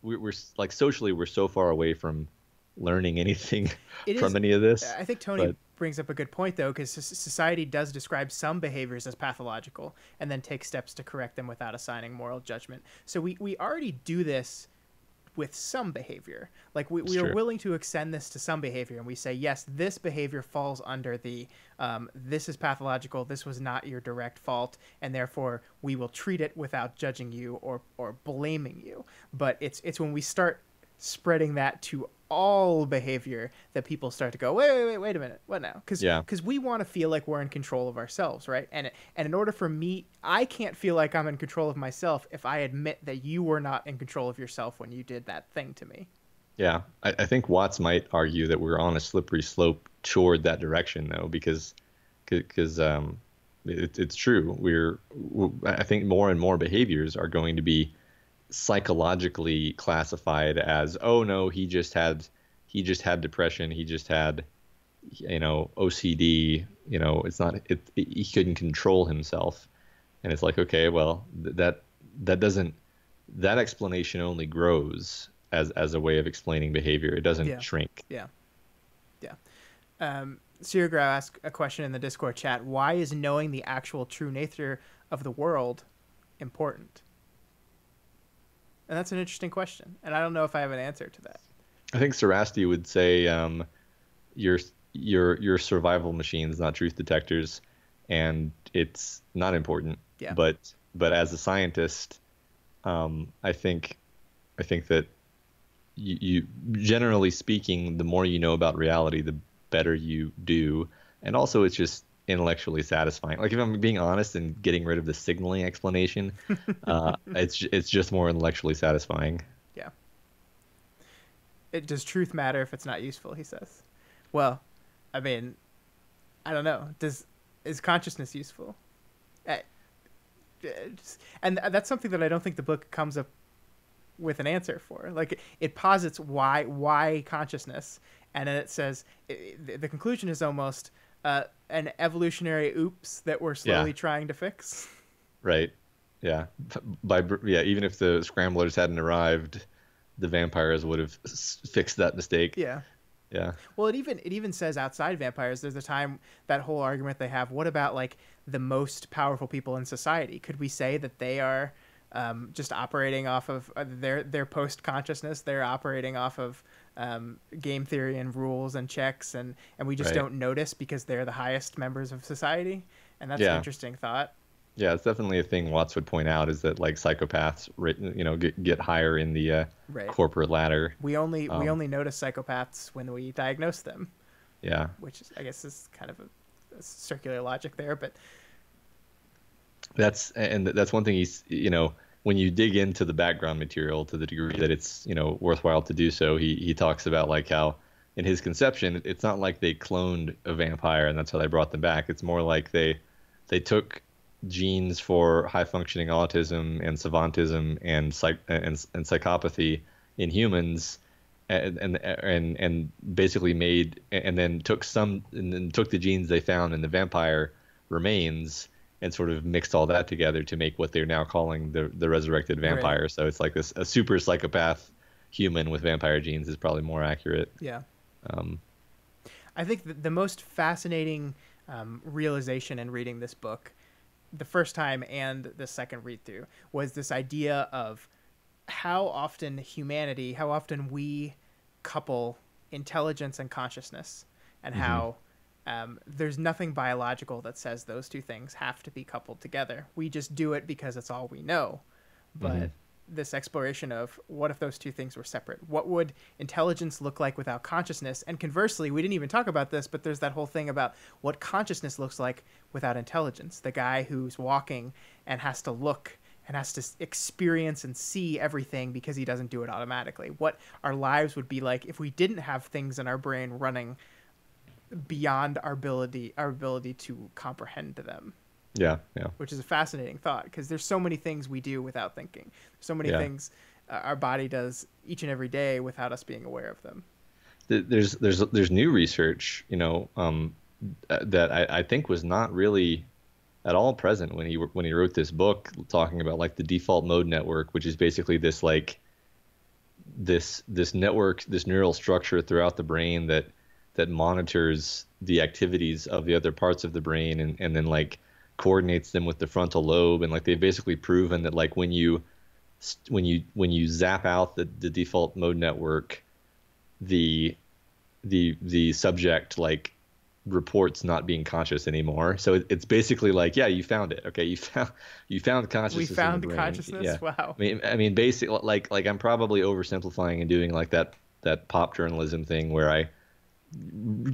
S2: we're like socially we're so far away from learning anything from any of this.
S3: I think Tony brings up a good point though, because society does describe some behaviors as pathological and then take steps to correct them without assigning moral judgment. So we already do this with some behavior. Like we are willing to extend this to some behavior, and we say, yes, this behavior falls under the this is pathological, this was not your direct fault, and therefore we will treat it without judging you or blaming you. But it's when we start spreading that to all behavior that people start to go, wait a minute, what now? Because we want to feel like we're in control of ourselves, right? And in order for me, I can't feel like I'm in control of myself if I admit that you were not in control of yourself when you did that thing to me.
S2: Yeah, I think Watts might argue that we're on a slippery slope toward that direction, though, because it's true. I think more and more behaviors are going to be psychologically classified as, oh no, he just had depression, he just had OCD, he couldn't control himself. And it's like, okay, well, that explanation only grows as a way of explaining behavior. It doesn't shrink.
S3: Siri Grau asked a question in the Discord chat: why is knowing the actual true nature of the world important? And that's an interesting question, and I don't know if I have an answer to that.
S2: I think Sarasti would say your survival machines, not truth detectors, and it's not important.
S3: Yeah.
S2: But as a scientist, I think that you generally speaking, the more you know about reality, the better you do. And also it's just intellectually satisfying. Like if I'm being honest and getting rid of the signaling explanation, it's just more intellectually satisfying.
S3: Yeah. Does truth matter if it's not useful, he says. Well, I mean, I don't know. Is consciousness useful? And that's something that I don't think the book comes up with an answer for. Like it posits why consciousness, and then it says the conclusion is almost an evolutionary oops that we're slowly trying to fix.
S2: Right. Yeah. Even if the scramblers hadn't arrived, the vampires would have fixed that mistake.
S3: Yeah.
S2: Yeah.
S3: Well, it even says outside vampires, there's a time, that whole argument they have. What about like the most powerful people in society? Could we say that they are just operating off of their post consciousness? They're operating off of game theory and rules and checks, and we just don't notice because they're the highest members of society. And that's an interesting thought.
S2: Yeah, it's definitely a thing Watts would point out, is that like psychopaths, get higher in the corporate ladder.
S3: We only notice psychopaths when we diagnose them.
S2: Yeah,
S3: which I guess is kind of a circular logic there, but
S2: that's one thing when you dig into the background material to the degree that it's worthwhile to do so, he talks about like how in his conception it's not like they cloned a vampire and that's how they brought them back. It's more like they took genes for high functioning autism and savantism and psychopathy in humans and basically made and then took the genes they found in the vampire remains and sort of mixed all that together to make what they're now calling the resurrected vampire. Right. So it's like a super psychopath human with vampire genes is probably more accurate.
S3: Yeah. I think the most fascinating realization in reading this book, the first time and the second read through, was this idea of how often we couple intelligence and consciousness, and how there's nothing biological that says those two things have to be coupled together. We just do it because it's all we know. But this exploration of what if those two things were separate? What would intelligence look like without consciousness? And conversely, we didn't even talk about this, but there's that whole thing about what consciousness looks like without intelligence. The guy who's walking and has to look and has to experience and see everything because he doesn't do it automatically. What our lives would be like if we didn't have things in our brain running beyond our ability to comprehend them.
S2: Yeah.
S3: Which is a fascinating thought, because there's so many things we do without thinking. So many things our body does each and every day without us being aware of them.
S2: There's new research, that I think was not really at all present when he wrote this book, talking about like the default mode network, which is basically this like this network, this neural structure throughout the brain that monitors the activities of the other parts of the brain and then like coordinates them with the frontal lobe. And like they've basically proven that like when you zap out the default mode network, the subject like reports not being conscious anymore. So it's basically like, yeah, you found it. Okay, you found consciousness.
S3: We found
S2: in the brain.
S3: consciousness.
S2: Yeah.
S3: Wow.
S2: I mean, basically, like I'm probably oversimplifying and doing like that pop journalism thing where I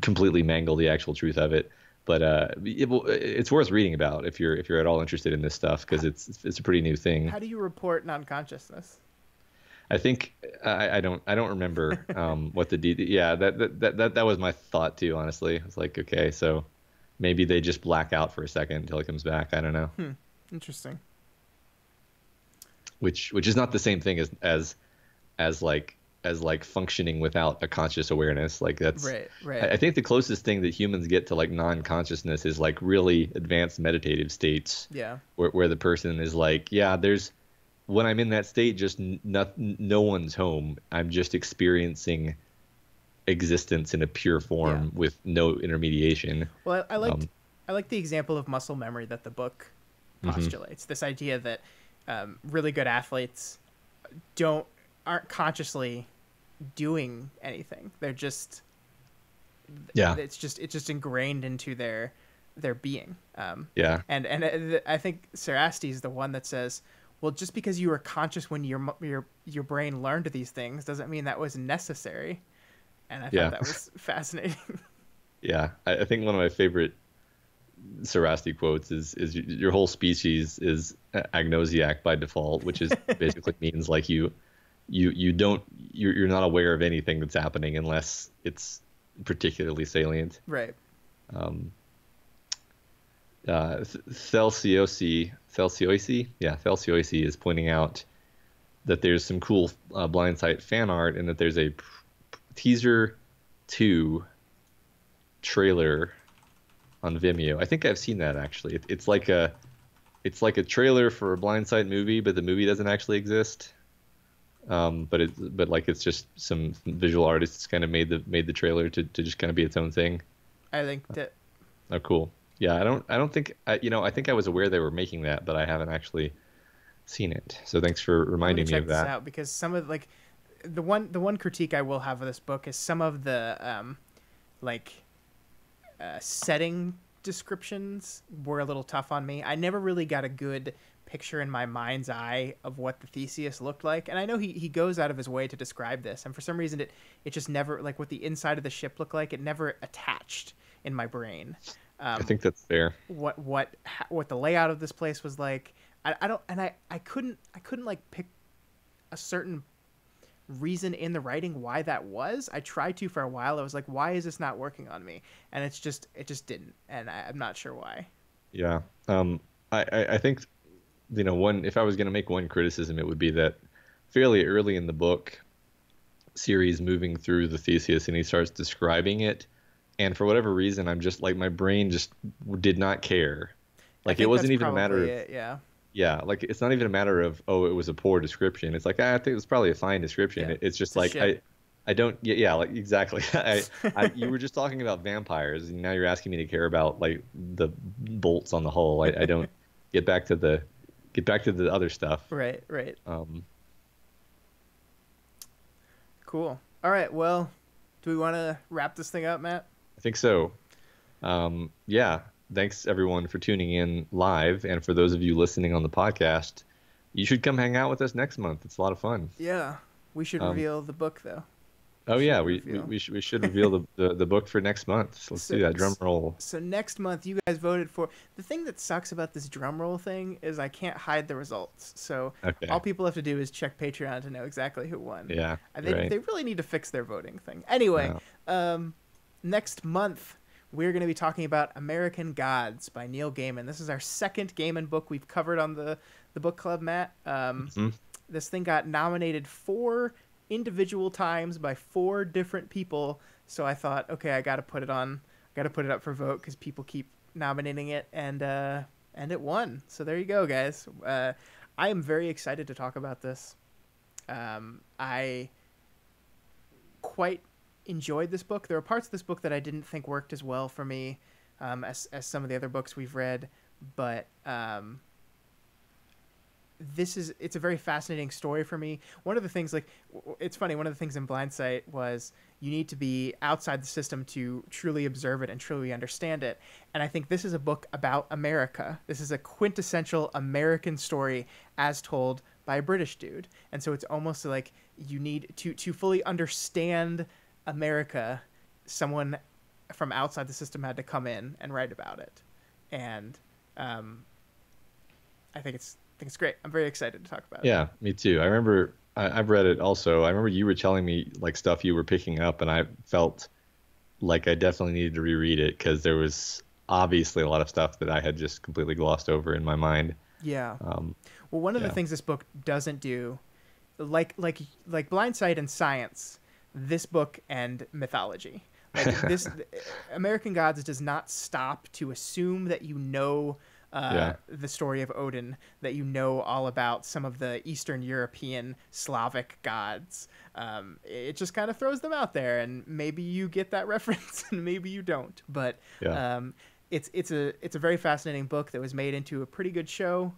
S2: completely mangle the actual truth of it. But it's worth reading about if you're at all interested in this stuff, because it's a pretty new thing.
S3: How do you report non-consciousness?
S2: I think I don't remember what that was my thought too. Honestly, it's like, okay, so maybe they just black out for a second until it comes back. I don't know.
S3: Interesting.
S2: Which is not the same thing as like functioning without a conscious awareness. Like that's
S3: right.
S2: I think the closest thing that humans get to like non-consciousness is like really advanced meditative states.
S3: Yeah.
S2: Where the person is like, yeah, when I'm in that state, just no one's home. I'm just experiencing existence in a pure form with no intermediation.
S3: Well, I like the example of muscle memory that the book postulates. This idea that really good athletes aren't consciously doing anything. They're just it's just ingrained into their being. And I think Sarasti is the one that says, well, just because you were conscious when your brain learned these things doesn't mean that was necessary. And I thought that was fascinating.
S2: Yeah, I think one of my favorite Sarasti quotes is your whole species is agnosiac by default, which is basically means like you're not aware of anything that's happening unless it's particularly salient.
S3: Right.
S2: Theseus is pointing out that there's some cool Blindsight fan art and that there's a teaser 2 trailer on Vimeo. I think I've seen that actually. It's like a trailer for a Blindsight movie, but the movie doesn't actually exist. But it's just some visual artists kind of made the trailer to just kind of be its own thing.
S3: I think that.
S2: Oh, cool. Yeah, I don't think I think I was aware they were making that, but I haven't actually seen it. So thanks for reminding me of that.
S3: Check this out, because some of the one critique I will have of this book is some of the setting descriptions were a little tough on me. I never really got a good picture in my mind's eye of what the Theseus looked like, and I know he goes out of his way to describe this, and for some reason it just never, like what the inside of the ship looked like, it never attached in my brain.
S2: I think that's fair.
S3: What the layout of this place was like. I couldn't like pick a certain reason in the writing why that was. I tried to for a while. I was like, why is this not working on me? And it just didn't, and I'm not sure why.
S2: Yeah. I think, if I was going to make one criticism, it would be that fairly early in the book, Siri's moving through the Theseus and he starts describing it, and for whatever reason, I'm just like, my brain just did not care. Like, it wasn't even a matter of yeah, like it's not even a matter of, oh, it was a poor description. It's like, I think it was probably a fine description. Yeah, it's just like I don't like exactly. You were just talking about vampires, and now you're asking me to care about like the bolts on the hull. I don't get back to the other stuff.
S3: Right. Cool. All right. Well, do we want to wrap this thing up, Matt?
S2: I think so. Yeah. Thanks everyone for tuning in live, and for those of you listening on the podcast, you should come hang out with us next month. It's a lot of fun.
S3: Yeah, we should reveal the book though.
S2: Oh yeah, we should reveal the book for next month. Let's do that. Drum roll.
S3: So next month, you guys voted for. The thing that sucks about this drum roll thing is I can't hide the results. So all people have to do is check Patreon to know exactly who won.
S2: Yeah,
S3: they really need to fix their voting thing. Anyway, next month we're going to be talking about American Gods by Neil Gaiman. This is our second Gaiman book we've covered on the book club, Matt. This thing got nominated 4 individual times by 4 different people. So I thought, okay, I got to put it up for vote because people keep nominating it, and it won. So there you go, guys. I am very excited to talk about this. I quite enjoyed this book. There are parts of this book that I didn't think worked as well for me as some of the other books we've read, but it's a very fascinating story for me. One of the things, it's funny, one of the things in Blindsight was you need to be outside the system to truly observe it and truly understand it. And I think this is a book about America. This is a quintessential American story as told by a British dude. And so it's almost like you need to fully understand America, someone from outside the system had to come in and write about it. And I think it's great. I'm very excited to talk about it.
S2: Yeah, me too. I remember I've read it also. I remember you were telling me like stuff you were picking up, and I felt like I definitely needed to reread it because there was obviously a lot of stuff that I had just completely glossed over in my mind.
S3: Yeah. Well, one of the things this book doesn't do, like Blindsight and science, this book and mythology. Like this, American Gods does not stop to assume that you know the story of Odin, that you know all about some of the Eastern European Slavic gods. It just kind of throws them out there, and maybe you get that reference and maybe you don't. But it's a very fascinating book that was made into a pretty good show.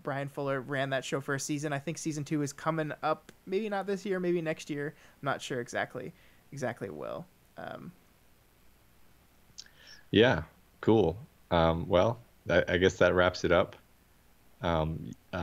S3: Brian Fuller ran that show for a season. I think season 2 is coming up. Maybe not this year, maybe next year. I'm not sure exactly will. Yeah,
S2: cool. Well, I guess that wraps it up.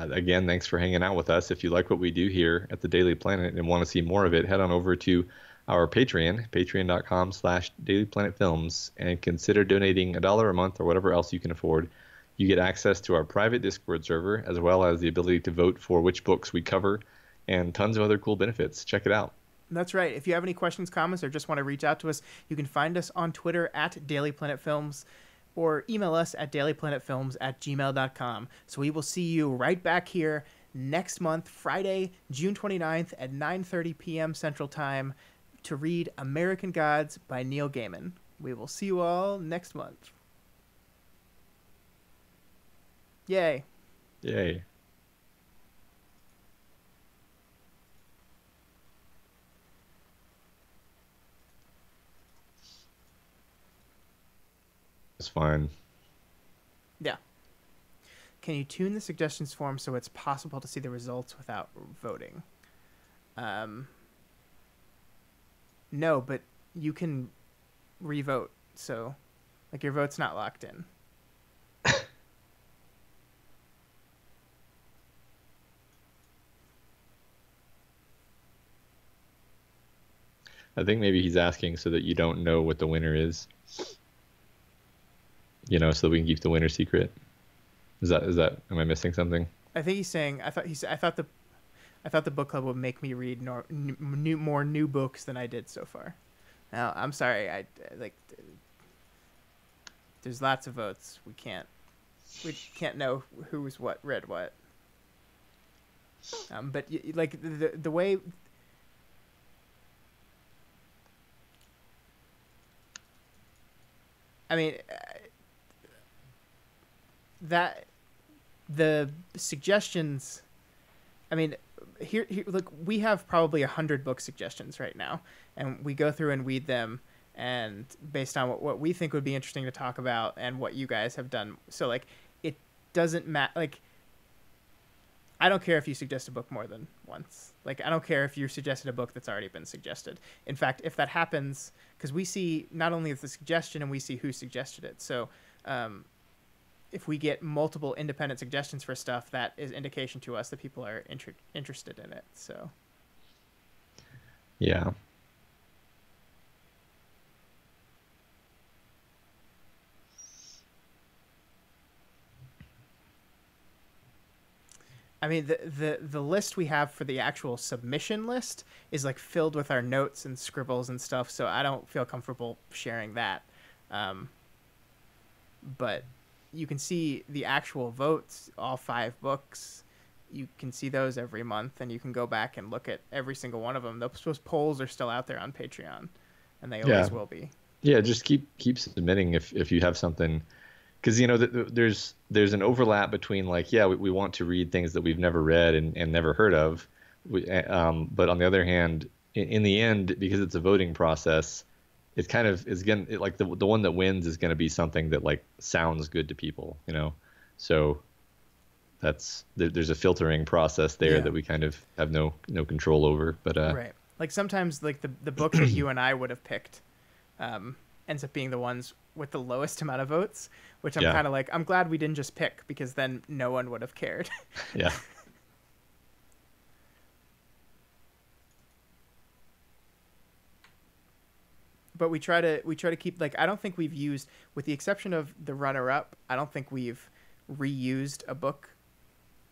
S2: Again, thanks for hanging out with us. If you like what we do here at the Daily Planet and want to see more of it, head on over to our Patreon, patreon.com/dailyplanetfilms, and consider donating $1 a month or whatever else you can afford. You get access to our private Discord server, as well as the ability to vote for which books we cover, and tons of other cool benefits. Check it out.
S3: That's right. If you have any questions, comments, or just want to reach out to us, you can find us on Twitter at Daily Planet Films, or email us at dailyplanetfilms@gmail.com. So we will see you right back here next month, Friday, June 29th at 9:30 p.m. Central Time, to read American Gods by Neil Gaiman. We will see you all next month. Yay.
S2: Yay. It's fine.
S3: Yeah. Can you tune the suggestions form so it's possible to see the results without voting? No, but you can re-vote, so like your vote's not locked in.
S2: I think maybe he's asking so that you don't know what the winner is. You know, so that we can keep the winner secret. Is that am I missing something?
S3: I think he's saying I thought the book club would make me read more new books than I did so far. Now, I'm sorry. I like there's lots of votes. We can't know who's read what. But like the way I mean that the suggestions, I mean, here look, we have probably 100 book suggestions right now, and we go through and read them, and based on what we think would be interesting to talk about and what you guys have done. So like it doesn't matter. Like I don't care if you suggest a book more than once. Like I don't care if you suggested a book that's already been suggested. In fact, if that happens, because we see not only the suggestion and we see who suggested it. So if we get multiple independent suggestions for stuff, that is indication to us that people are interested in it. So,
S2: yeah.
S3: I mean, the list we have for the actual submission list is like filled with our notes and scribbles and stuff. So I don't feel comfortable sharing that. But you can see the actual votes, all 5 books. You can see those every month, and you can go back and look at every single one of them. Those polls are still out there on Patreon, and they always will be.
S2: Yeah, just keep submitting if you have something, because you know there's an overlap between like we want to read things that we've never read and never heard of, but on the other hand, in the end, because it's a voting process, it kind of is going to, like the one that wins is going to be something that like sounds good to people, you know? So there's a filtering process there that we kind of have no control over, but
S3: right. Like sometimes like the book that you and I would have picked ends up being the ones with the lowest amount of votes, which I'm kind of like, I'm glad we didn't just pick, because then no one would have cared.
S2: Yeah.
S3: But we try to keep, like, I don't think we've used, with the exception of the runner-up, I don't think we've reused a book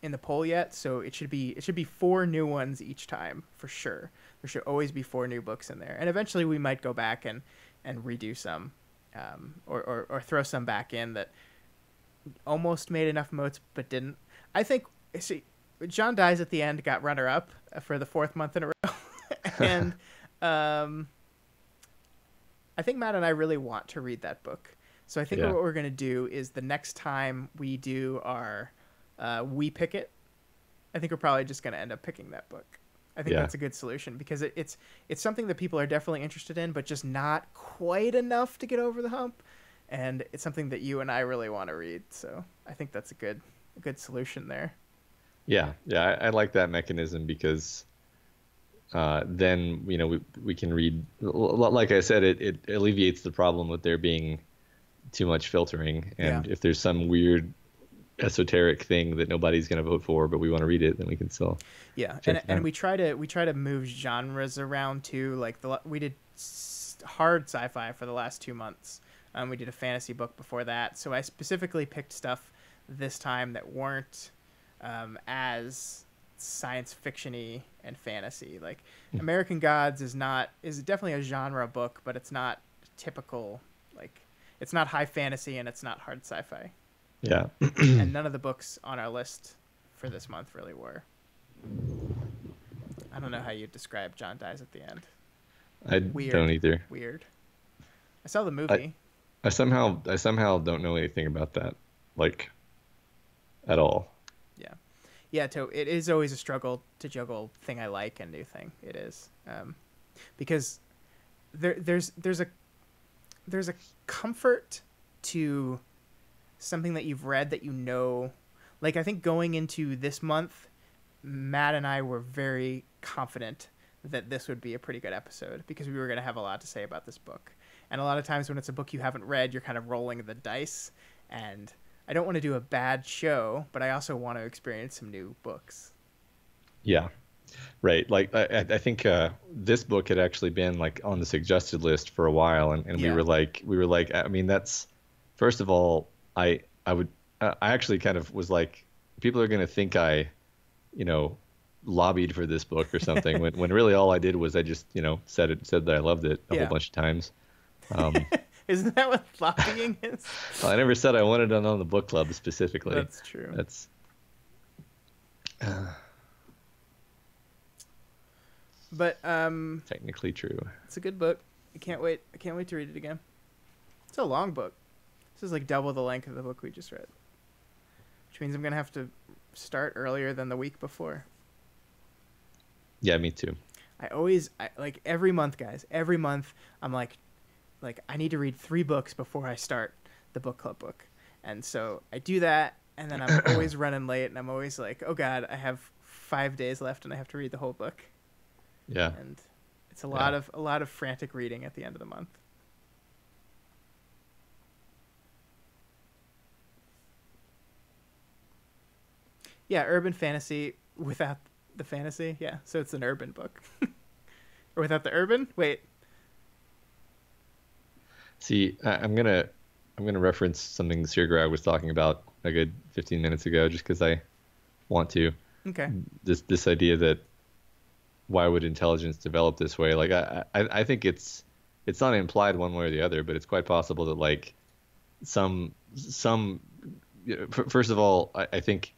S3: in the poll yet. So it should be 4 new ones each time for sure. There should always be 4 new books in there, and eventually we might go back and redo some, or throw some back in that almost made enough votes but didn't. I think John Dies at the End got runner-up for the 4th month in a row, and I think Matt and I really want to read that book. So I think what we're going to do is the next time we do our We Pick It, I think we're probably just going to end up picking that book. I think that's a good solution, because it's something that people are definitely interested in, but just not quite enough to get over the hump. And it's something that you and I really want to read. So I think that's a good solution there.
S2: Yeah. Yeah. I like that mechanism, because then, you know, we can read, like I said, it alleviates the problem with there being too much filtering. And if there's some weird esoteric thing that nobody's going to vote for, but we want to read it, then we can still
S3: Yeah,
S2: check it
S3: and
S2: out.
S3: we try to move genres around too. Like we did hard sci-fi for the last 2 months. We did a fantasy book before that, so I specifically picked stuff this time that weren't as science fiction-y and fantasy. Like American Gods is definitely a genre book, but it's not typical. Like it's not high fantasy and it's not hard sci-fi.
S2: Yeah.
S3: And none of the books on our list for this month really were. I don't know how you describe John dies at the end.
S2: I
S3: Weird.
S2: don't either.
S3: Weird. I saw the movie.
S2: I somehow don't know anything about that, like, at all.
S3: Yeah. Yeah, it is always a struggle to juggle thing I like and new thing. It is. Because there's a comfort to something that you've read that you know. Like, I think going into this month, Matt and I were very confident that this would be a pretty good episode because we were going to have a lot to say about this book. And a lot of times when it's a book you haven't read, you're kind of rolling the dice. And I don't want to do a bad show, but I also want to experience some new books.
S2: Yeah, right. Like I think this book had actually been like on the suggested list for a while, and
S3: Yeah.
S2: we were like, I mean, that's first of all, I actually kind of was like, people are going to think I, lobbied for this book or something when really all I did was I just said that I loved it a
S3: Yeah.
S2: whole bunch of times.
S3: Isn't that what lobbying is?
S2: I never said I wanted it on the book club specifically.
S3: That's true.
S2: That's
S3: But
S2: technically true.
S3: it's a good book. I can't wait to read it again. It's a long book. This is like double the length of the book we just read. Which means I'm going to have to start earlier than the week before.
S2: Yeah, me too.
S3: I like every month, guys. Every month I'm like I need to read 3 books before I start the book club book. And so I do that, and then I'm always running late, and I'm always like, "Oh god, I have 5 days left and I have to read the whole book."
S2: Yeah.
S3: And it's a lot of frantic reading at the end of the month. Yeah, urban fantasy without the fantasy. Yeah, so it's an urban book. Or without the urban? Wait.
S2: See, I'm gonna reference something Siri was talking about a good 15 minutes ago, just because I want to.
S3: Okay.
S2: This idea that why would intelligence develop this way? Like I think it's not implied one way or the other, but it's quite possible that like some first of all, I think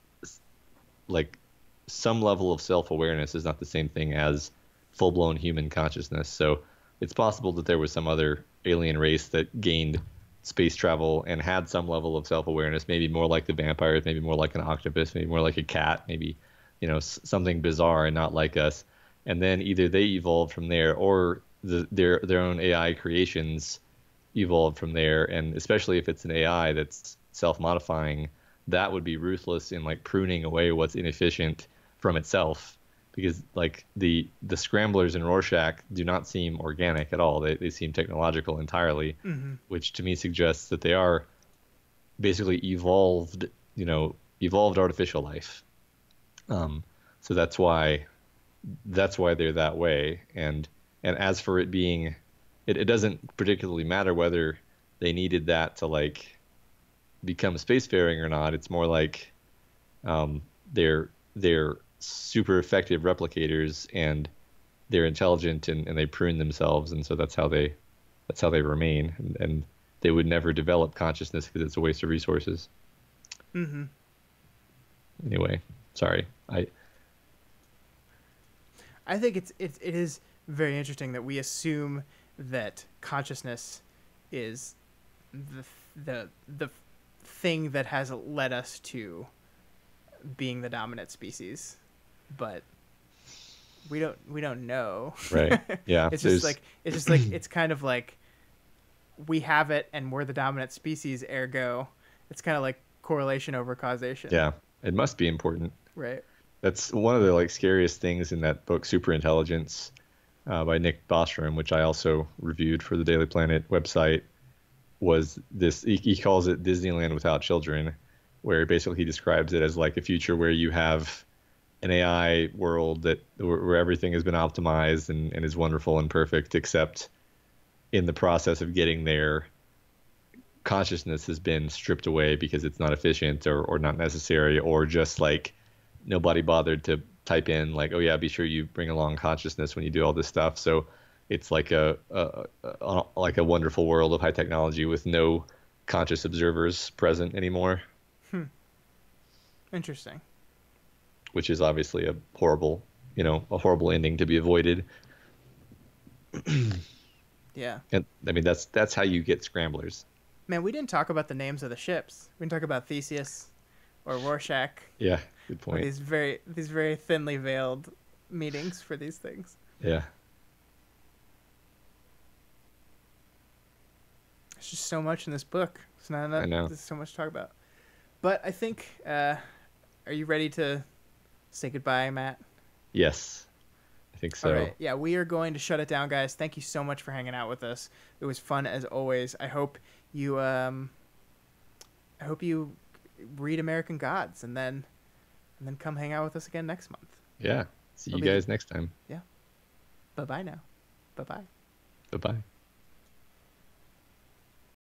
S2: like some level of self-awareness is not the same thing as full-blown human consciousness. So it's possible that there was some other alien race that gained space travel and had some level of self-awareness, maybe more like the vampires, maybe more like an octopus, maybe more like a cat, maybe something bizarre and not like us. And then either they evolved from there, or their own AI creations evolved from there. And especially if it's an AI that's self-modifying, that would be ruthless in like pruning away what's inefficient from itself, because like the scramblers in Rorschach do not seem organic at all. They seem technological entirely, which to me suggests that they are basically evolved artificial life. So that's why they're that way. And as for it being, it doesn't particularly matter whether they needed that to like become spacefaring or not. It's more like they're super effective replicators, and they're intelligent, and they prune themselves, and so that's how they remain, and they would never develop consciousness because it's a waste of resources. Anyway, sorry.
S3: I think it is very interesting that we assume that consciousness is the thing that has led us to being the dominant species, but we don't know.
S2: Right. Yeah.
S3: It's just like it's kind of like we have it and we're the dominant species, ergo it's kind of like correlation over causation.
S2: Yeah, it must be important.
S3: Right.
S2: That's one of the like scariest things in that book, Superintelligence, by Nick Bostrom, which I also reviewed for the Daily Planet website, was this. He calls it Disneyland without children, where basically he describes it as like a future where you have an AI world where everything has been optimized and is wonderful and perfect, except in the process of getting there, consciousness has been stripped away because it's not efficient or not necessary, or just like nobody bothered to type in like, oh yeah, be sure you bring along consciousness when you do all this stuff. So it's like a wonderful world of high technology with no conscious observers present anymore.
S3: Interesting.
S2: Which is obviously a horrible ending to be avoided.
S3: Yeah.
S2: And I mean, that's how you get scramblers.
S3: Man, we didn't talk about the names of the ships. We didn't talk about Theseus or Rorschach.
S2: Yeah, good point.
S3: These very thinly veiled meanings for these things.
S2: Yeah.
S3: There's just so much in this book. It's not enough.
S2: I know.
S3: There's so much to talk about. But I think, are you ready to say goodbye, Matt?
S2: Yes, I think so.
S3: All right. Yeah, we are going to shut it down, guys. Thank you so much for hanging out with us. It was fun as always. I hope you read American Gods and then come hang out with us again next month.
S2: Yeah. See you guys next time.
S3: Yeah. Bye-bye now. Bye-bye.
S2: Bye-bye.